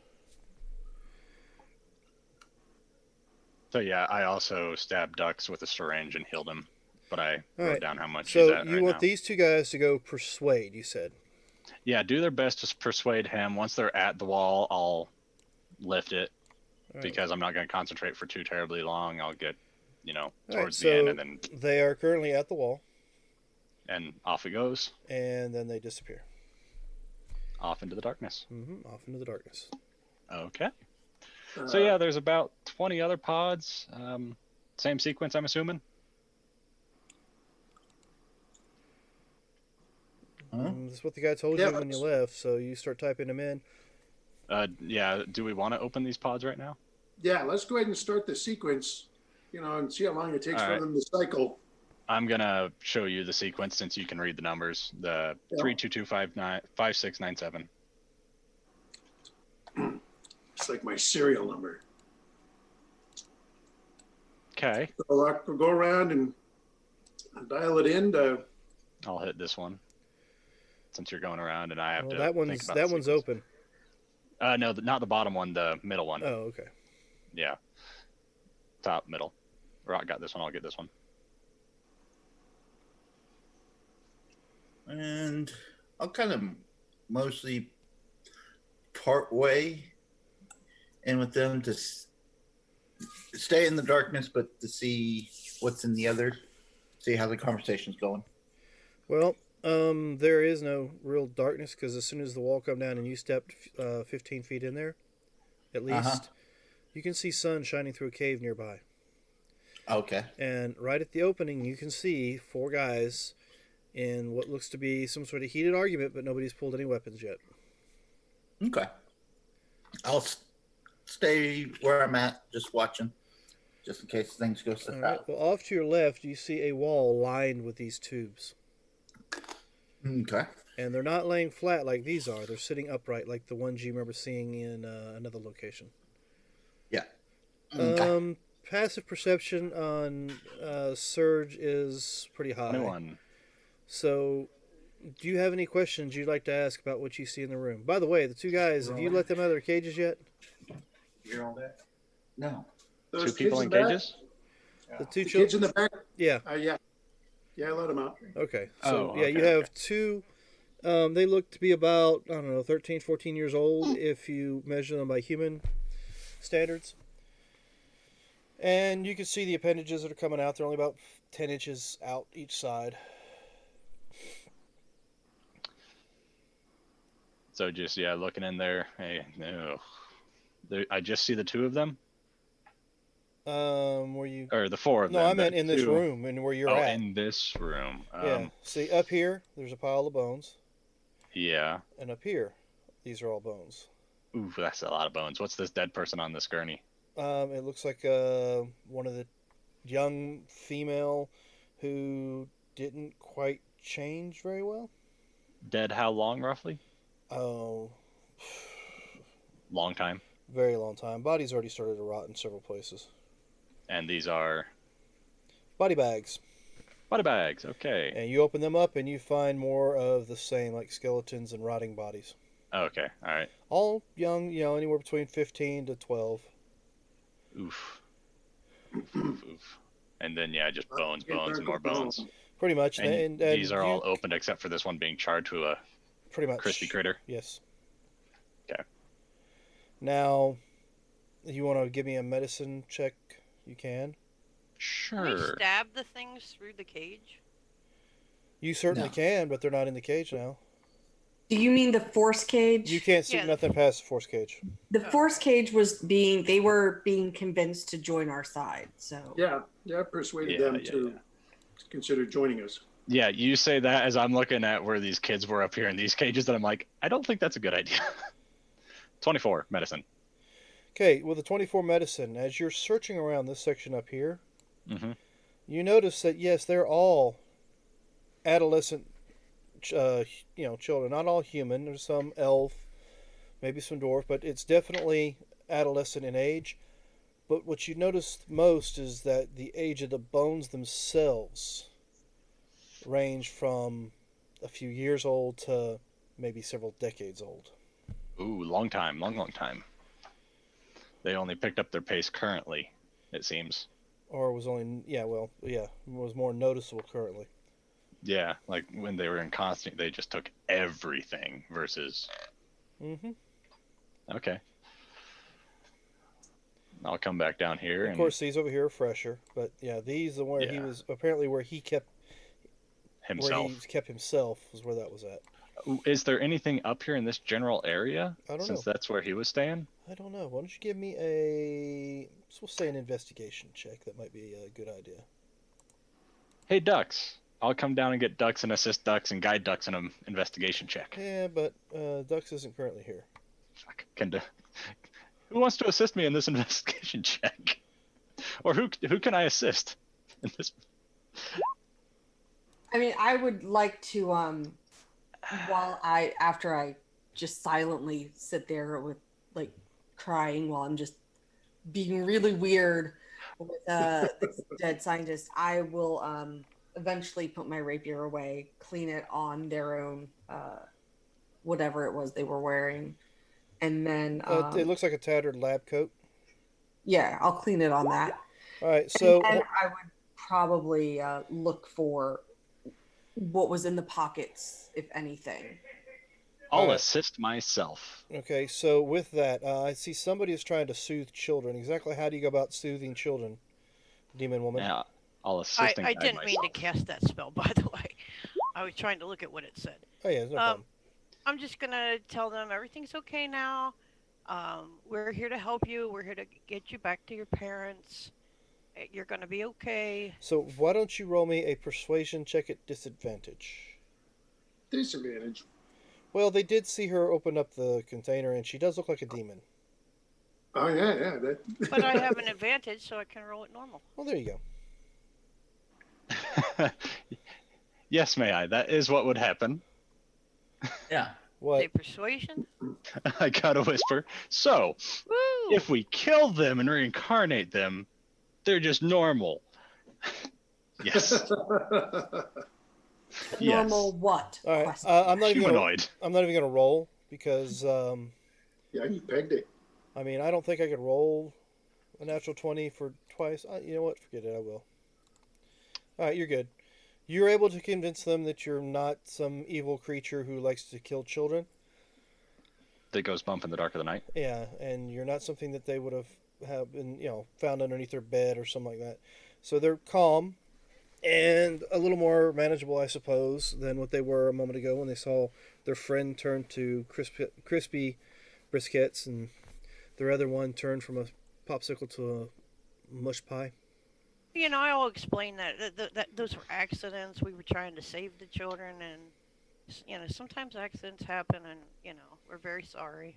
So yeah, I also stabbed Dux with a syringe and healed him. But I All wrote right. down how much he's So at you right want now. these 2 guys to go persuade, you said. Yeah, do their best to persuade him. Once they're at the wall, I'll lift it. All right. Because I'm not going to concentrate for too terribly long. I'll get, All right, towards the end, so and then they are currently at the wall, off it goes, and then they disappear. off into the darkness. Off into the darkness. Okay. So yeah, there's about 20 other pods. Same sequence, I'm assuming. Huh? That's what the guy told Yeah, you when you that's- left, so you start typing them in. Yeah. Do we want to open these pods right now? Yeah. Let's go ahead and start the sequence, and see how long it takes All for right. them to cycle. I'm gonna show you the sequence since you can read the numbers. The Yeah. 322595697. It's like my serial number. Okay, So I'll go around and dial it in to, I'll hit this one since you're going around, and I have Well, to that think one's about that the one's sequence. open. No, not the bottom one. The middle one. Oh, okay. Yeah. Top middle. Rock got this one. I'll get this one. And I'll kind of mostly part way in with them to stay in the darkness, but to see what's in the other, see how the conversation's going. Well, there is no real darkness because as soon as the wall come down and you stepped 15 feet in there, at least, Uh-huh. you can see sun shining through a cave nearby. Okay. And right at the opening, you can see 4 guys in what looks to be some sort of heated argument, but nobody's pulled any weapons yet. Okay. I'll stay where I'm at, just watching, just in case things go All south. right. Well, off to your left, you see a wall lined with these tubes. Okay. And they're not laying flat like these are. They're sitting upright like the ones you remember seeing in another location. Yeah. Okay. Passive perception on Surge is pretty high. 21. So, do you have any questions you'd like to ask about what you see in the room? By the way, the 2 guys, have you let them out of their cages yet? You're all that? No. those 2 kids people in the back- cages? The 2 The kids in children? the back, Yeah. yeah. Yeah, I let them out. Okay. So, Oh, yeah, you okay, have 2. They look to be about, I don't know, 13, 14 years old if you measure them by human standards. And you can see the appendages that are coming out. They're only about 10 inches out each side. So just, yeah, looking in there. Hey, no. I just see the 2 of them? Where you? Or the 4 of No, them. I meant the in this 2 room and where you're Oh, at. in this room. Yeah. See, up here, there's a pile of bones, Yeah. and up here, these are all bones. Ooh, that's a lot of bones. What's this dead person on this gurney? It looks like one of the young female who didn't quite change very well. Dead how long, roughly? Oh, Long time. very long time. Body's already started to rot in several places. And these are Body bags. body bags. Okay. And you open them up and you find more of the same, like skeletons and rotting bodies. Okay. All right. All young, anywhere between 15 to 12. Oof. Oof, oof, oof. And then, yeah, just bones, Okay, bones, and more bones. Pretty much. And, And these are you- all opened except for this one being charred to a pretty much crispy critter. Yes. Okay. Now, you want to give me a medicine check? You can. Can we Sure. stab the things through the cage? You certainly No. can, but they're not in the cage now. Do you mean the force cage? You can't see Yeah. nothing past the force cage. The force cage they were being convinced to join our side. So Yeah, I persuaded Yeah, them yeah, to consider joining us. Yeah, you say that as I'm looking at where these kids were up here in these cages, and I'm like, I don't think that's a good idea. 24 medicine. Okay, with the 24 medicine, as you're searching around this section up here, Mm-hmm. you notice that yes, they're all adolescent, children. Not all human. There's some elf, maybe some dwarf, but it's definitely adolescent in age. But what you notice most is that the age of the bones themselves range from a few years old to maybe several decades old. Ooh, long time, long time. They only picked up their pace currently, it seems. Or was only, was more noticeable currently. Yeah, like when they were in constant, they just took everything versus. Mm-hmm. Okay. I'll come back down here. Of and course, these over here are fresher, but yeah, these are where he Yeah. was apparently where he kept himself. himself was where that was at. Ooh, is there anything up here in this general area? I don't Since know. that's where he was staying? I don't know. Why don't you give me a, we'll say an investigation check. That might be a good idea. Hey, Ducks. I'll come down and get Ducks and assist Ducks and guide Ducks in an investigation check. Yeah, but Dux isn't currently here. Fuck, who wants to assist me in this investigation check? Or who can I assist in this? I mean, I would like to after I just silently sit there with like crying while I'm just being really weird with this dead scientist, I will eventually put my rapier away, clean it on their own whatever it was they were wearing, and then It looks like a tattered lab coat. yeah, I'll clean it on that. All right, And so then I would probably look for what was in the pockets, if anything. I'll Alright. assist myself. okay, so with that, I see somebody is trying to soothe children. Exactly how do you go about soothing children, demon woman? Yeah, I'll assist I and guide didn't mean to myself. cast that spell, by the way. I was trying to look at what it said. Oh yeah, no problem. I'm just gonna tell them everything's okay now. We're here to help you. We're here to get you back to your parents. You're gonna be okay. So why don't you roll me a persuasion check at disadvantage? Disadvantage. Well, they did see her open up the container, and she does look like a demon. Oh yeah. That. But I have an advantage, so I can roll it normal. Well, there you go. Yes, may I? That is what would happen. Yeah. What? Say persuasion. I gotta whisper. So, Woo! if we kill them and reincarnate them, they're just normal. Yes. Yes. Normal what? All right, Question. I'm not even gonna, Humanoid. I'm not even gonna roll because Yeah, you pegged it. I mean I don't think I could roll a natural 20 for twice. You know what? Forget it. I will. All right, you're good. You're able to convince them that you're not some evil creature who likes to kill children. That goes bump in the dark of the night. Yeah, and you're not something that they would have been, found underneath their bed or something like that. So they're calm and a little more manageable, I suppose, than what they were a moment ago when they saw their friend turn to crispy briskets and their other one turned from a popsicle to a mush pie. You know, I'll explain that those were accidents. We were trying to save the children, and you know, sometimes accidents happen, and you know, we're very sorry.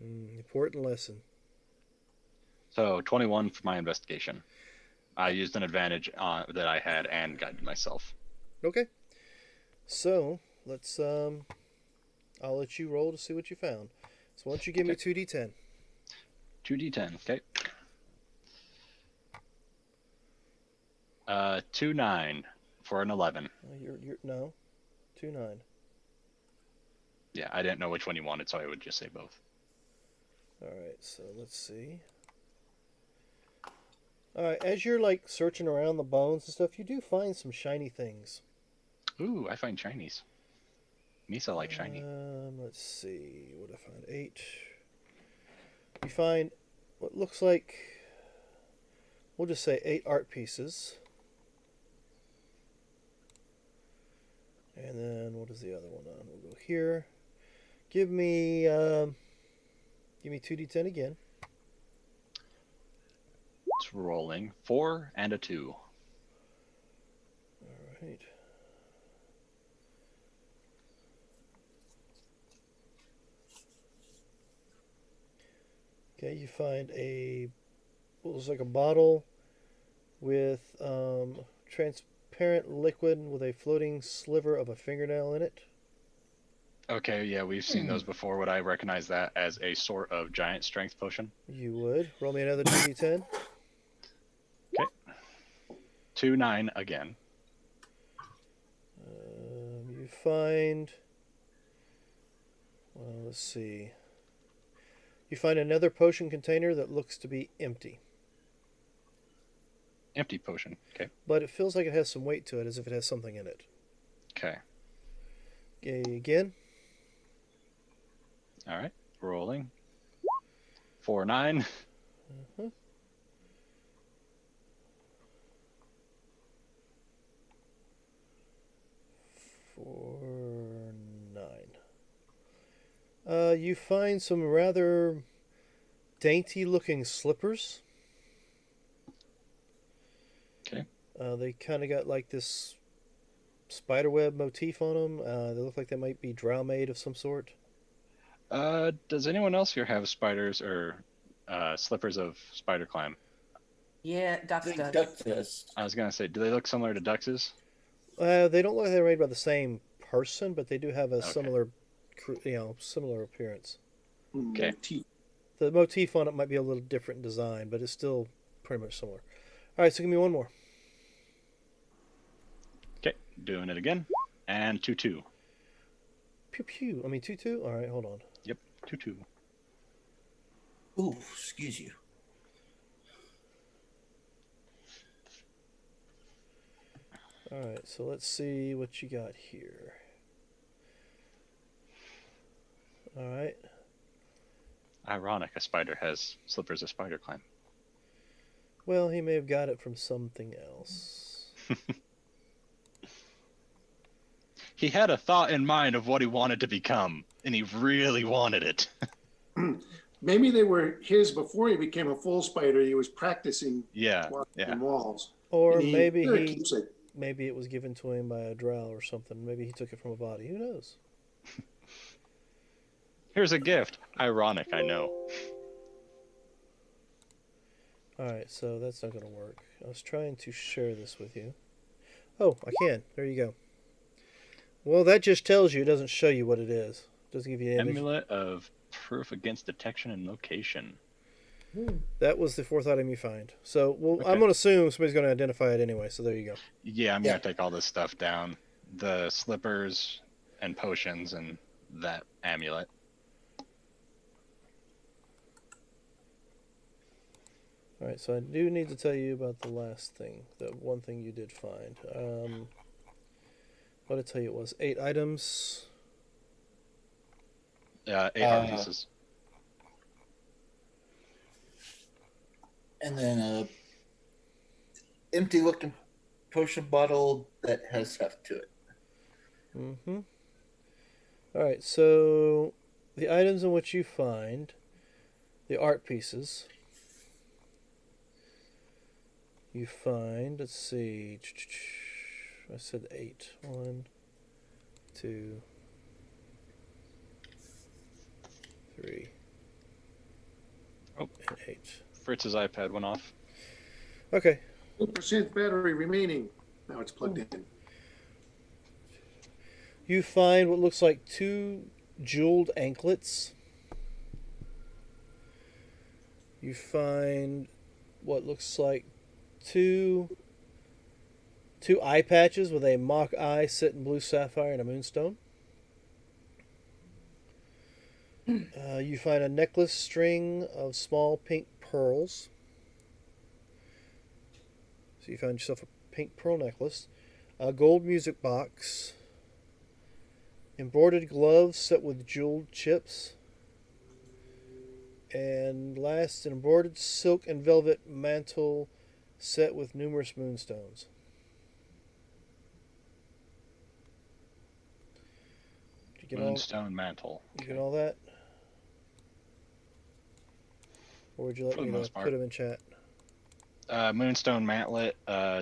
Important lesson. So 21 for my investigation. I used an advantage that I had and guided myself. Okay. So let's I'll let you roll to see what you found. So why don't you give me 2d10? 2d10. Okay. 2-9 for an 11. You're no, 2-9. Yeah, I didn't know which one you wanted, so I would just say both. All right, so let's see. All right, as you're like searching around the bones and stuff, you do find some shiny things. Ooh, I find shinies. Misa like shiny. Let's see. What did I find? 8. You find what looks like, we'll just say 8 art pieces. And then what is the other one on? We'll go here. Give me 2d10 again. It's rolling 4 and a 2. All right. Okay, you find what looks like a bottle with transparent liquid with a floating sliver of a fingernail in it. Okay, yeah, we've seen those before. Would I recognize that as a sort of giant strength potion? You would. Roll me another 2d10. 2-9 again. You find. Well, let's see. You find another potion container that looks to be empty. Empty potion. Okay. But it feels like it has some weight to it, as if it has something in it. Okay. Okay, again. All right. Rolling. 4-9. Uh-huh. For 9. You find some rather dainty-looking slippers. Okay. They kind of got like this spiderweb motif on them. They look like they might be drow made of some sort. Does anyone else here have spiders or slippers of spider climb? Yeah, Dux I think does. Duck does. I was gonna say, do they look similar to Dux's? They don't look like they're made by the same person, but they do have a Okay. similar, similar appearance. Okay. Motif. The motif on it might be a little different in design, but it's still pretty much similar. All right, so give me one more. Okay, doing it again. And 2-2. Pew pew. I mean 2-2. All right, hold on. Yep, 2-2. Ooh, excuse you. All right, so let's see what you got here. All right. Ironic, a spider has slippers of spider climb. Well, he may have got it from something else. He had a thought in mind of what he wanted to become, and he really wanted it. Maybe they were his before he became a full spider. He was practicing Yeah, walking yeah. on walls. Or And maybe sure, he keeps it. maybe it was given to him by a drow or something. Maybe he took it from a body. Who knows? Here's a gift. Ironic, I know. All right, so that's not going to work. I was trying to share this with you. Oh, I can. There you go. Well, that just tells you. It doesn't show you what it is. It doesn't give you an image. Amulet of proof against detection and location. That was the fourth item you find. So, well, Okay. I'm going to assume somebody's going to identify it anyway. So there you go. Yeah, I'm Yeah. gonna take all this stuff down. The slippers and potions and that amulet. All right, so I do need to tell you about the last thing, the one thing you did find. What did I tell you it was? 8 items. 8 heart pieces. And then a empty looking potion bottle that has heft to it. Mm-hmm. All right, so the items in which you find the art pieces. You find, let's see, I said 8. 1, 2, 3, Oh. and 8. Fritz's iPad went off. Okay, 2% battery remaining. Now it's plugged in. you find what looks like 2 jeweled anklets. You find what looks like two eye patches with a mock eye set in blue sapphire and a moonstone. You find a necklace string of small pink pearls. So you find yourself a pink pearl necklace, a gold music box, embroidered gloves set with jeweled chips, and last, an embroidered silk and velvet mantle set with numerous moonstones. Did you get Moonstone mantle. you get all that? Or would you like For the me to most part. put them in chat? Moonstone mantlet,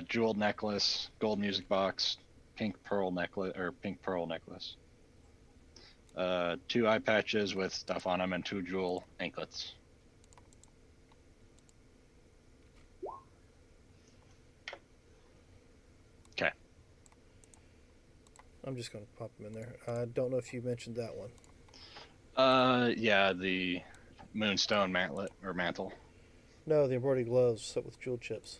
jeweled necklace, gold music box, pink pearl necklace. 2 eye patches with stuff on them and 2 jewel anklets. Okay. I'm just going to pop them in there. I don't know if you mentioned that one. Yeah, the moonstone mantlet or mantle. No, the embroidered gloves set with jeweled chips.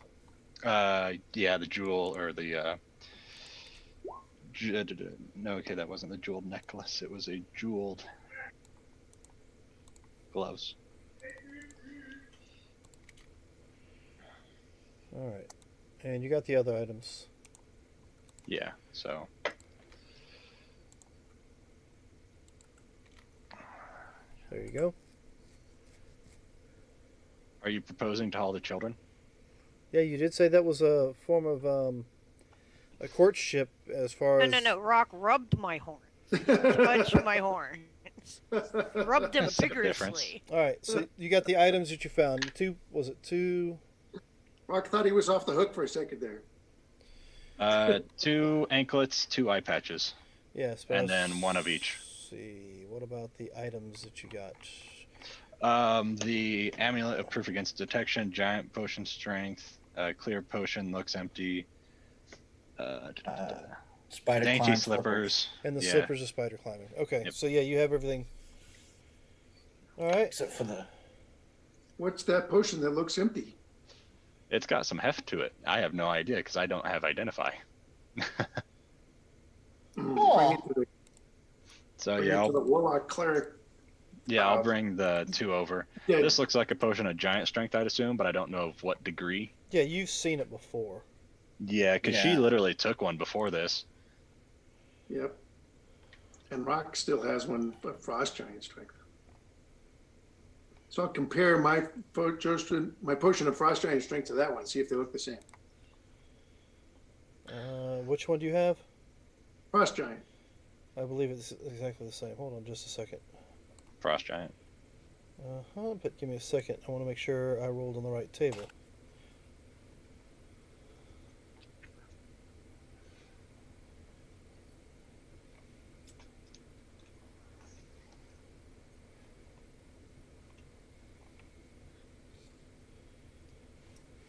Yeah, the jewel or the no, okay, that wasn't the jeweled necklace. It was a jeweled gloves. All right. And you got the other items. Yeah, so There you go. are you proposing to all the children? Yeah, you did say that was a form of a courtship as far No, as... no, no. Rock rubbed my horn. Touched my horn. Rubbed him That's a difference. vigorously. All right, so you got the items that you found. Was it two? Rock thought he was off the hook for a second there. 2 anklets, 2 eye patches. Yes. And then one of each. See, what about the items that you got? The amulet of proof against detection, giant potion strength, clear potion looks empty. Spider Dainty climb slippers. And the Yeah. slippers are spider climbing. Okay, Yep. so yeah, you have everything. All right. except for the. What's that potion that looks empty? It's got some heft to it. I have no idea because I don't have identify. Bring Aw. it to the, So bring yeah, it to the I'll, warlock cleric. I'll bring the 2 over. Yeah, This looks like a potion of giant strength, I'd assume, but I don't know of what degree. Yeah, you've seen it before. Yeah, because she Yeah. literally took one before this. Yep. And Rock still has one of frost giant strength. So I'll compare my potion of frost giant strength to that one, see if they look the same. Which one do you have? Frost giant. I believe it's exactly the same. Hold on just a second. Frost giant. But give me a second. I want to make sure I rolled on the right table.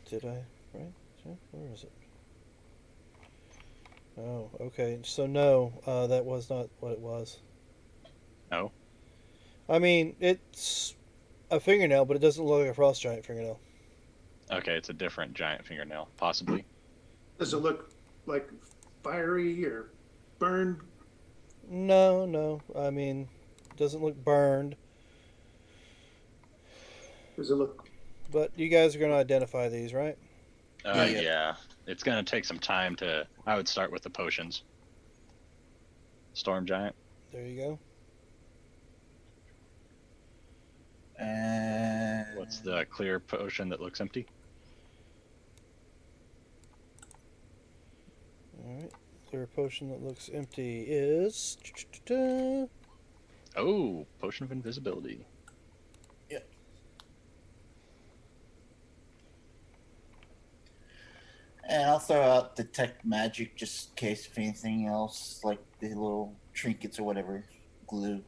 Did I? Right? Where is it? Oh, okay. So no, that was not what it was. No? I mean, it's a fingernail, but it doesn't look like a frost giant fingernail. Okay, it's a different giant fingernail, possibly. Does it look like fiery or burned? No. I mean, it doesn't look burned. Does it look? But you guys are going to identify these, right? Yeah. Yeah. It's going to take some time to. I would start with the potions. Storm giant. There you go. And What's the clear potion that looks empty? All right. Clear potion that looks empty is. Oh, potion of invisibility. And I'll throw out detect magic just in case if anything else, like the little trinkets or whatever, glowed.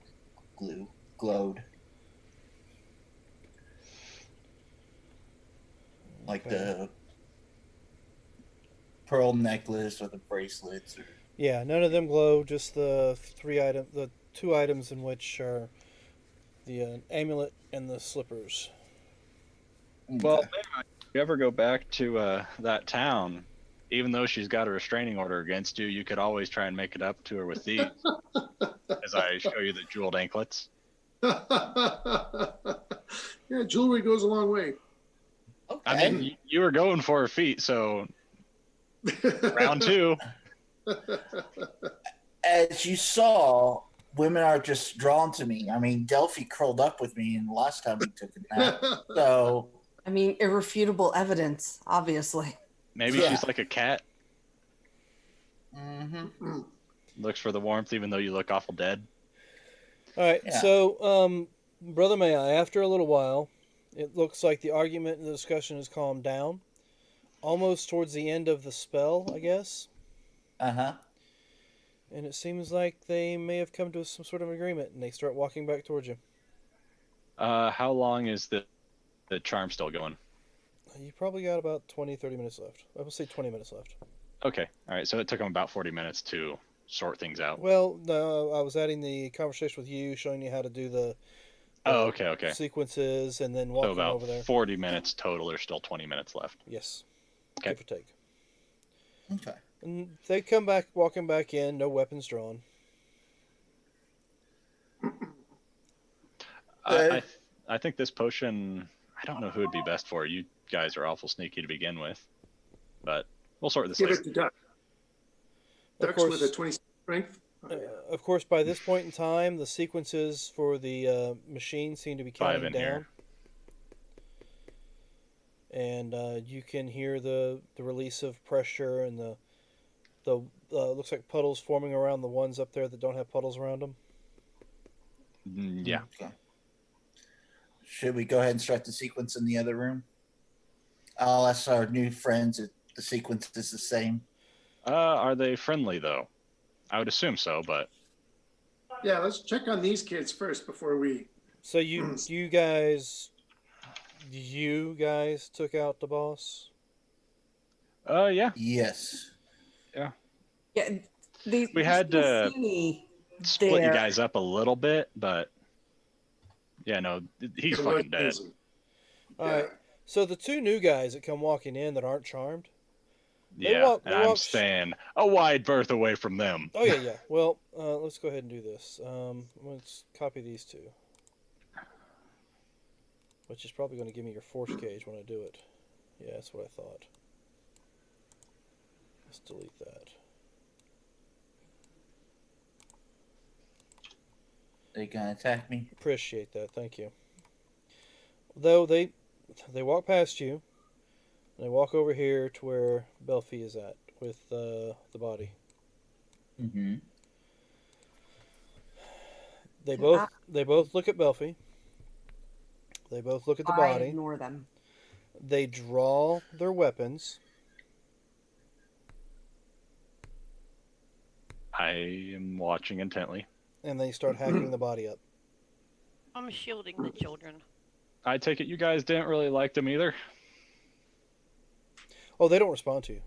Like Okay. the pearl necklace or the bracelets. Or... Yeah, none of them glow. Just the the 2 items in which are the amulet and the slippers. Well, if you ever go back to that town, even though she's got a restraining order against you, you could always try and make it up to her with these. As I show you the jeweled anklets. Yeah, jewelry goes a long way. okay. I mean, you were going for her feet, so round 2. As you saw, women are just drawn to me. I mean, Delphi curled up with me, and the last time we took a nap. So I mean, irrefutable evidence, obviously. Maybe Yeah. she's like a cat, mhm. looks for the warmth even though you look awful dead. All right, Yeah. so, Brother May I, after a little while, it looks like the argument and the discussion has calmed down. Almost towards the end of the spell, I guess. Uh-huh. And it seems like they may have come to some sort of agreement, and they start walking back towards you. How long is the charm still going? You probably got about 20, 30 minutes left. I will say 20 minutes left. Okay, all right. So it took them about 40 minutes to sort things out. Well, no, I was adding the conversation with you, showing you how to do the Oh, okay. sequences, and then So walking about over there. 40 minutes total. There's still 20 minutes left. Yes. Okay. Give or take. Okay. And they come back, walking back in, no weapons drawn. I think this potion. I don't know who would be best for. You guys are awful sneaky to begin with, but we'll sort this Give later. it to Duck. Of Duck's with a course, 20 strength. Oh, yeah. of course, by this point in time, the sequences for the machine seem to be 5 counting in down. here. And you can hear the release of pressure and the looks like puddles forming around the ones up there that don't have puddles around them. Yeah. Okay. Should we go ahead and start the sequence in the other room? I'll ask our new friends if the sequence is the same. Are they friendly though? I would assume so, but Yeah, let's check on these kids first before we. So you guys took out the boss. yeah. Yes. Yeah, These We had people to see me split you there. guys up a little bit, but yeah, no, he's It fucking was dead. easy. All Yeah. right. So the two new guys that come walking in that aren't charmed. They Yeah, walk- and they I'm walk- staying a wide berth away from them. Oh yeah. Well, let's go ahead and do this. Let's copy these two, which is probably going to give me your force gauge when I do it. Yeah, that's what I thought. Let's delete that. They gonna attack me? Appreciate that. Thank you. Though they walk past you, and they walk over here to where Belfi is at with the body. Mm-hmm. They both look at Belfi. They both look at the I body. ignore them. They draw their weapons. I am watching intently. And they start hacking the body up. I'm shielding the children. I take it you guys didn't really like them either. Oh, they don't respond to you.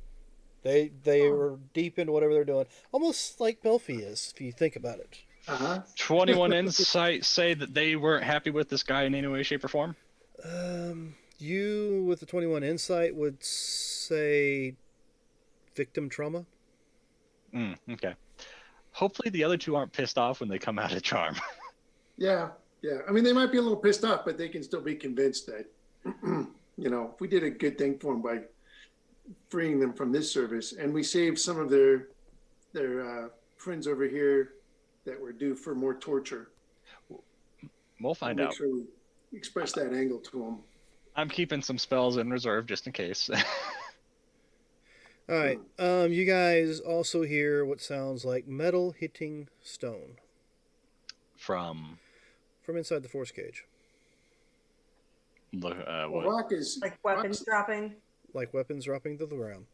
They are deep into whatever they're doing, almost like Belfi is, if you think about it. 21 insight say that they weren't happy with this guy in any way, shape, or form. You with the 21 insight would say victim trauma. Okay. Hopefully the other two aren't pissed off when they come out of charm. Yeah. I mean, they might be a little pissed off, but they can still be convinced that, if we did a good thing for them by freeing them from this service, and we saved some of their friends over here that were due for more torture. We'll find Make out. sure we express that angle to them. I'm keeping some spells in reserve just in case. All right. You guys also hear what sounds like metal hitting stone From from inside the force cage, what? Rock is Like weapons Rock's, dropping. like weapons dropping to the ground.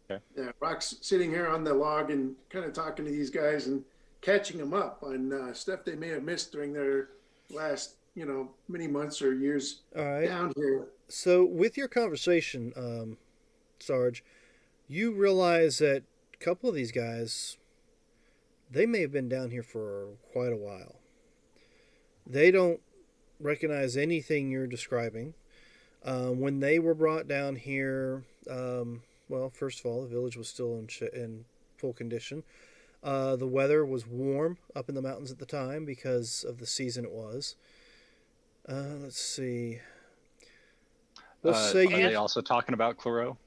yeah, Rock's sitting here on the log and kind of talking to these guys and catching them up on stuff they may have missed during their last, many months or years All right. down here. So with your conversation, Sarge, you realize that a couple of these guys, they may have been down here for quite a while. They don't recognize anything you're describing. When they were brought down here, well, first of all, the village was still in full condition. The weather was warm up in the mountains at the time because of the season it was. Let's see. We'll say are they also talking about Claro?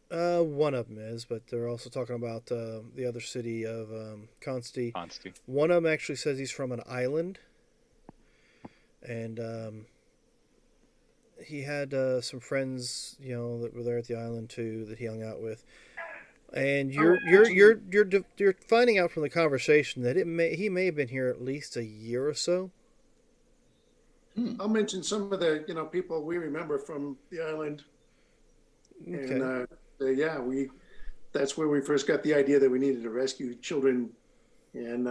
one of them is, but they're also talking about the other city of Consti. Honesty. One of them actually says he's from an island, and he had some friends, that were there at the island too that he hung out with. And you're finding out from the conversation that he may have been here at least a year or so. I'll mention some of the people we remember from the island, Okay. and that's where we first got the idea that we needed to rescue children, and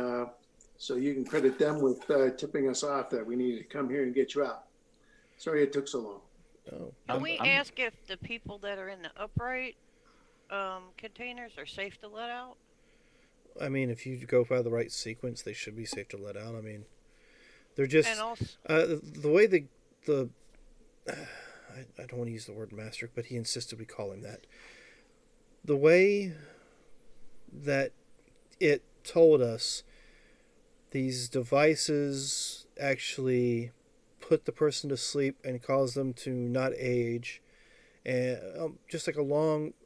so you can credit them with tipping us off that we needed to come here and get you out. Sorry it took so long. Oh. Can we ask if the people that are in the upright containers are safe to let out? I mean, if you go by the right sequence, they should be safe to let out. I mean, they're just And also, the way the I don't want to use the word master, but he insisted we call him that. The way that it told us these devices actually put the person to sleep and cause them to not age, and just like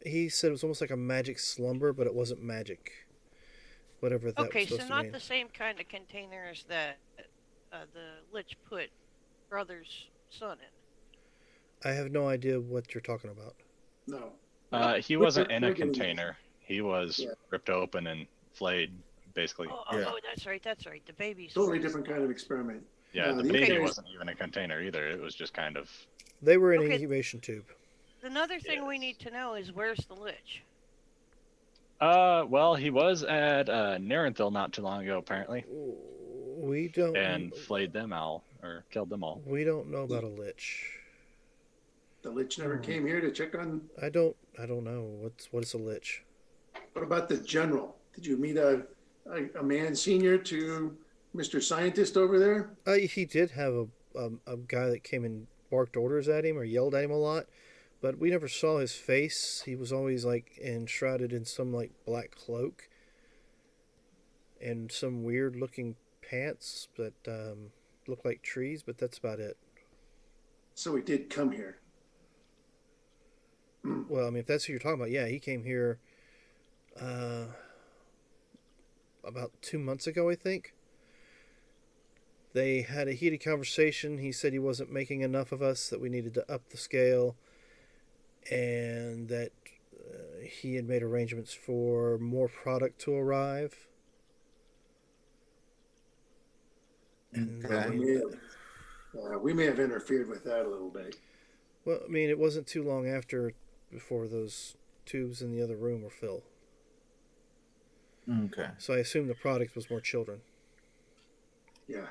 he said it was almost like a magic slumber, but it wasn't magic, whatever that okay, was so supposed to not mean. the same kind of containers that the Lich put brother's son in. I have no idea what you're talking about. No. He wasn't in a We're getting- container. He was Yeah. ripped open and flayed, basically. Yeah. Oh, that's right. The baby's Totally different kind of experiment. Yeah, the these baby guys- wasn't even a container either. It was just kind of. They were in an Okay. incubation tube. Another thing we Yes. need to know is where's the Lich? Well, he was at Narenthal not too long ago, apparently, We don't. and flayed them all or killed them all. We don't know about a lich. The Lich never came here to check on. I don't know what is a lich. What about the general? Did you meet a man senior to Mr. Scientist over there? He did have a guy that came and barked orders at him or yelled at him a lot, but we never saw his face. He was always like enshrouded in some like black cloak and some weird looking pants that looked like trees, but that's about it. So he did come here. Well, I mean, if that's who you're talking about, yeah, he came here about 2 months ago, I think. They had a heated conversation. He said he wasn't making enough of us, that we needed to up the scale, and that he had made arrangements for more product to arrive. And Okay. We may have interfered with that a little bit. well, I mean, it wasn't too long before those tubes in the other room were filled. Okay. So I assume the product was more children. Yeah.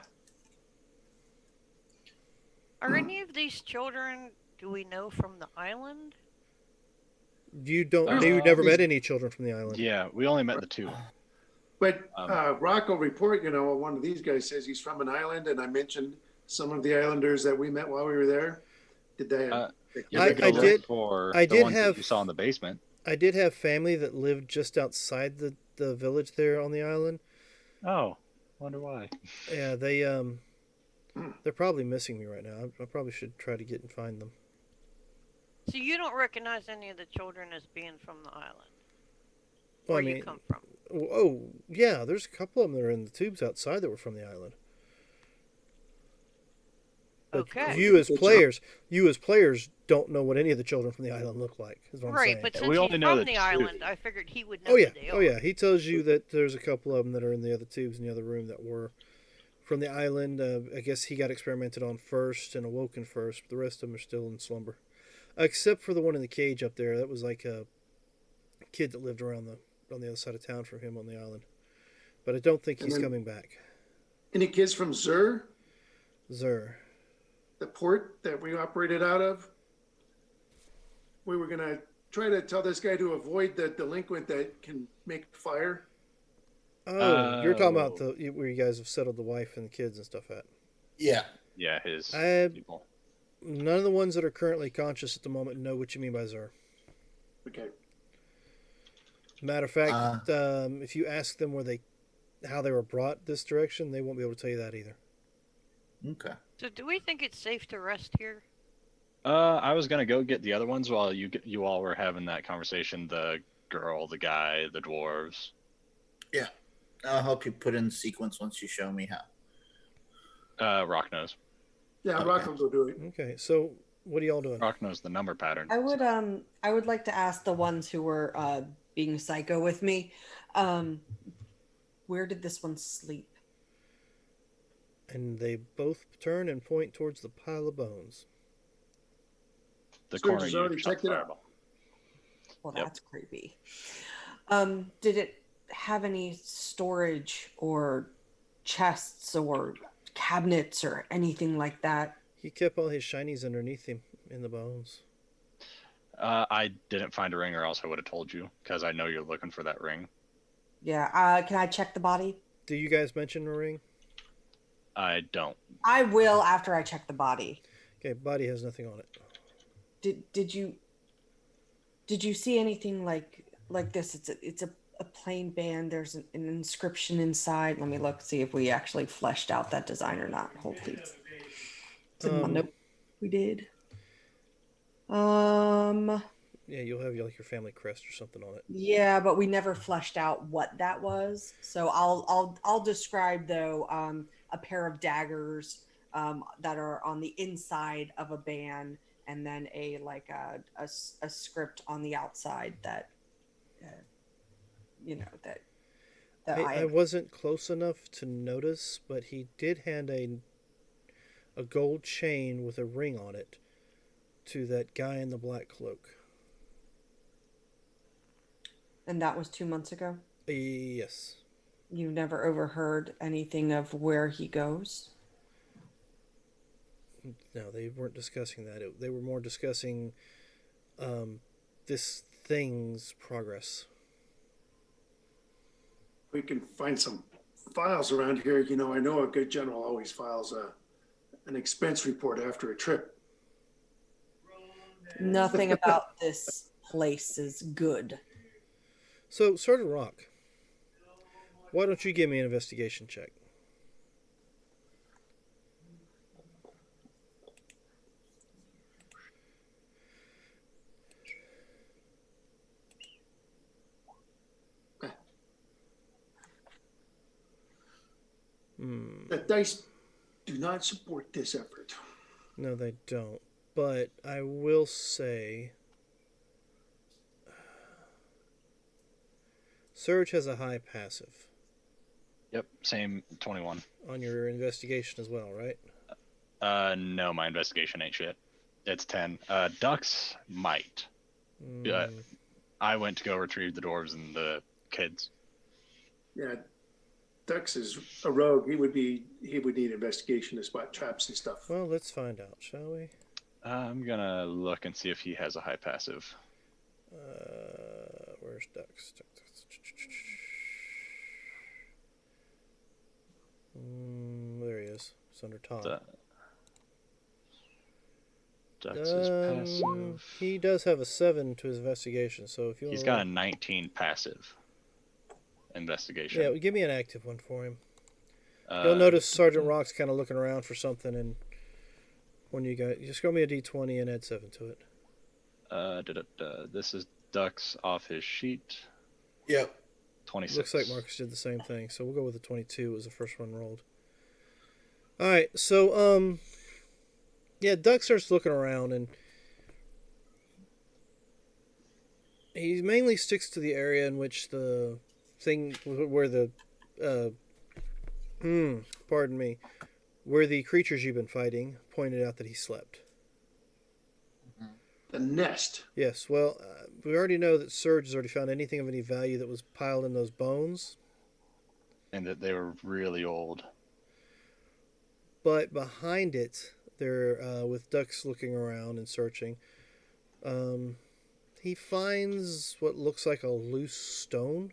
Are any of these children, do we know, from the island? You don't. Uh, You never met any children from the island. Yeah, we only met the two. But Um, Rock will report, one of these guys says he's from an island, and I mentioned some of the islanders that we met while we were there. Did they? You I could go look did- For I the did ones have- that you saw in the basement. I did have family that lived just outside the village there on the island. Oh, wonder why. Yeah, they're probably missing me right now. I probably should try to get and find them. So you don't recognize any of the children as being from the island? Well, Where you come from? oh yeah, there's a couple of them that are in the tubes outside that were from the island. But Okay. you as players don't know what any of the children from the island look like. Is what I'm Right, saying. but Yeah, since we he's only know from the the two. island, I figured he would know Oh yeah, who they oh are. yeah. He tells you that there's a couple of them that are in the other tubes in the other room that were from the island. I guess he got experimented on first and awoken first. But the rest of them are still in slumber, except for the one in the cage up there. That was like a kid that lived on the other side of town from him on the island. But I don't think And he's then- coming back. Any kids from Zur, Zur. the port that we operated out of? We were gonna try to tell this guy to avoid the delinquent that can make fire. Oh, you're talking about Oh. where you guys have settled the wife and the kids and stuff at. Yeah. Yeah, his people. None of the ones that are currently conscious at the moment know what you mean by Zur. Okay. Matter of fact, if you ask them how they were brought this direction, they won't be able to tell you that either. Okay. So do we think it's safe to rest here? I was gonna go get the other ones while you all were having that conversation. The girl, the guy, the dwarves. I'll help you put in sequence once you show me how. Rock knows. Yeah, Okay. Rock will go do it. Okay, so what are y'all doing? Rock knows the number pattern. I would like to ask the ones who were being psycho with me, where did this one sleep? And they both turn and point towards the pile of bones. The Surge corner has you already shot checked the it out. fireball. Well, Yep. that's creepy. Did it have any storage or chests or cabinets or anything like that? He kept all his shinies underneath him in the bones. I didn't find a ring, or else I would have told you, because I know you're looking for that ring. Yeah. Can I check the body? Do you guys mention a ring? I don't. I will after I check the body. Okay, body has nothing on it. Did you see anything like this? It's a plain band. There's an inscription inside. Let me look, see if we actually fleshed out that design or not. Hopefully it's in my note. We did. Yeah, you'll have like your family crest or something on it. Yeah, but we never fleshed out what that was. So I'll describe though a pair of daggers that are on the inside of a band, and then a script on the outside that that I wasn't close enough to notice, but he did hand a gold chain with a ring on it to that guy in the black cloak. And that was 2 months ago. Yes. You've never overheard anything of where he goes? No, they weren't discussing that. They were more discussing this thing's progress. we can find some files around here. You know, I know a good general always files an expense report after a trip. Nothing about this place is good. So, Sergeant Rock, why don't you give me an investigation check? The dice do not support this effort. No, they don't. But I will say, Surge has a high passive Yep, same 21. on your investigation as well, right? No, my investigation ain't shit. It's 10. Ducks might. I went to go retrieve the dwarves and the kids. Yeah, Dux is a rogue. He would need investigation to spot traps and stuff. Well, let's find out, shall we? I'm gonna look and see if he has a high passive. Where's Dux? There he is. It's under top. Ducks is passive. He does have a 7 to his investigation, so if you He's want got a 19 passive investigation. Yeah, give me an active one for him. You'll notice Sergeant Rock's kind of looking around for something, and when you just roll me a d20 and add 7 to it. This is Ducks off his sheet. Yep. 26. Looks like Marcus did the same thing, so we'll go with the 22. It was the first one rolled. All right, so yeah, Duck starts looking around, and he mainly sticks to the area in which the thing where the pardon me, where the creatures you've been fighting pointed out that he slept. The nest. Yes, well, we already know that Surge has already found anything of any value that was piled in those bones. And that they were really old. But behind it, there, with Ducks looking around and searching, he finds what looks like a loose stone.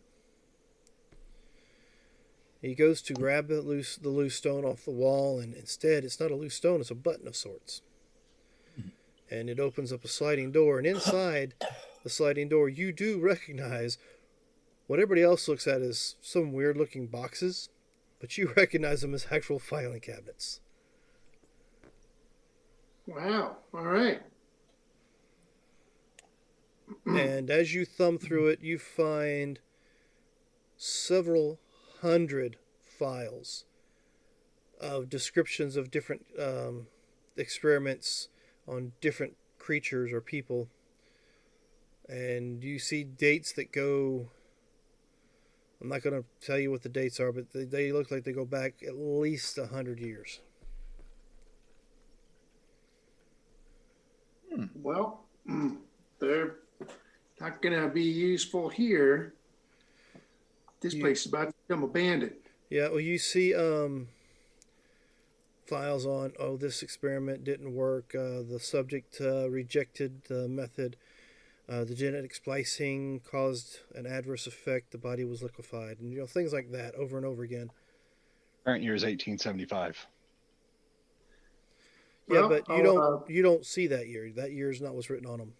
He goes to grab the loose stone off the wall, and instead, it's not a loose stone; it's a button of sorts. And it opens up a sliding door, and inside the sliding door, you do recognize what everybody else looks at as some weird-looking boxes, but you recognize them as actual filing cabinets. Wow. All right. And as you thumb through it, you find several hundred files of descriptions of different experiments on different creatures or people. And you see dates that go... I'm not going to tell you what the dates are, but they look like they go back at least 100 years. Well, they're not going to be useful here. This place is about to become abandoned. Yeah, well, you see files on, this experiment didn't work. The subject rejected the method. The genetic splicing caused an adverse effect. The body was liquefied. And, things like that over and over again. Current year is 1875. Yeah, Well, but you don't see that year. That year is not what's written on them.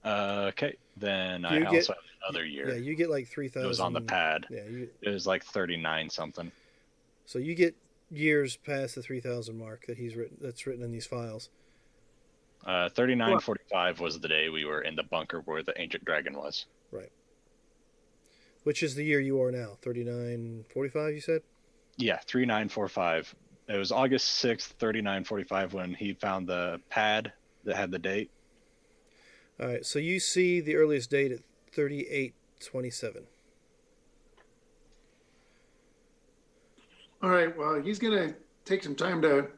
Okay, then I You get- also have another year. Yeah, you get like 3,000. It was on the pad. Yeah, It was like 39 something. so you get years past the 3,000 mark that's written in these files. 3945 was the day we were in the bunker where the ancient dragon was. Which is the year you are now, 3945, you said? Yeah, 3945. It was August 6th, 3945 when he found the pad that had the date. All right, so you see the earliest date at 3827. All right. Well, he's going to take some time to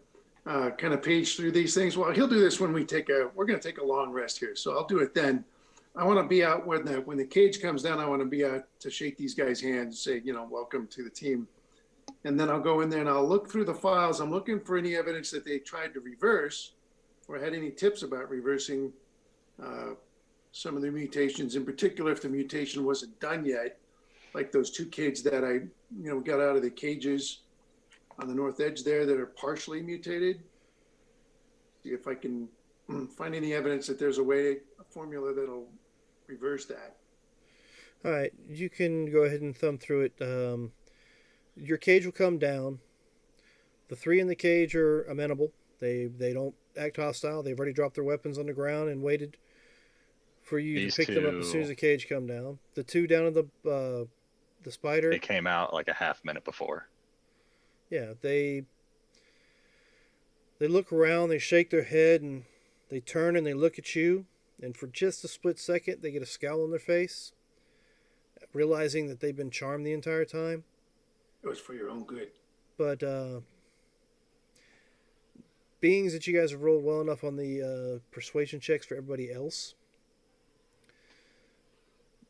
kind of page through these things. Well, he'll do this when we're going to take a long rest here. So I'll do it then. I want to be out when the cage comes down. I want to be out to shake these guys' hands, say, welcome to the team. And then I'll go in there and I'll look through the files. I'm looking for any evidence that they tried to reverse or had any tips about reversing some of the mutations, in particular, if the mutation wasn't done yet. like those two kids that I, got out of the cages on the north edge there that are partially mutated. See if I can find any evidence that there's a formula that'll reverse that. All right, you can go ahead and thumb through it. Your cage will come down. The 3 in the cage are amenable. They don't act hostile. They've already dropped their weapons on the ground and waited for you These to pick them up as soon as the cage come down. The 2 down in the spider. They came out like a half minute before. Yeah, they look around, they shake their head, and they turn and they look at you. And for just a split second, they get a scowl on their face, realizing that they've been charmed the entire time. It was for your own good. But being that you guys have rolled well enough on the persuasion checks for everybody else,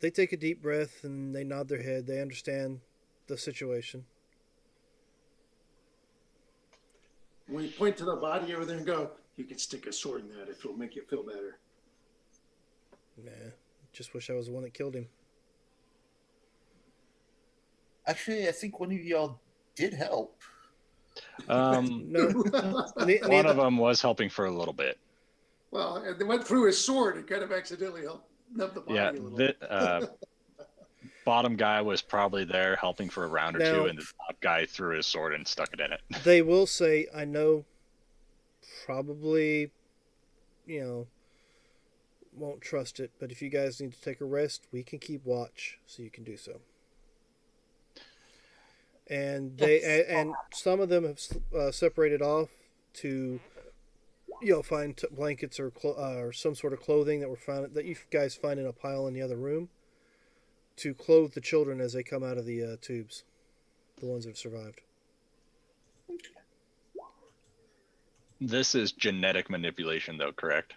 they take a deep breath and they nod their head. They understand the situation. When you point to the body over there and go, you can stick a sword in that if it'll make you feel better. Nah, just wish I was the one that killed him. Actually, I think one of y'all did help. No, One of them was helping for a little bit. Well, and they went through his sword and kind of accidentally helped nub the body Yeah, a little. bottom guy was probably there helping for a round or Now- two, and the top guy threw his sword and stuck it in it. They will say, I know, probably, won't trust it, but if you guys need to take a rest, we can keep watch, so you can do so. And and some of them have separated off to, find blankets or some sort of clothing that you guys find in a pile in the other room, to clothe the children as they come out of the tubes, the ones that have survived. This is genetic manipulation, though, correct?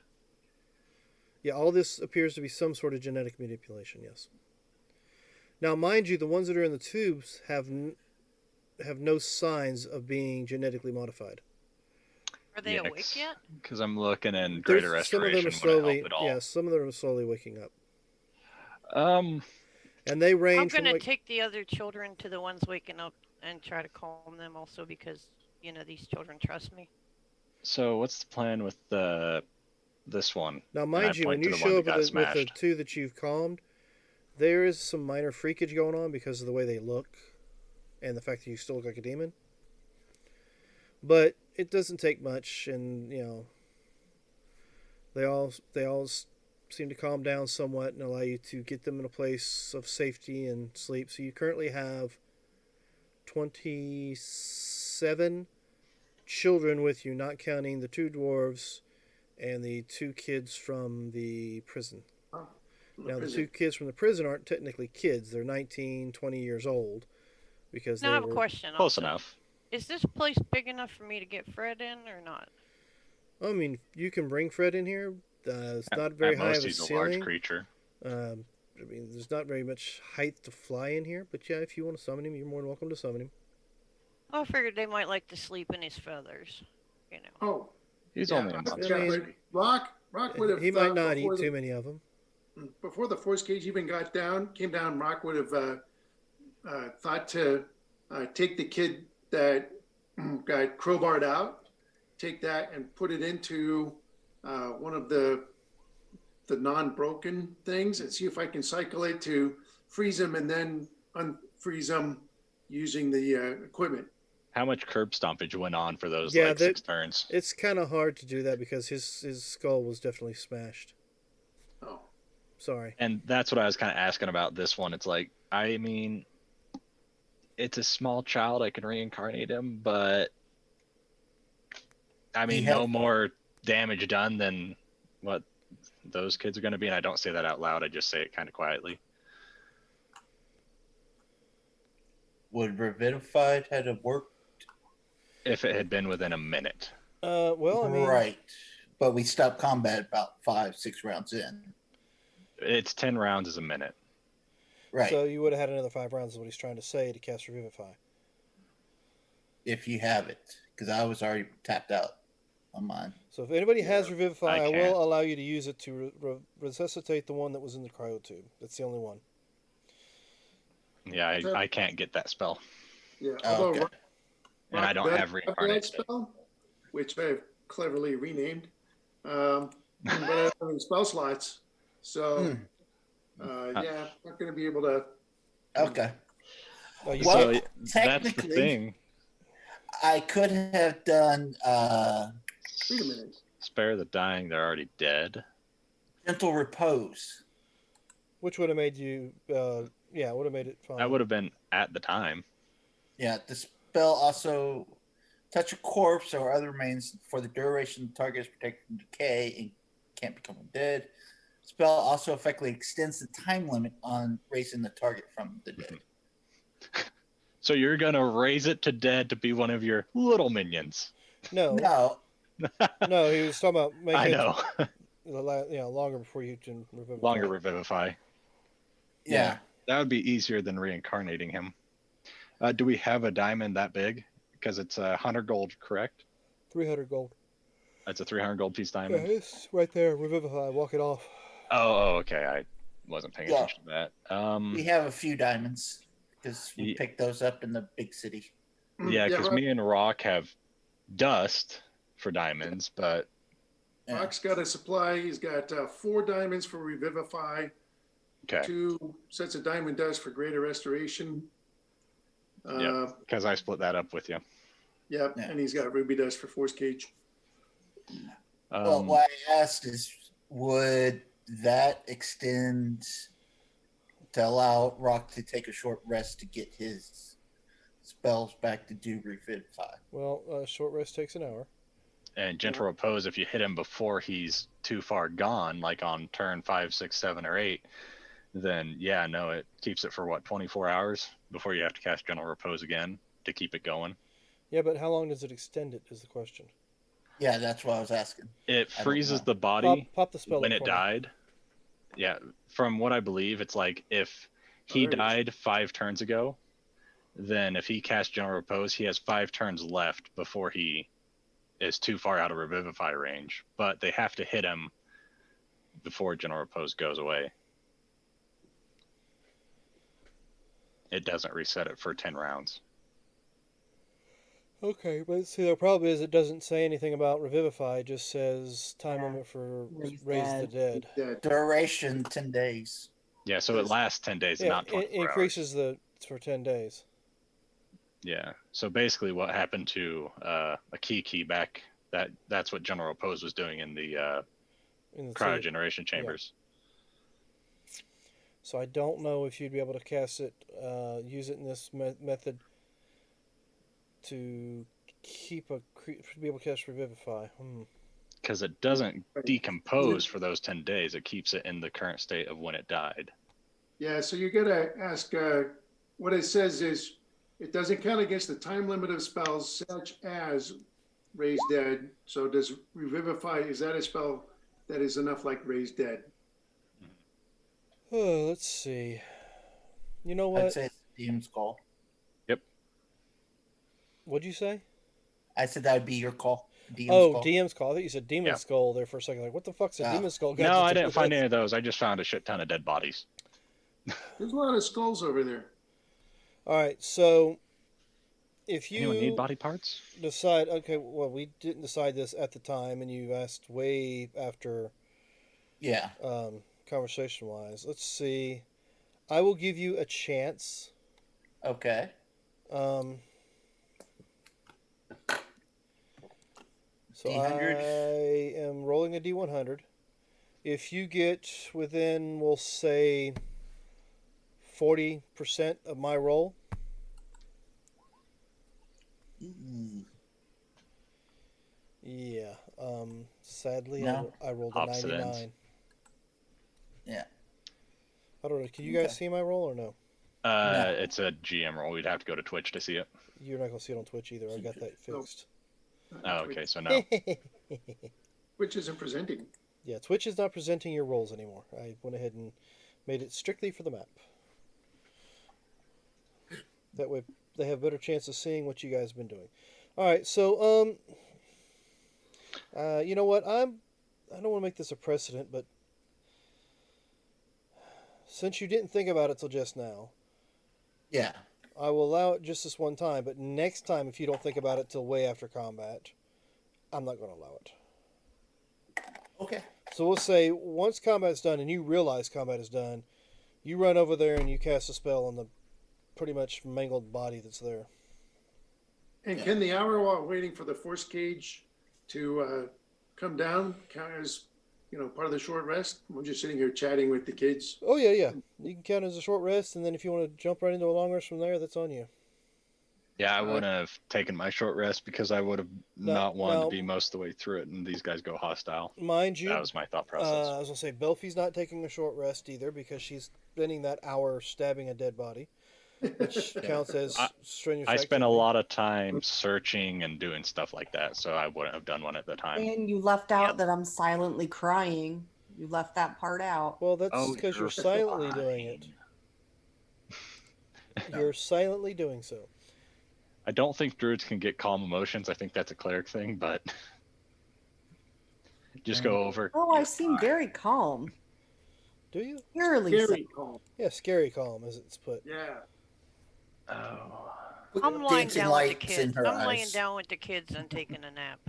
Yeah, all this appears to be some sort of genetic manipulation, yes. Now, mind you, the ones that are in the tubes have no signs of being genetically modified. Are they awake yet? Because I'm looking in greater restoration when I help it all. Yeah, some of them are slowly waking up. Um, And they I'm range gonna from take the other children to the ones waking up and try to calm them also because these children trust me. so what's the plan with this one? Now, I mind you, point when to you the one show that up got with the smashed. 2 that you've calmed, there is some minor freakage going on because of the way they look and the fact that you still look like a demon. But it doesn't take much, and they all seem to calm down somewhat and allow you to get them in a place of safety and sleep. So you currently have 27 children with you, not counting the 2 dwarves and the 2 kids from the prison. Now, the 2 kids from the prison aren't technically kids. They're 19, 20 years old. Because Now I they have a were... question. Close also. enough. Is this place big enough for me to get Fred in or not? I mean, you can bring Fred in here. It's not very At high most, of a he's a large ceiling. creature. I mean, there's not very much height to fly in here. But yeah, if you want to summon him, you're more than welcome to summon him. I figured they might like to sleep in his feathers. Oh, He's yeah, only a month. I mean, Rock would have. He might not eat too many of them. Before the force cage even came down, Rock would have thought to take the kid that got crowbarred out, take that and put it into one of the non-broken things and see if I can cycle it to freeze him and then unfreeze him using the equipment. How much curb stompage went on for those Yeah, 6 turns? It's kind of hard to do that because his skull was definitely smashed. Oh, Sorry. And that's what I was kind of asking about this one. It's like, I mean, it's a small child. I can reincarnate him, but I mean, no more damage done than what those kids are going to be. And I don't say that out loud. I just say it kind of quietly. Would Revivified had to work? If it had been within a minute. Well, I mean, Right. But we stopped combat about 5-6 rounds in. It's 10 rounds is a minute. Right. So you would have had another 5 rounds, is what he's trying to say, to cast Revivify. If you have it. Because I was already tapped out on mine. So if anybody has Revivify, I I can't. will allow you to use it to resuscitate the one that was in the cryo tube. That's the only one. Yeah, I can't get that spell, Yeah, Oh, although okay. and I don't does have that reincarnate. spell, which I've cleverly renamed, but I don't have any spell slots. So, yeah, not going to be able to. Okay. Oh, you Well, So can't. that's the technically, thing. I could have done Wait a minute. Spare the dying; they're already dead. gentle repose. Which would have made you, yeah, would have made it fine. That would have been at the time. Yeah, the spell also touch a corpse or other remains for the duration the target is protected from decay and can't become undead. Spell also effectively extends the time limit on raising the target from the dead. So you're gonna raise it to dead to be one of your little minions. No, No, no, he was talking about I making know. it longer before you can revivify. Longer revivify. yeah. That would be easier than reincarnating him. Do we have a diamond that big? Because it's 100 gold, correct? 300 gold. That's a 300 gold piece Yeah, diamond. it's right there. Revivify. Walk it off. Oh, okay. I wasn't paying Yeah. attention to that. We have a few diamonds because we Ye- picked those up in the big city. Yeah, because Rock, me and Rock have dust for diamonds, but Yeah. Rock's got a supply. He's got 4 diamonds for Revivify, okay. 2 sets of diamond dust for greater restoration. Because I split that up with you. Yep, Yeah. and he's got ruby dust for Force Cage. Well, what I asked is, would that extend to allow Rock to take a short rest to get his spells back to do revivify? Well, short rest takes an hour. And gentle repose, if you hit him before he's too far gone, like on turn 5, 6, 7, or 8, then yeah, no, it keeps it for what, 24 hours before you have to cast gentle repose again to keep it going. Yeah, but how long does it extend it is the question. Yeah, that's what I was asking. It I don't freezes know. the body Pop the spell when up it for me. died. Yeah, from what I believe, it's like if he Alright. died 5 turns ago, then if he casts gentle repose, he has 5 turns left before he is too far out of revivify range. But they have to hit him before gentle repose goes away. It doesn't reset it for 10 rounds. Okay, but see, the problem is it doesn't say anything about revivify. It just says time Yeah. limit for Raise raise the dead. Dead. Duration 10 days. Yeah, so it lasts 10 days and Yeah, not it 24 increases for 10 days. Yeah. So basically, what happened to a key back? That's what General Repose was doing in the In the cryogeneration chambers. So I don't know if you'd be able to cast it, use it in this method to be able to cast revivify. Because it doesn't decompose for those 10 days. It keeps it in the current state of when it died. Yeah, so you gotta ask, what it says is, it doesn't count against the time limit of spells such as Raise Dead. So does Revivify, is that a spell that is enough like Raise Dead? Oh, let's see. You know I'd what? say it's DM's call. What'd you say? I said that would be your call. DM's Oh, call. DM's call. I thought you said Demon Yeah. Skull there for a second. Like, what the fuck's a Ah. Demon Skull got No, to I do didn't with find this? any of those. I just found a shit ton of dead bodies. There's a lot of skulls over there. All right, so if you Anyone need body parts? decide, okay, well, we didn't decide this at the time, and you asked way after Yeah. conversation wise. Let's see. I will give you a chance. Okay. So D100. I am rolling a D100. If you get within, we'll say, 40% of my roll, Mm. yeah. Sadly, No. I rolled a Opposite 99. ends. Yeah. I don't know. Can you guys Okay. see my roll or no? No. It's a GM roll. We'd have to go to Twitch to see it. You're not gonna see it on Twitch either. I got that Nope. fixed. Oh, okay. So no. Which isn't presenting. Yeah, Twitch is not presenting your rolls anymore. I went ahead and made it strictly for the map. That way, they have a better chance of seeing what you guys have been doing. All right, so you know what? I don't want to make this a precedent, but since you didn't think about it till just now, Yeah. I will allow it just this one time, but next time, if you don't think about it till way after combat, I'm not going to allow it. Okay. So we'll say once combat's done and you realize combat is done, you run over there and you cast a spell on the pretty much mangled body that's there. And can the hour while waiting for the force cage to come down count as, part of the short rest? We're just sitting here chatting with the kids. Oh yeah. You can count it as a short rest, and then if you want to jump right into a long rest from there, that's on you. Yeah, I wouldn't have taken my short rest because I would have not wanted to be most of the way through it, and these guys go hostile. Mind you, That was my thought process. I was gonna say Belfie's not taking a short rest either because she's spending that hour stabbing a dead body, which counts as strenuous. I spent a activity. lot of time searching and doing stuff like that, so I wouldn't have done one at the time. And you left out that I'm silently crying. You left that part out. Well, that's because you're silently doing it. You're silently doing so. I don't think druids can get calm emotions. I think that's a cleric thing, but just go over. Oh, I seem very calm. Do you? Eerily so. Very calm. Yeah, scary calm, as it's put. Yeah. Oh. I'm lying Dancing down with the lights in kids. her I'm laying eyes. down with the kids and taking a nap.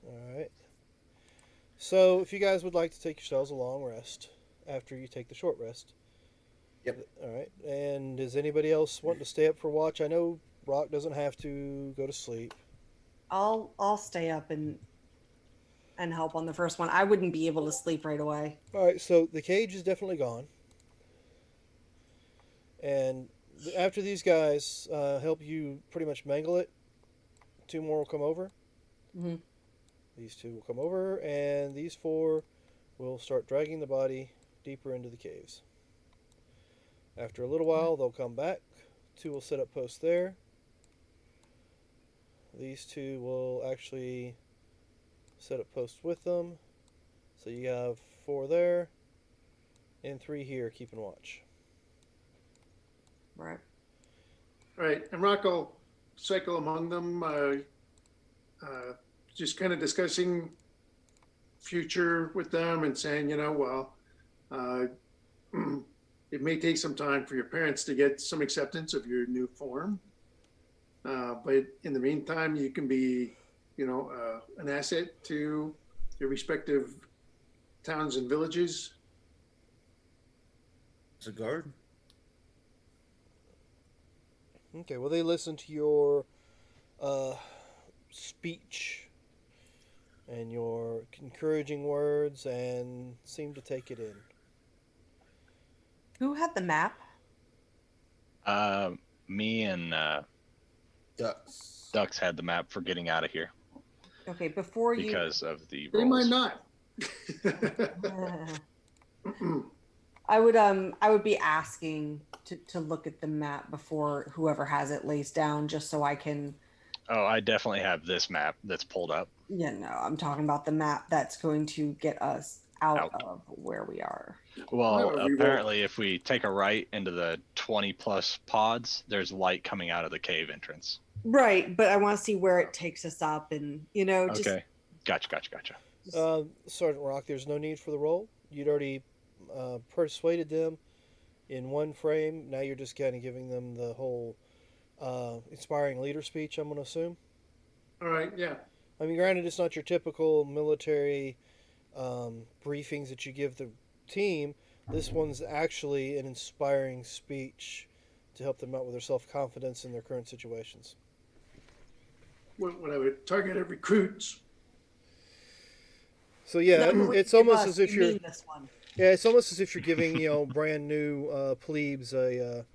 All right. So, if you guys would like to take yourselves a long rest after you take the short rest. Yep. All right. And does anybody else want to stay up for watch? I know Rock doesn't have to go to sleep. I'll stay up and help on the first one. I wouldn't be able to sleep right away. All right. So the cage is definitely gone. And after these guys help you pretty much mangle it, 2 more will come over. Mm-hmm. These 2 will come over, and these 4 will start dragging the body deeper into the caves. After a little while, they'll come back. 2 will set up posts there. These 2 will actually set up posts with them. So you have 4 there, and 3 here keeping watch. Right. All right. And Rock will cycle among them, just kind of discussing future with them and saying, it may take some time for your parents to get some acceptance of your new form. But in the meantime, you can be, an asset to your respective towns and villages. As a guard. Okay, well, they listen to your speech and your encouraging words and seem to take it in. Who had the map? Me and Ducks. Ducks had the map for getting out of here Okay, before you. because of the They might rolls. not. I would be asking to look at the map before whoever has it lays down, just so I can. Oh, I definitely have this map that's pulled up. Yeah, no, I'm talking about the map that's going to get us out Out. of where we are. Well, No, we apparently, if we take a right into the 20 plus pods, there's light coming out of the cave entrance. Right, but I want to see where it takes us up, and just Okay. Gotcha. Sergeant Rock, there's no need for the roll. You'd already persuaded them in one frame. Now you're just kind of giving them the whole inspiring leader speech, I'm going to assume. All right. Yeah. I mean, granted, it's not your typical military briefings that you give the team. This one's actually an inspiring speech to help them out with their self-confidence in their current situations. When I would target at recruits. So yeah, No, it's give almost us, as if you you're mean this one. yeah, it's almost as if you're giving brand new plebes a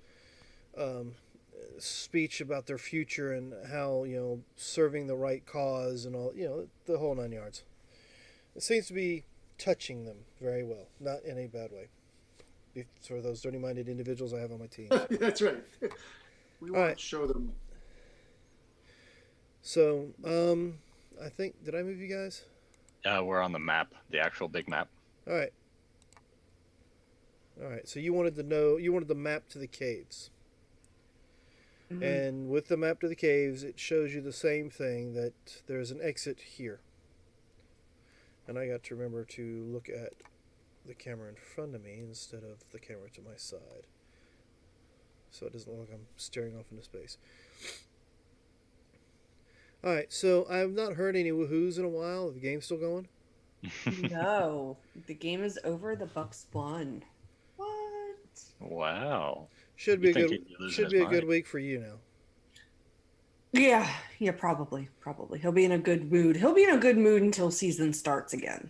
speech about their future and how serving the right cause and all the whole 9 yards. It seems to be touching them very well, not in a bad way. For those dirty-minded individuals I have on my team. That's right. We want right. to show them. So, I think, did I move you guys? We're on the map, the actual big map. All right. So you wanted the map to the caves. Mhm. And with the map to the caves, it shows you the same thing, that there's an exit here. And I got to remember to look at the camera in front of me instead of the camera to my side. so it doesn't look like I'm staring off into space. All right, so I've not heard any woohoos in a while. The game's still going? No, the game is over. The Bucks won. What? Wow. Should You be a think good he'd be losing should his be a good mind. week for you now. Yeah, probably. He'll be in a good mood. He'll be in a good mood until season starts again.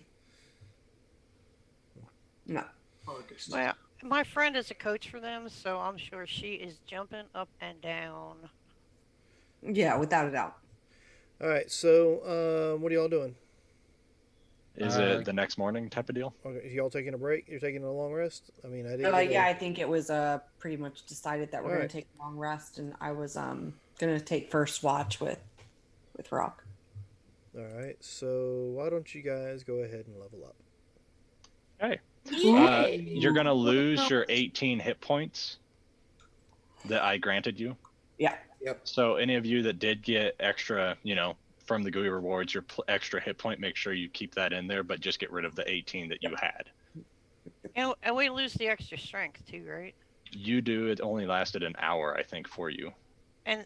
No. August. Well, my friend is a coach for them, so I'm sure she is jumping up and down. Yeah, without a doubt. All right, so what are y'all doing? Is it the next morning type of deal? Okay, y'all taking a break? You're taking a long rest? I mean, I didn't. Yeah, I think it was pretty much decided that we're Alright. gonna take a long rest, and I was gonna take first watch with Rock. All right, so why don't you guys go ahead and level up? Hey. Yay! You're going to lose your 18 hit points that I granted you. Yeah. So any of you that did get extra, from the GUI rewards, your extra hit point, make sure you keep that in there, but just get rid of the 18 that you had. And we lose the extra strength too, right? You do. It only lasted an hour, I think, for you. And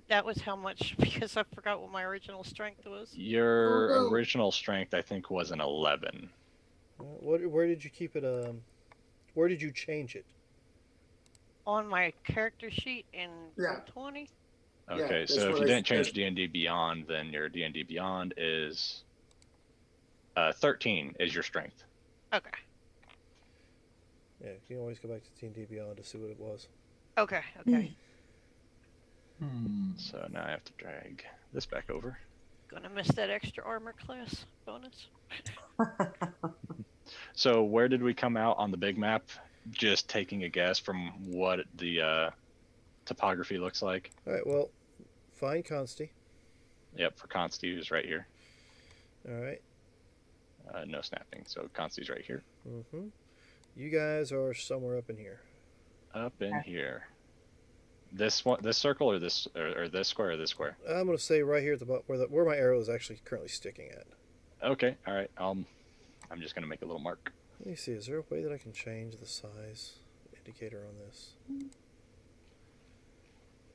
that was how much? Because I forgot what my original strength was. Your Oh, no. original strength, I think, was an 11. Where did you keep it? Where did you change it? On my character sheet in Yeah. 20. Yeah, Okay, that's so if what you I- didn't change that's- D&D Beyond, then your D&D Beyond is 13 is your strength. Okay. Yeah, you can always go back to D&D Beyond to see what it was. Okay. So now I have to drag this back over. Gonna miss that extra armor class bonus. So where did we come out on the big map? Just taking a guess from what the topography looks like. All right, well, find Consti. Yep, for Consti is right here. All right. No snapping, so Consti's right here. Mm-hmm. You guys are somewhere up in here. Up in here. This one, this circle, or this, or this square, or this square. I'm gonna say right here at the bottom where my arrow is actually currently sticking at. Okay, all right. I'm just gonna make a little mark. Let me see. Is there a way that I can change the size indicator on this?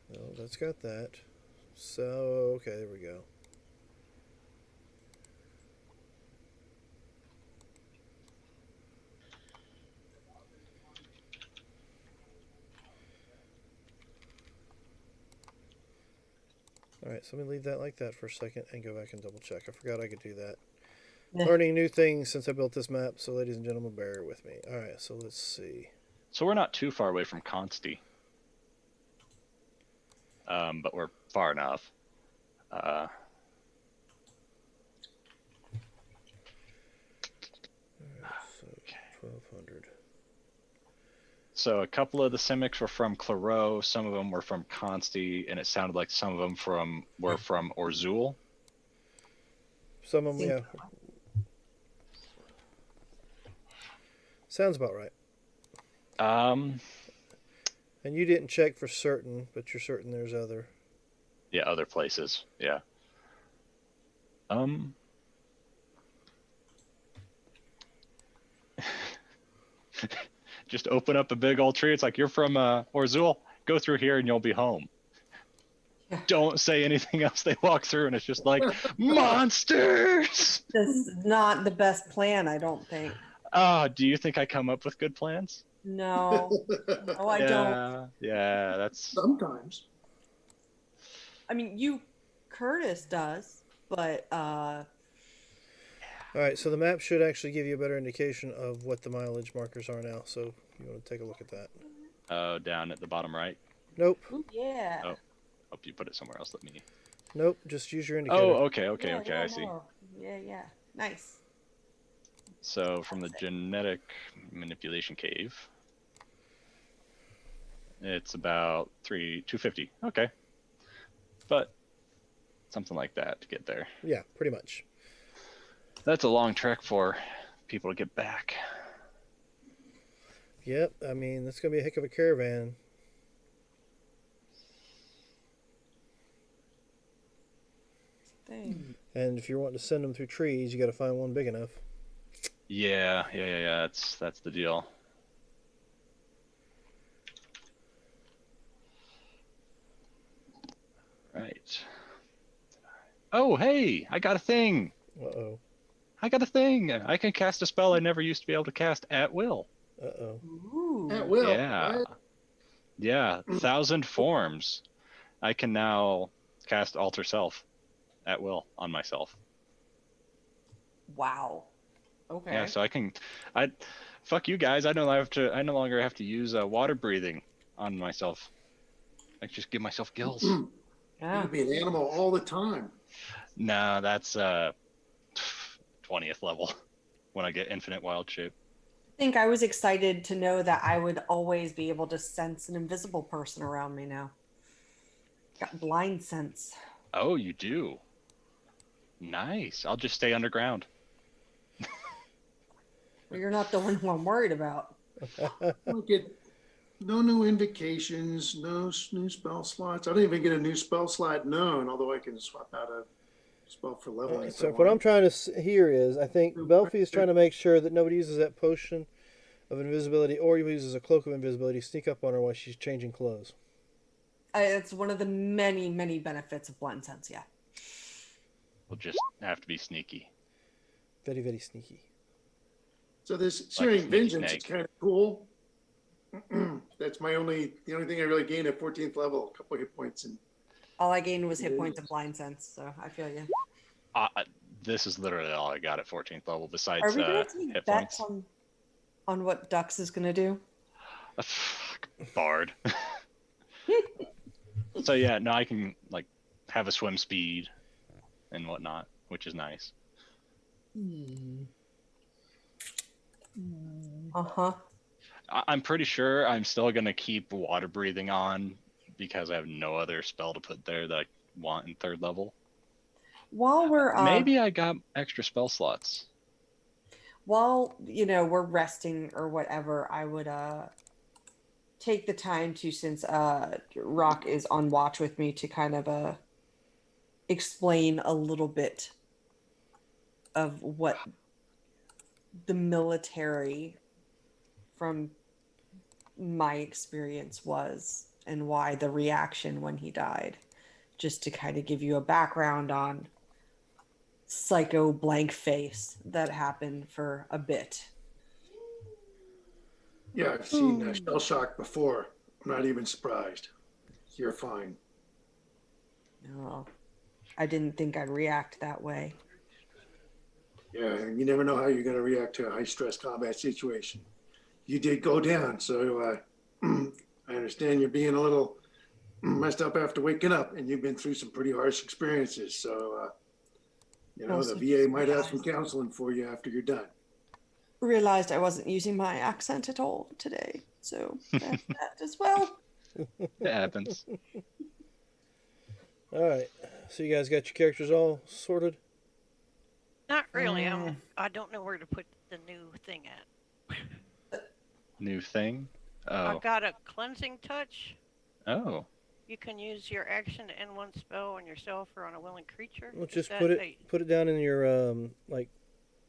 No, that's got that. So okay, there we go. All right, so let me leave that like that for a second and go back and double check. I forgot I could do that. Yeah. Learning new things since I built this map, so ladies and gentlemen, bear with me. All right, so let's see. So we're not too far away from Consti. But we're far enough. All right, so 1200. So a couple of the Simics were from Claro, some of them were from Consti, and it sounded like some of them were from Orzul. Some of them, yeah. Sounds about right. And you didn't check for certain, but you're certain there's other. Yeah, other places. Yeah. Just open up a big old tree. It's like, you're from Orzul. Go through here and you'll be home. Yeah. Don't say anything else. They walk through and it's just like, monsters! This is not the best plan, I don't think. Do you think I come up with good plans? No, no, I don't. Yeah, that's... Sometimes. I mean, Curtis does, but All right, so the map should actually give you a better indication of what the mileage markers are now. So you want to take a look at that. Oh, down at the bottom right. Nope, ooh, yeah. Oh. Hope you put it somewhere else. Let me... nope. Just use your indicator. Oh, okay, Yeah, I see. no. Yeah. Nice. So from the genetic manipulation cave, it's about 250. Okay, but something like that to get there. Yeah, pretty much. That's a long trek for people to get back. Yep. I mean, that's gonna be a heck of a caravan. Thing. And if you're wanting to send them through trees, you got to find one big enough. Yeah. That's the deal. Oh, hey, I got a thing. Uh-oh. I got a thing. I can cast a spell I never used to be able to cast at will. Uh-oh. Ooh. At will. Yeah. What? Yeah. 1,000 forms. I can now cast Alter Self at will on myself. Wow. Okay. Yeah, so I fuck you guys. I no longer have to use water breathing on myself. I can just give myself gills. You Yeah. could be an animal all the time. No, that's 20th level when I get infinite wild shape. I think I was excited to know that I would always be able to sense an invisible person around me now. Got blind sense. Oh, you do. Nice. I'll just stay underground. Well, you're not the one who I'm worried about. Don't get no new invocations, no new spell slots. I don't even get a new spell slot known, although I can swap out a spell for leveling. if I So what I'm want. trying to hear is, I think Belfi is trying to make sure that nobody uses that potion of invisibility or uses a cloak of invisibility to sneak up on her while she's changing clothes. It's one of the many, many benefits of blind sense. Yeah. We'll just have to be sneaky. Very, very sneaky. So this Like a Searing sneaky Vengeance snake. is kind of cool. That's the only thing I really gained at 14th level, a couple hit points. And All I gained was hit points of blind sense, so I feel you. This is literally all I got at 14th level besides Are we gonna take hit bets points. on what Dux is gonna do? Bard. So yeah, no, I can like have a swim speed and whatnot, which is nice. Uh-huh. I'm pretty sure I'm still gonna keep water breathing on because I have no other spell to put there that I want in 3rd level. While we're Maybe I got extra spell slots. while we're resting or whatever, I would take the time to, since Rock is on watch with me, to kind of explain a little bit of what the military from my experience was and why the reaction when he died, just to kind of give you a background on psycho blank face that happened for a bit. yeah, I've seen shell shock before. I'm not even surprised. You're fine. No, I didn't think I'd react that way. Yeah, and you never know how you're going to react to a high stress combat situation. You did go down, so I understand you're being a little messed up after waking up, and you've been through some pretty harsh experiences. So, the VA might have some counseling for you after you're done. Realized I wasn't using my accent at all today, so that as well. It happens. All right. So you guys got your characters all sorted? Not really. I don't know where to put the new thing at. New thing? I Oh. got a cleansing touch. Oh. You can use your action to end one spell on yourself or on a willing creature. Well, Is just that put it a- put it down in your like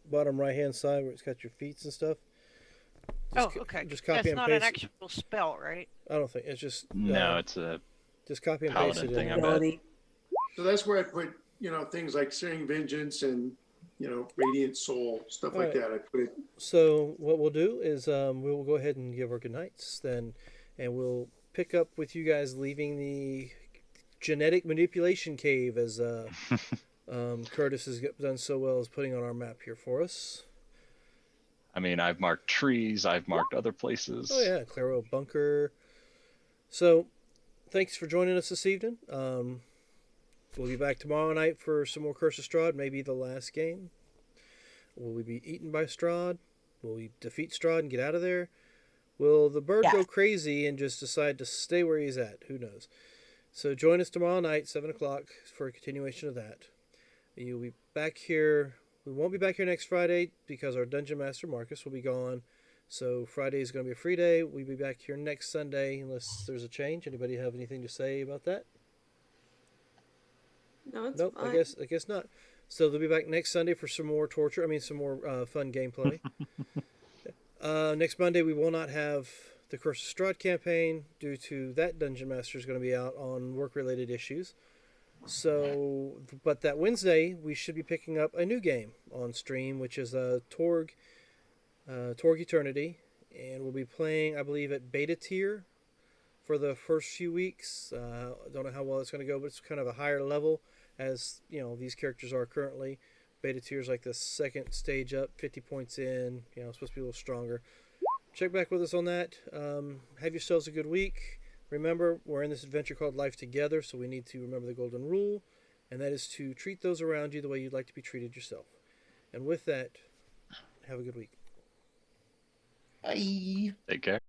bottom right hand side where it's got your feet and stuff. Oh, Just okay. Just copy That's and not paste. an actual spell, right? I don't think it's just No, it's a just copy and paste paladin it thing, in. I bet. Ability. So that's where I put, things like Searing Vengeance and, Radiant Soul, stuff like Alright. that. I put it. So what we'll do is we will go ahead and give our good nights then, and we'll pick up with you guys leaving the genetic manipulation cave as Curtis has done so well as putting on our map here for us. I mean, I've marked trees, I've marked other places. Oh yeah, Claro Bunker. So, thanks for joining us this evening. We'll be back tomorrow night for some more Curse of Strahd, maybe the last game. Will we be eaten by Strahd? Will we defeat Strahd and get out of there? Will the bird Yeah. go crazy and just decide to stay where he's at? Who knows? So join us tomorrow night, 7 o'clock, for a continuation of that. You'll be back here. We won't be back here next Friday because our Dungeon Master, Marcus, will be gone. So Friday is going to be a free day. We'll be back here next Sunday unless there's a change. Anybody have anything to say about that? No, it's Nope, fine. I guess not. So they'll be back next Sunday for some more some more fun gameplay. Next Monday we will not have the Curse of Strahd campaign due to that Dungeon Master is going to be out on work-related issues. So, but that Wednesday we should be picking up a new game on stream, which is Torg Eternity, and we'll be playing, I believe, at beta tier for the first few weeks. I don't know how well it's going to go, but it's kind of a higher level, as you know these characters are currently. Beta tier is like the second stage up, 50 points in. You know, it's supposed to be a little stronger. Check back with us on that. Have yourselves a good week. Remember, we're in this adventure called Life Together, so we need to remember the golden rule, and that is to treat those around you the way you'd like to be treated yourself. And with that, have a good week. Bye. Take care.